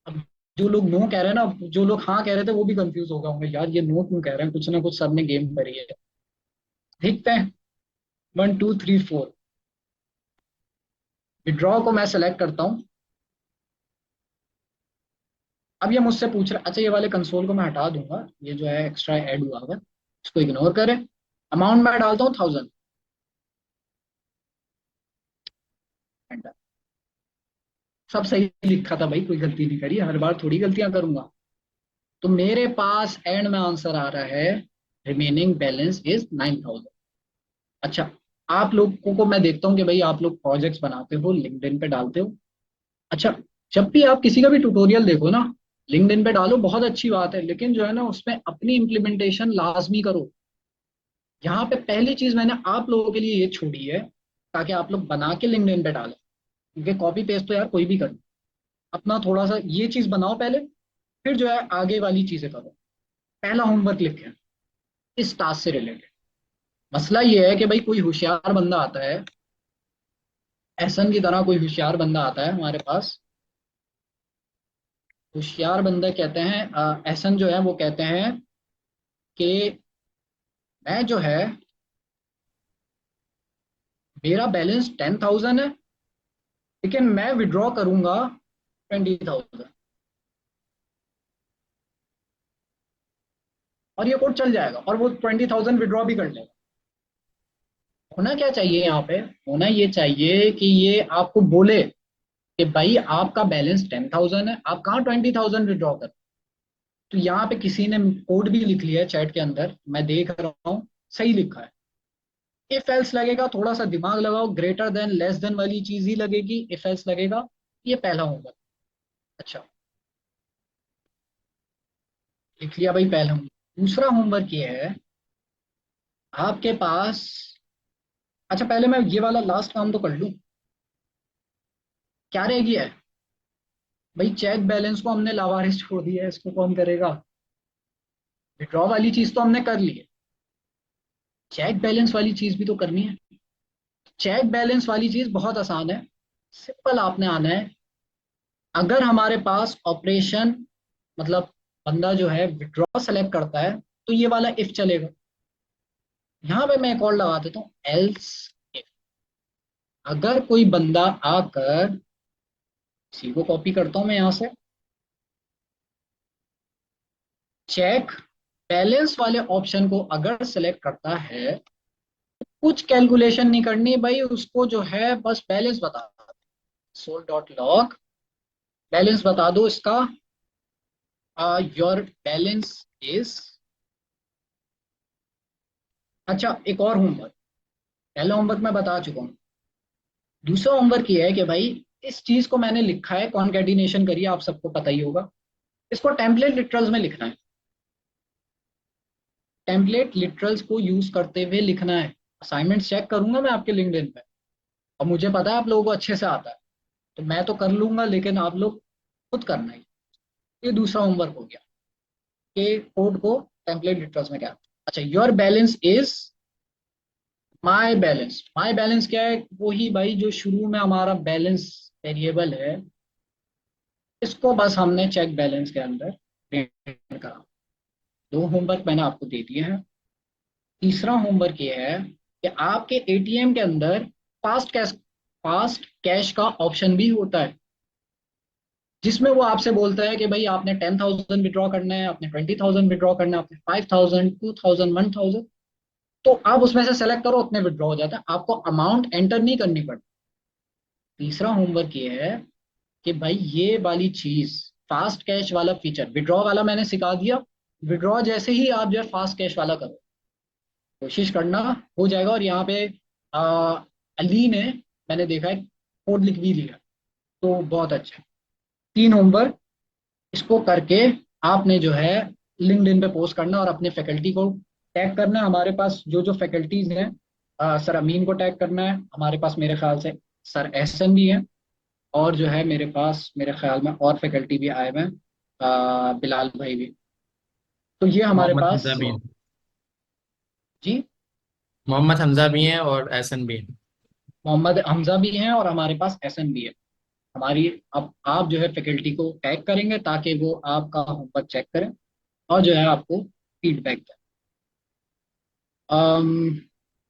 Speaker 3: अब जो लोग नो कह रहे हैं ना, जो लोग हाँ कह रहे थे वो भी कंफ्यूज हो गए होंगे, यार ये नो क्यों कह रहे हैं, कुछ ना कुछ सर ने गेम करी है। देखते हैं, 1 2 3 4। विड्रॉ को मैं सेलेक्ट करता हूँ। अब ये मुझसे पूछ रहा है, अच्छा ये वाले कंसोल को मैं हटा दूंगा, ये जो है एक्स्ट्रा ऐड हुआ हुआ है, इसको इग्नोर करें। अमाउंट मैं डालता हूँ 1000। सब सही लिखा था भाई, कोई गलती नहीं करी, हर बार थोड़ी गलतियां करूंगा। तो मेरे पास एंड में आंसर आ रहा है, रिमेनिंग बैलेंस इज 9,000। अच्छा, आप लोगों को मैं देखता हूँ कि भाई आप लोग प्रोजेक्ट्स बनाते हो, लिंक्डइन पे डालते हो। अच्छा, जब भी आप किसी का भी ट्यूटोरियल देखो ना, लिंक्डइन पे डालो, बहुत अच्छी बात है, लेकिन जो है ना उसमें अपनी इम्प्लीमेंटेशन लाजमी करो। यहाँ पे पहली चीज मैंने आप लोगों के लिए ये छोड़ी है, ताकि आप लोग बना के लिंक्डइन पे डालें, क्योंकि कॉपी पेस्ट तो यार कोई भी कर, अपना थोड़ा सा ये चीज बनाओ पहले, फिर जो है आगे वाली चीजें करो। पहला होमवर्क लिखें इस टास्क से रिलेटेड। मसला ये है कि भाई कोई होशियार बंदा आता है, एहसन की तरह कोई होशियार बंदा आता है हमारे पास, होशियार बंदे कहते हैं, एहसन जो है वो कहते हैं कि मैं जो है, मेरा बैलेंस 10,000 है, लेकिन मैं विड्रॉ करूंगा 20,000, और ये कोड चल जाएगा और वो 20,000 विड्रॉ भी कर लेगा। होना क्या चाहिए यहाँ पे? होना ये चाहिए कि ये आपको बोले कि भाई आपका बैलेंस 10,000 है, आप कहाँ 20,000 विड्रॉ कर। तो यहाँ पे किसी ने कोड भी लिख लिया है चैट के अंदर, मैं देख रहा हूँ, सही लिखा है। इफ एल्स लगेगा, थोड़ा सा दिमाग लगाओ, ग्रेटर देन लेस देन वाली चीज ही लगेगी, इफ एल्स लगेगा। ये पहला होमवर्क। अच्छा, लिख लिया भाई पहला होमवर्क। दूसरा होमवर्क ये है, आपके पास, अच्छा पहले मैं ये वाला लास्ट काम तो कर लूं। क्या रह गया है भाई? चेक बैलेंस को हमने लावारिस छोड़ दिया है, इसको कौन करेगा? विड्रॉ वाली चीज तो हमने कर ली है, चेक बैलेंस वाली चीज भी तो करनी है। चेक बैलेंस वाली चीज बहुत आसान है, सिंपल। आपने आना है, अगर हमारे पास ऑपरेशन, मतलब बंदा जो है विड्रॉ सेलेक्ट करता है, तो ये वाला इफ चलेगा। यहां पे मैं एक और लगा देता हूँ, एल्स इफ। अगर कोई बंदा आकर, इसी को कॉपी करता हूं मैं यहां से, चेक बैलेंस वाले ऑप्शन को अगर सेलेक्ट करता है, कुछ कैलकुलेशन नहीं करनी भाई, उसको जो है बस बैलेंस बता दो। सोल डॉट लॉग, बैलेंस बता दो इसका, योर बैलेंस इज। अच्छा, एक और होमवर्क, पहला होमवर्क मैं बता चुका हूँ। दूसरा होमवर्क ये है कि भाई, इस चीज को मैंने लिखा है, कॉन्केटिनेशन करिए, आप सबको पता ही होगा। इसको टेम्पलेट लिटरल्स में लिखना है, टेम्पलेट लिटरल्स को यूज करते हुए लिखना है। असाइनमेंट चेक करूंगा मैं आपके लिंक्डइन पे, और मुझे पता है आप लोगों को अच्छे से आता है, तो मैं तो कर लूंगा, लेकिन आप लोग खुद करना है। ये दूसरा होमवर्क हो गया कि कोड को टेम्पलेट लिटरल्स में क्या। अच्छा, your balance is my balance. My balance क्या है? वही भाई जो शुरू में हमारा बैलेंस वेरिएबल है, इसको बस हमने चेक बैलेंस के अंदर प्रिंट करा। दो होमवर्क मैंने आपको दे दिए हैं। तीसरा होमवर्क ये है कि आपके एटीएम के अंदर फास्ट कैश का ऑप्शन भी होता है, जिसमें वो आपसे बोलता है कि भाई आपने 10,000 विड्रॉ करना है, आपने 20,000 विड्रॉ करना है, आपने 5,000, 2,000, 1,000। तो आप उसमें से सेलेक्ट करो, उतने विड्रॉ हो जाता है, आपको अमाउंट एंटर नहीं करनी पड़ती। तीसरा होमवर्क ये है कि भाई ये वाली चीज, फास्ट कैश वाला फीचर, विड्रॉ वाला मैंने सिखा दिया। विड्रॉ जैसे ही आप जो है फास्ट कैश वाला करो, कोशिश करना हो जाएगा। और यहाँ पे आ, अली ने, मैंने देखा है, कोड लिख भी दिया, तो बहुत अच्छा। तीन होमवर्क, इसको करके आपने जो है लिंक्डइन पे पोस्ट करना और अपने फैकल्टी को टैग करना है। हमारे पास जो जो फैकल्टीज हैं, सर अमीन को टैग करना है, हमारे पास मेरे ख्याल से सर एहसन भी हैं, और जो है मेरे पास मेरे ख्याल में और फैकल्टी भी आए हुए हैं, बिलाल भाई भी। तो ये हमारे
Speaker 1: मोहम्मद
Speaker 3: पास।
Speaker 1: हमजा भी हैं।
Speaker 3: जी,
Speaker 1: मोहम्मद हमजा भी हैं और एहसन भी हैं।
Speaker 3: मोहम्मद हमजा भी हैं और हमारे पास एहसन भी है। हमारी, अब आप जो है फैकल्टी को टैग करेंगे ताकि वो आपका होमवर्क चेक करें और जो है आपको फीडबैक दें। अम,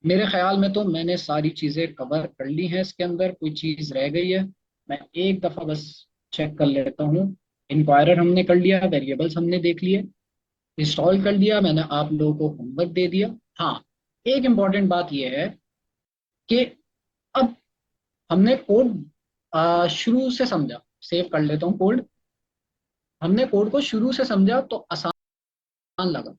Speaker 3: मेरे ख्याल में तो मैंने सारी चीज़ें कवर कर ली हैं, इसके अंदर कोई चीज़ रह गई है? मैं एक दफ़ा बस चेक कर लेता हूँ। इंक्वायरर हमने कर लिया, वेरिएबल्स हमने देख लिए, इंस्टॉल कर लिया, मैंने आप लोगों को होमवर्क दे दिया। हाँ, एक इम्पॉर्टेंट बात यह है कि अब हमने कोड शुरू से समझा। सेव कर लेता हूँ कोड। हमने कोड को शुरू से समझा तो आसान लगा।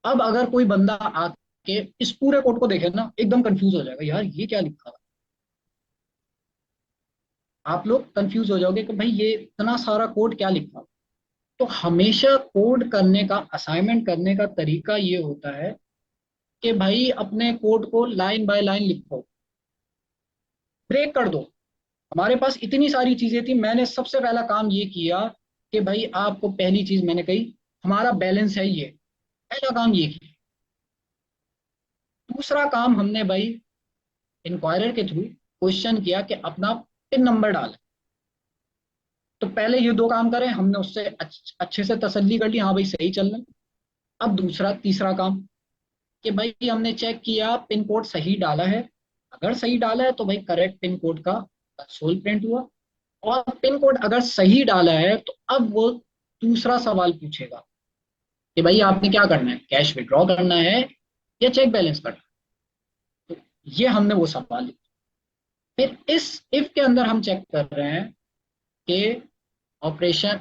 Speaker 3: अब अगर कोई बंदा आके इस पूरे कोड को देखे ना, एकदम कंफ्यूज हो जाएगा, यार ये क्या लिखा हुआ। आप लोग कंफ्यूज हो जाओगे कि भाई ये इतना सारा कोड क्या लिखा हुआ। तो हमेशा कोड करने का, असाइनमेंट करने का तरीका ये होता है कि भाई अपने कोड को लाइन बाय लाइन लिखो, ब्रेक कर दो। हमारे पास इतनी सारी चीजें थी, मैंने सबसे पहला काम ये किया कि भाई आपको पहली चीज मैंने कही, हमारा बैलेंस है ये, पहला काम ये किया। दूसरा काम हमने भाई इंक्वायरर के थ्रू क्वेश्चन किया कि अपना पिन नंबर डालें। तो पहले ये दो काम करें, हमने उससे अच्छे से तसल्ली कर ली, हाँ भाई सही चल रहा है। अब दूसरा तीसरा काम कि भाई हमने चेक किया पिन कोड सही डाला है। अगर सही डाला है तो भाई करेक्ट पिन कोड का कंसोल प्रिंट हुआ। और पिन कोड अगर सही डाला है तो अब वो दूसरा सवाल पूछेगा कि भाई आपने क्या करना है, कैश विड्रॉ करना है या चेक बैलेंस करना है। तो ये हमने वो सवाल लिया। फिर इस इफ के अंदर हम चेक कर रहे हैं कि ऑपरेशन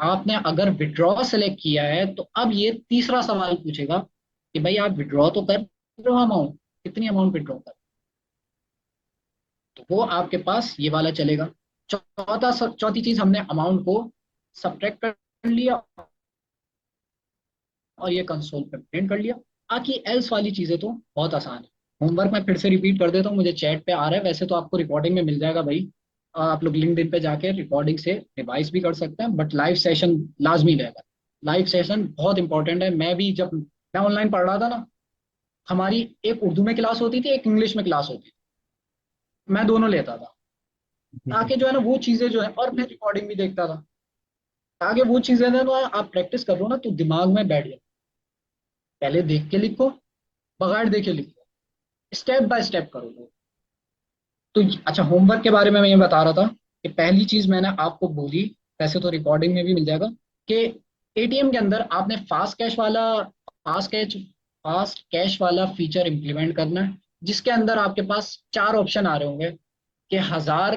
Speaker 3: आपने अगर विड्रॉ सेलेक्ट किया है तो अब ये तीसरा सवाल पूछेगा कि भाई आप विड्रॉ तो कर रहे हो अमाउंट, कितनी अमाउंट विड्रॉ कर, तो वो आपके पास ये वाला चलेगा। चौथी चीज हमने अमाउंट को सब्ट्रैक्ट कर लिया और ये कंसोल पे प्रिंट कर लिया। बाकी एल्स वाली चीजें तो बहुत आसान है। होमवर्क मैं फिर से रिपीट कर देता हूँ, मुझे चैट पे आ रहा है, वैसे तो आपको रिकॉर्डिंग में मिल जाएगा भाई। आप लोग लिंक्डइन पे जाके रिकॉर्डिंग से रिवाइज भी कर सकते हैं, बट लाइव सेशन लाजमी रहेगा। लाइव सेशन बहुत इंपॉर्टेंट है। मैं भी जब मैं ऑनलाइन पढ़ रहा था ना, हमारी एक उर्दू में क्लास होती थी, एक इंग्लिश में क्लास होती थी, मैं दोनों लेता था ताकि जो है ना वो चीजें जो है, और मैं रिकॉर्डिंग भी देखता था ताकि वो चीजें ना तो आप प्रैक्टिस कर रहे हो ना तो दिमाग में बैठ जाए। पहले देख के लिखो, बगैर देखे लिखो, स्टेप बाय स्टेप करो वो। तो अच्छा, होमवर्क के बारे में मैं ये बता रहा था कि पहली चीज मैंने आपको बोली, वैसे तो रिकॉर्डिंग में भी मिल जाएगा, कि एटीएम के अंदर आपने फास्ट कैश वाला फीचर इंप्लीमेंट करना है, जिसके अंदर आपके पास चार ऑप्शन आ रहे होंगे कि 1000,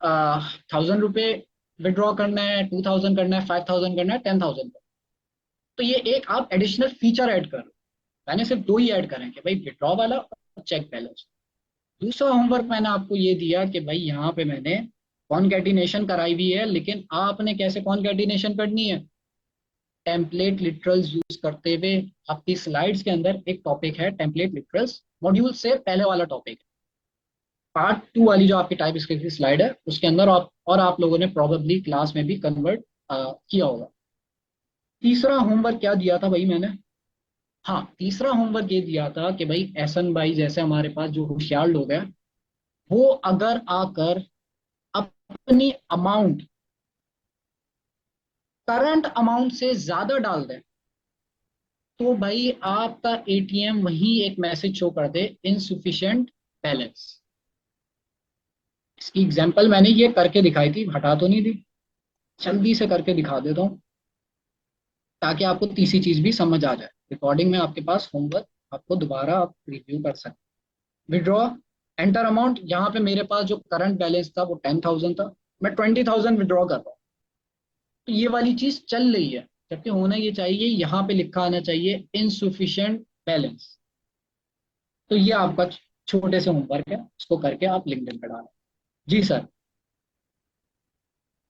Speaker 3: 1000 रुपये विड्रॉ करना है, 2000 करना है, 5000 करना है, 10,000। तो ये एक आप एडिशनल फीचर ऐड कर रहे हो। मैंने सिर्फ दो ही ऐड करे हैं कि भाई विड्रॉ वाला और चेक बैलेंस। दूसरा होमवर्क मैंने आपको ये दिया कि भाई यहाँ पे मैंने कॉनकैटिनेशन कराई हुई है, लेकिन आपने कैसे कॉनकैटिनेशन करनी है, टेम्पलेट लिटरल्स यूज करते हुए। आपकी स्लाइड्स के अंदर एक टॉपिक है टेम्पलेट लिटरल्स, मॉड्यूल से पहले वाला टॉपिक है, पार्ट 2 वाली जो आपकी टाइप स्क्रिप्ट की स्लाइड है उसके अंदर। आप लोगों ने प्रोबेबली क्लास में भी कन्वर्ट किया होगा। तीसरा होमवर्क क्या दिया था भाई मैंने, हाँ तीसरा होमवर्क ये दिया था कि भाई एहसन भाई जैसे हमारे पास जो होशियार लोग हैं, वो अगर आकर अपनी अमाउंट करंट अमाउंट से ज्यादा डाल दें तो भाई आपका एटीएम वहीं एक मैसेज शो कर दे, इनसुफिशिएंट बैलेंस। इसकी एग्जांपल मैंने ये करके दिखाई थी, हटा तो नहीं दी, जल्दी से करके दिखा देता हूँ ताकि आपको तीसरी चीज भी समझ आ जाए। रिकॉर्डिंग में आपके पास होमवर्क, आपको दोबारा आप रिव्यू कर सकते। विड्रॉ, एंटर अमाउंट, यहाँ पे मेरे पास जो करंट बैलेंस था वो 10,000 था, मैं 20,000 विड्रॉ कर रहा हूँ। तो ये वाली चीज चल रही है, जबकि होना ये चाहिए, यहाँ पे लिखा आना चाहिए इनसुफिशिएंट बैलेंस। तो ये आपका छोटे से होमवर्क है, इसको करके आप लिंक्डइन पे डालें। जी सर।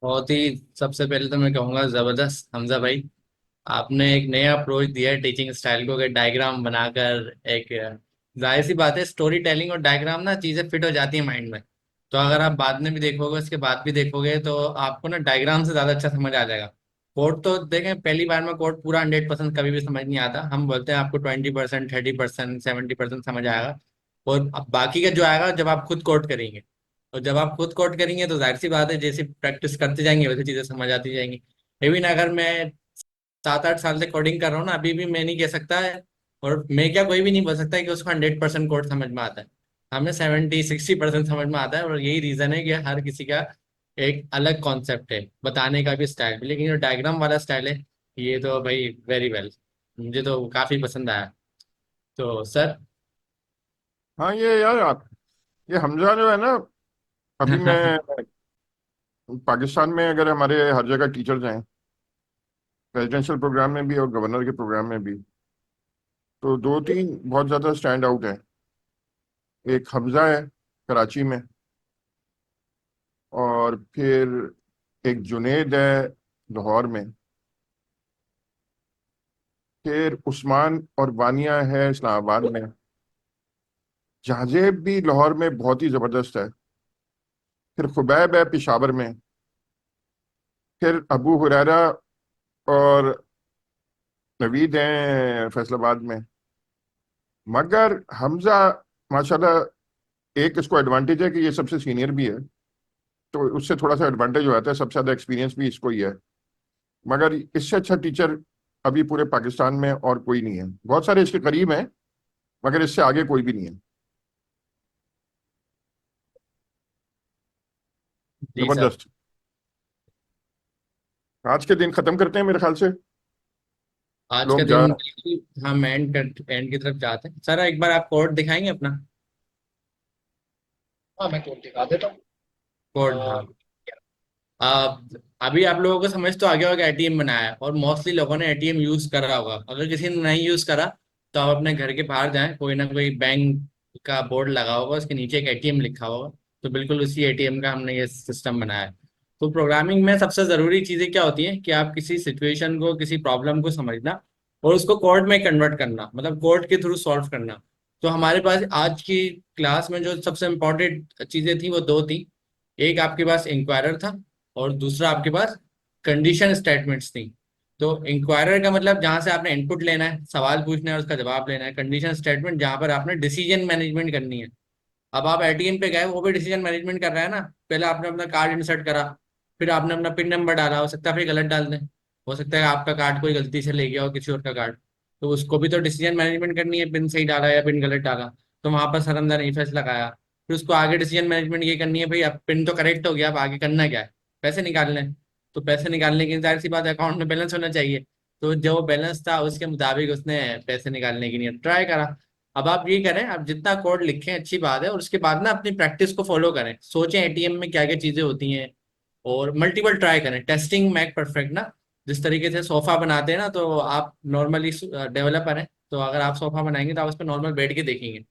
Speaker 1: बहुत ही, सबसे पहले तो मैं कहूँगा जबरदस्त हमजा भाई, आपने एक नया अप्रोच दिया है टीचिंग स्टाइल को, कि डायग्राम बनाकर एक, जाहिर सी बात है स्टोरी टेलिंग और डायग्राम ना चीजें फिट हो जाती है माइंड में। तो अगर आप बाद में भी देखोगे, उसके बाद भी देखोगे, तो आपको ना डायग्राम से ज्यादा अच्छा समझ आ जाएगा। कोड तो देखें, पहली बार में कोड पूरा 100% कभी भी समझ नहीं आता। हम बोलते हैं आपको 20%, 30%, 70% समझ आएगा। और अब बाकी का जो आएगा जब आप खुद कोड करेंगे। और जब आप खुद कोड करेंगे तो जाहिर सी बात है, जैसे प्रैक्टिस करते जाएंगे वैसे चीजें समझ आती जाएंगी। इवन अगर मैं 7-8 साल से कोडिंग कर रहा हूँ ना, अभी भी मैं नहीं कह सकता है, और मैं क्या कोई भी नहीं बोल सकता है कि उसको 100% कोड समझ में आता है। हमें 70-60% समझ में आता है, और यही रीजन है कि हर किसी का एक अलग कॉन्सेप्ट है, बताने का भी स्टाइल भी। लेकिन जो डायग्राम वाला स्टाइल है, ये तो भाई वेरी वेल, मुझे तो काफी पसंद आया। तो सर।
Speaker 2: हाँ ये यार आप, ये हमजा जो है ना, अभी मैं पाकिस्तान में अगर हमारे हर जगह टीचर्स हैं, रेजिडेंशियल प्रोग्राम में भी और गवर्नर के प्रोग्राम में भी, तो दो तीन बहुत ज़्यादा स्टैंड आउट है। एक हमजा है कराची में, और फिर एक जुनेद है लाहौर में, फिर उस्मान और वानिया है इस्लामाबाद में, जहाजेब भी लाहौर में बहुत ही ज़बरदस्त है, फिर खुबैब है पेशावर में, फिर अबू हुरैरा और नवीद हैं फैसलाबाद में। मगर हमजा माशाल्लाह, एक इसको एडवांटेज है कि ये सबसे सीनियर भी है, तो उससे थोड़ा सा एडवांटेज हो जाता है, सबसे ज्यादा एक्सपीरियंस भी इसको ही है। मगर इससे अच्छा टीचर अभी पूरे पाकिस्तान में और कोई नहीं है। बहुत सारे इसके करीब हैं, मगर इससे आगे कोई भी नहीं है।
Speaker 1: जी सर।
Speaker 2: जबरदस्त। आज के दिन खत्म करते हैं मेरे ख्याल से।
Speaker 1: आज का
Speaker 2: लोग जा
Speaker 1: दिन हम एंड की तरफ जाते हैं। सर एक बार आप कोड दिखाएंगे अपना?
Speaker 3: हाँ, मैं कोड दिखा देता
Speaker 1: कोड, हाँ।
Speaker 3: हूँ।
Speaker 1: आप अभी आप लोगों को समझ तो आ गया होगा एटीएम बनाया है, और मोस्टली लोगों ने एटीएम यूज करा होगा। अगर किसी ने नहीं यूज करा तो आप अपने घर के बाहर जाएं, कोई ना कोई बैंक का बोर्ड लगा होगा, उसके नीचे एक एटीएम लिखा होगा। तो बिल्कुल उसी एटीएम का हमने ये सिस्टम बनाया है। तो प्रोग्रामिंग में सबसे जरूरी चीजें क्या होती हैं कि आप किसी सिचुएशन को, किसी प्रॉब्लम को समझना और उसको कोड में कन्वर्ट करना, मतलब कोड के थ्रू सॉल्व करना। तो हमारे पास आज की क्लास में जो सबसे इम्पोर्टेंट चीजें थी वो दो थी। एक आपके पास इंक्वायरर था, और दूसरा आपके पास कंडीशन स्टेटमेंट्स थी। तो इंक्वायरर का मतलब जहां से आपने इनपुट लेना है, सवाल पूछना है, उसका जवाब लेना है। कंडीशन स्टेटमेंट जहां पर आपने डिसीजन मैनेजमेंट करनी है। अब आप एटीएम पे गए, वो भी डिसीजन मैनेजमेंट कर रहा है ना। पहले आपने अपना कार्ड इंसर्ट करा, फिर आपने अपना पिन नंबर डाला, हो सकता है फिर गलत डाल दें, हो सकता है आपका कार्ड कोई गलती से ले गया हो किसी और का कार्ड। तो उसको भी तो डिसीजन मैनेजमेंट करनी है, पिन सही डाला या पिन गलत डाला। तो वहां पर सर अंदर इफेक्ट लगाया। फिर उसको आगे डिसीजन मैनेजमेंट ये करनी है, भाई अब पिन तो करेक्ट हो गया, अब आगे करना क्या है? पैसे निकालने हैं। तो पैसे निकालने की जाहिर सी बात है अकाउंट में बैलेंस होना चाहिए। तो जो बैलेंस था उसके मुताबिक उसने पैसे निकालने की नियत ट्राई करा। अब आप ये करें, आप जितना कोड लिखें अच्छी बात है, और उसके बाद ना अपनी प्रैक्टिस को फॉलो करें, सोचें एटीएम में क्या क्या चीजें होती हैं, और मल्टीपल ट्राई करें। टेस्टिंग मैक परफेक्ट ना। जिस तरीके से सोफा बनाते हैं ना, तो आप नॉर्मली डेवलपर हैं, तो अगर आप सोफा बनाएंगे तो आप उस पर नॉर्मल बैठ के देखेंगे।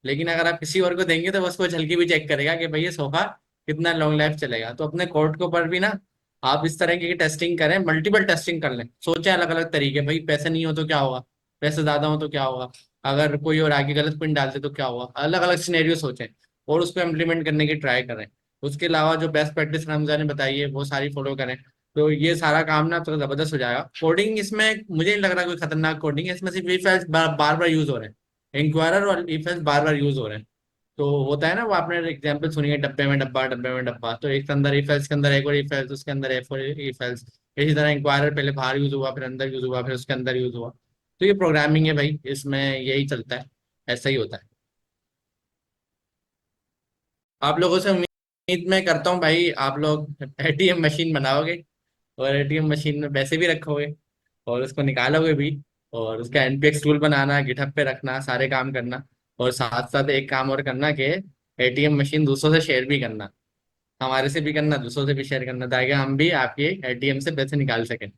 Speaker 1: लेकिन अगर आप किसी और को देंगे तो वो उसको झलकी भी चेक करेगा कि भाई ये सोफा कितना लॉन्ग लाइफ चलेगा। तो अपने कोड के ऊपर भी ना आप इस तरह की टेस्टिंग करें, मल्टीपल टेस्टिंग कर लें, सोचें अलग अलग तरीके। भाई पैसे नहीं हो तो क्या होगा, पैसे ज्यादा हो तो क्या होगा, अगर कोई और आगे गलत पिन डालते तो क्या होगा। अलग अलग सिनेरियो सोचें और उसको इम्प्लीमेंट करने की ट्राई करें। उसके अलावा जो बेस्ट प्रैक्टिस हमजा ने बताई है वो सारी फॉलो करें। तो ये सारा काम ना तो जबरदस्त हो जाएगा। कोडिंग इसमें मुझे नहीं लग रहा कोई खतरनाक कोडिंग है इसमें, सिर्फ if else bar bar use हो रहे हैं। इंक्वायरर और if else bar bar use हो रहे हैं। तो होता है ना, वो आपने एग्जांपल सुनी है, डब्बे में डब्बा, डब्बे में डब्बा। तो एक के अंदर इफ एल्स के अंदर एक और इफ एल्स, उसके अंदर एफ और इफ एल्स। इसी तरह इंक्वायरर पहले बाहर यूज हुआ, फिर अंदर यूज हुआ, फिर उसके अंदर यूज हुआ। तो ये प्रोग्रामिंग है भाई, इसमें यही चलता है, ऐसा ही होता है। आप लोगों से उम्मीद मैं करता हूँ भाई, आप लोग एटीएम मशीन बनाओगे, और एटीएम मशीन में पैसे भी रखोगे, और उसको निकालोगे भी, और उसका एनपीएक्स टूल बनाना, गिटहब पे रखना, सारे काम करना। और साथ साथ एक काम और करना कि एटीएम मशीन दूसरों से शेयर भी करना, हमारे से भी करना, दूसरों से भी शेयर करना, ताकि हम भी आपके एटीएम से पैसे निकाल सकें।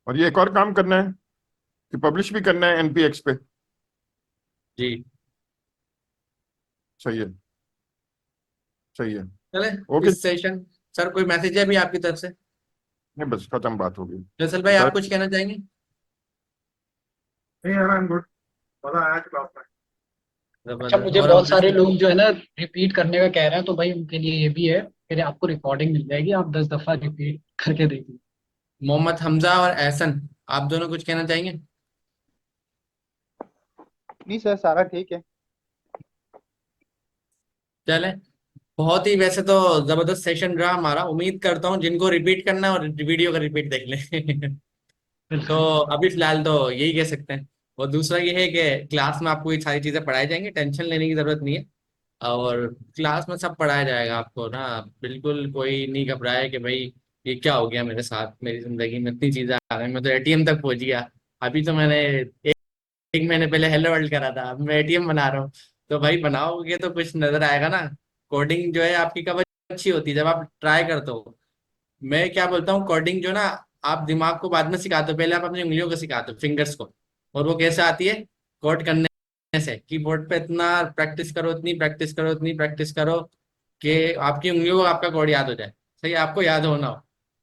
Speaker 2: और ये एक और काम करना है कि पब्लिश भी करना है एनपीएक्स पे।
Speaker 1: जी।
Speaker 2: सही है। सही है।
Speaker 1: चले
Speaker 2: ओके।
Speaker 1: इस सेशन। सर कोई मैसेज है भी आपकी तरफ से?
Speaker 2: नहीं, बस खत्म, बात हो गई।
Speaker 1: फैसल भाई
Speaker 2: सर,
Speaker 1: आप कुछ कहना चाहेंगे?
Speaker 5: नहीं यार, आई एम गुड। मजा आया क्लास में।
Speaker 3: अच्छा,
Speaker 1: जबरदस्त।
Speaker 3: मुझे
Speaker 1: और
Speaker 3: बहुत
Speaker 1: हमने
Speaker 3: सारे
Speaker 1: से
Speaker 3: लोग जो है ना रिपीट करने का कह रहे हैं, तो भाई उनके लिए ये भी है, फिर आपको रिकॉर्डिंग मिल जाएगी, आप 10 दफा रिपीट करके देखिए।
Speaker 1: मोहम्मद हमजा और एहसन, आप दोनों कुछ कहना चाहेंगे?
Speaker 5: नहीं सर, सारा ठीक है।
Speaker 1: चले। बहुत ही वैसे तो जबरदस्त सेशन रहा हमारा। उम्मीद करता हूँ जिनको रिपीट करना है और वीडियो का रिपीट देख लें। तो
Speaker 3: बिल्कुल।
Speaker 1: अभी फिलहाल तो यही कह सकते हैं। और दूसरा ये है कि क्लास में आपको ये सारी चीजें पढ़ाई जाएंगी, टेंशन लेने की जरूरत नहीं है। और क्लास में सब पढ़ाया जाएगा आपको ना। बिल्कुल कोई नहीं घबराए कि भाई ये क्या हो गया मेरे साथ, मेरी जिंदगी में इतनी चीजें आ गई, मैं तो एटीएम तक पहुंच गया। अभी तो मैंने एक महीने पहले हेलो वर्ल्ड करा था, अब मैं एटीएम बना रहा हूँ। तो भाई बनाओगे तो कुछ नजर आएगा ना। कोडिंग जो है आपकी कब अच्छी होती है, जब आप ट्राई करते हो। मैं क्या बोलता हूँ, कोडिंग जो ना, आप दिमाग को बाद में सिखाते हो, पहले आप अपनी उंगलियों को सिखाते हो, फिंगर्स को। और वो कैसे आती है? कोड करने से। कीबोर्ड पे इतना प्रैक्टिस करो, इतनी प्रैक्टिस करो, इतनी प्रैक्टिस करो कि आपकी उंगलियों को आपका कोड याद हो जाए। सही, आपको याद होना हो।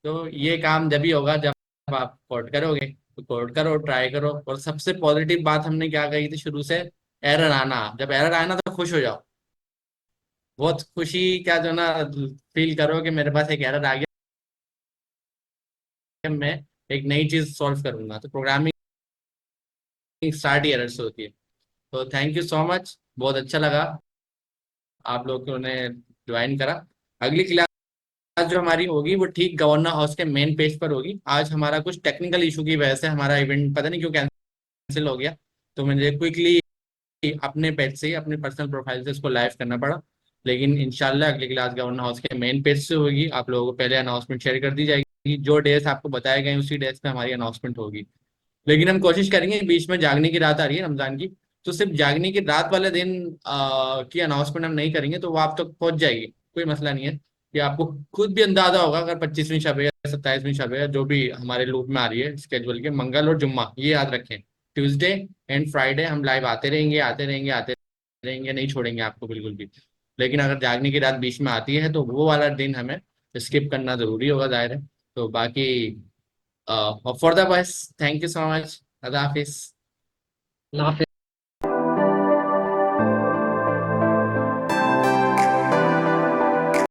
Speaker 1: तो ये काम जब ही होगा जब आप कोड करोगे। तो कोड करो, ट्राई करो। और सबसे पॉजिटिव बात हमने क्या कही थी शुरू से, एरर आना। जब एरर आए ना तो खुश हो जाओ, बहुत खुशी क्या जो ना फील करो कि मेरे पास एक एरर आ गया, मैं एक नई चीज सॉल्व करूंगा। तो प्रोग्रामिंग स्टार्ट ही एरर से होती है। तो थैंक यू सो मच, बहुत अच्छा लगा आप लोगों ने ज्वाइन करा। अगली क्लास जो हमारी होगी वो ठीक गवर्नर हाउस के मेन पेज पर होगी। आज हमारा कुछ टेक्निकल इशू की वजह से हमारा इवेंट पता नहीं क्यों कैंसिल हो गया, तो मुझे क्विकली अपने पेज से ही, अपने पर्सनल प्रोफाइल से इसको लाइव करना पड़ा। लेकिन इंशाल्लाह अगली क्लास गवर्नर हाउस के मेन पेज से होगी। आप लोगों को पहले अनाउंसमेंट शेयर कर दी जाएगी, जो डेज आपको बताए गए उसी डेज पे हमारी अनाउंसमेंट होगी। लेकिन हम कोशिश करेंगे, बीच में जागने की रात आ रही है रमजान की, तो सिर्फ जागने की रात वाले दिन की अनाउंसमेंट हम नहीं करेंगे, तो वो आप तक पहुंच जाएगी, कोई मसला नहीं है। कि आपको खुद भी अंदाजा होगा, अगर 25वीं शब है, 27वीं शब है, जो भी हमारे लूप में आ रही है स्केजुअल के, मंगल और जुम्मा, ये याद रखें, ट्यूसडे एंड फ्राइडे हम लाइव आते रहेंगे, आते रहेंगे, आते रहेंगे, नहीं छोड़ेंगे आपको बिल्कुल भी। लेकिन अगर जागने की रात बीच में आती है तो वो वाला दिन हमें स्किप करना जरूरी होगा, जाहिर है। तो बाकी for the boys, thank you so much, Allah Hafiz.
Speaker 3: Allah Hafiz.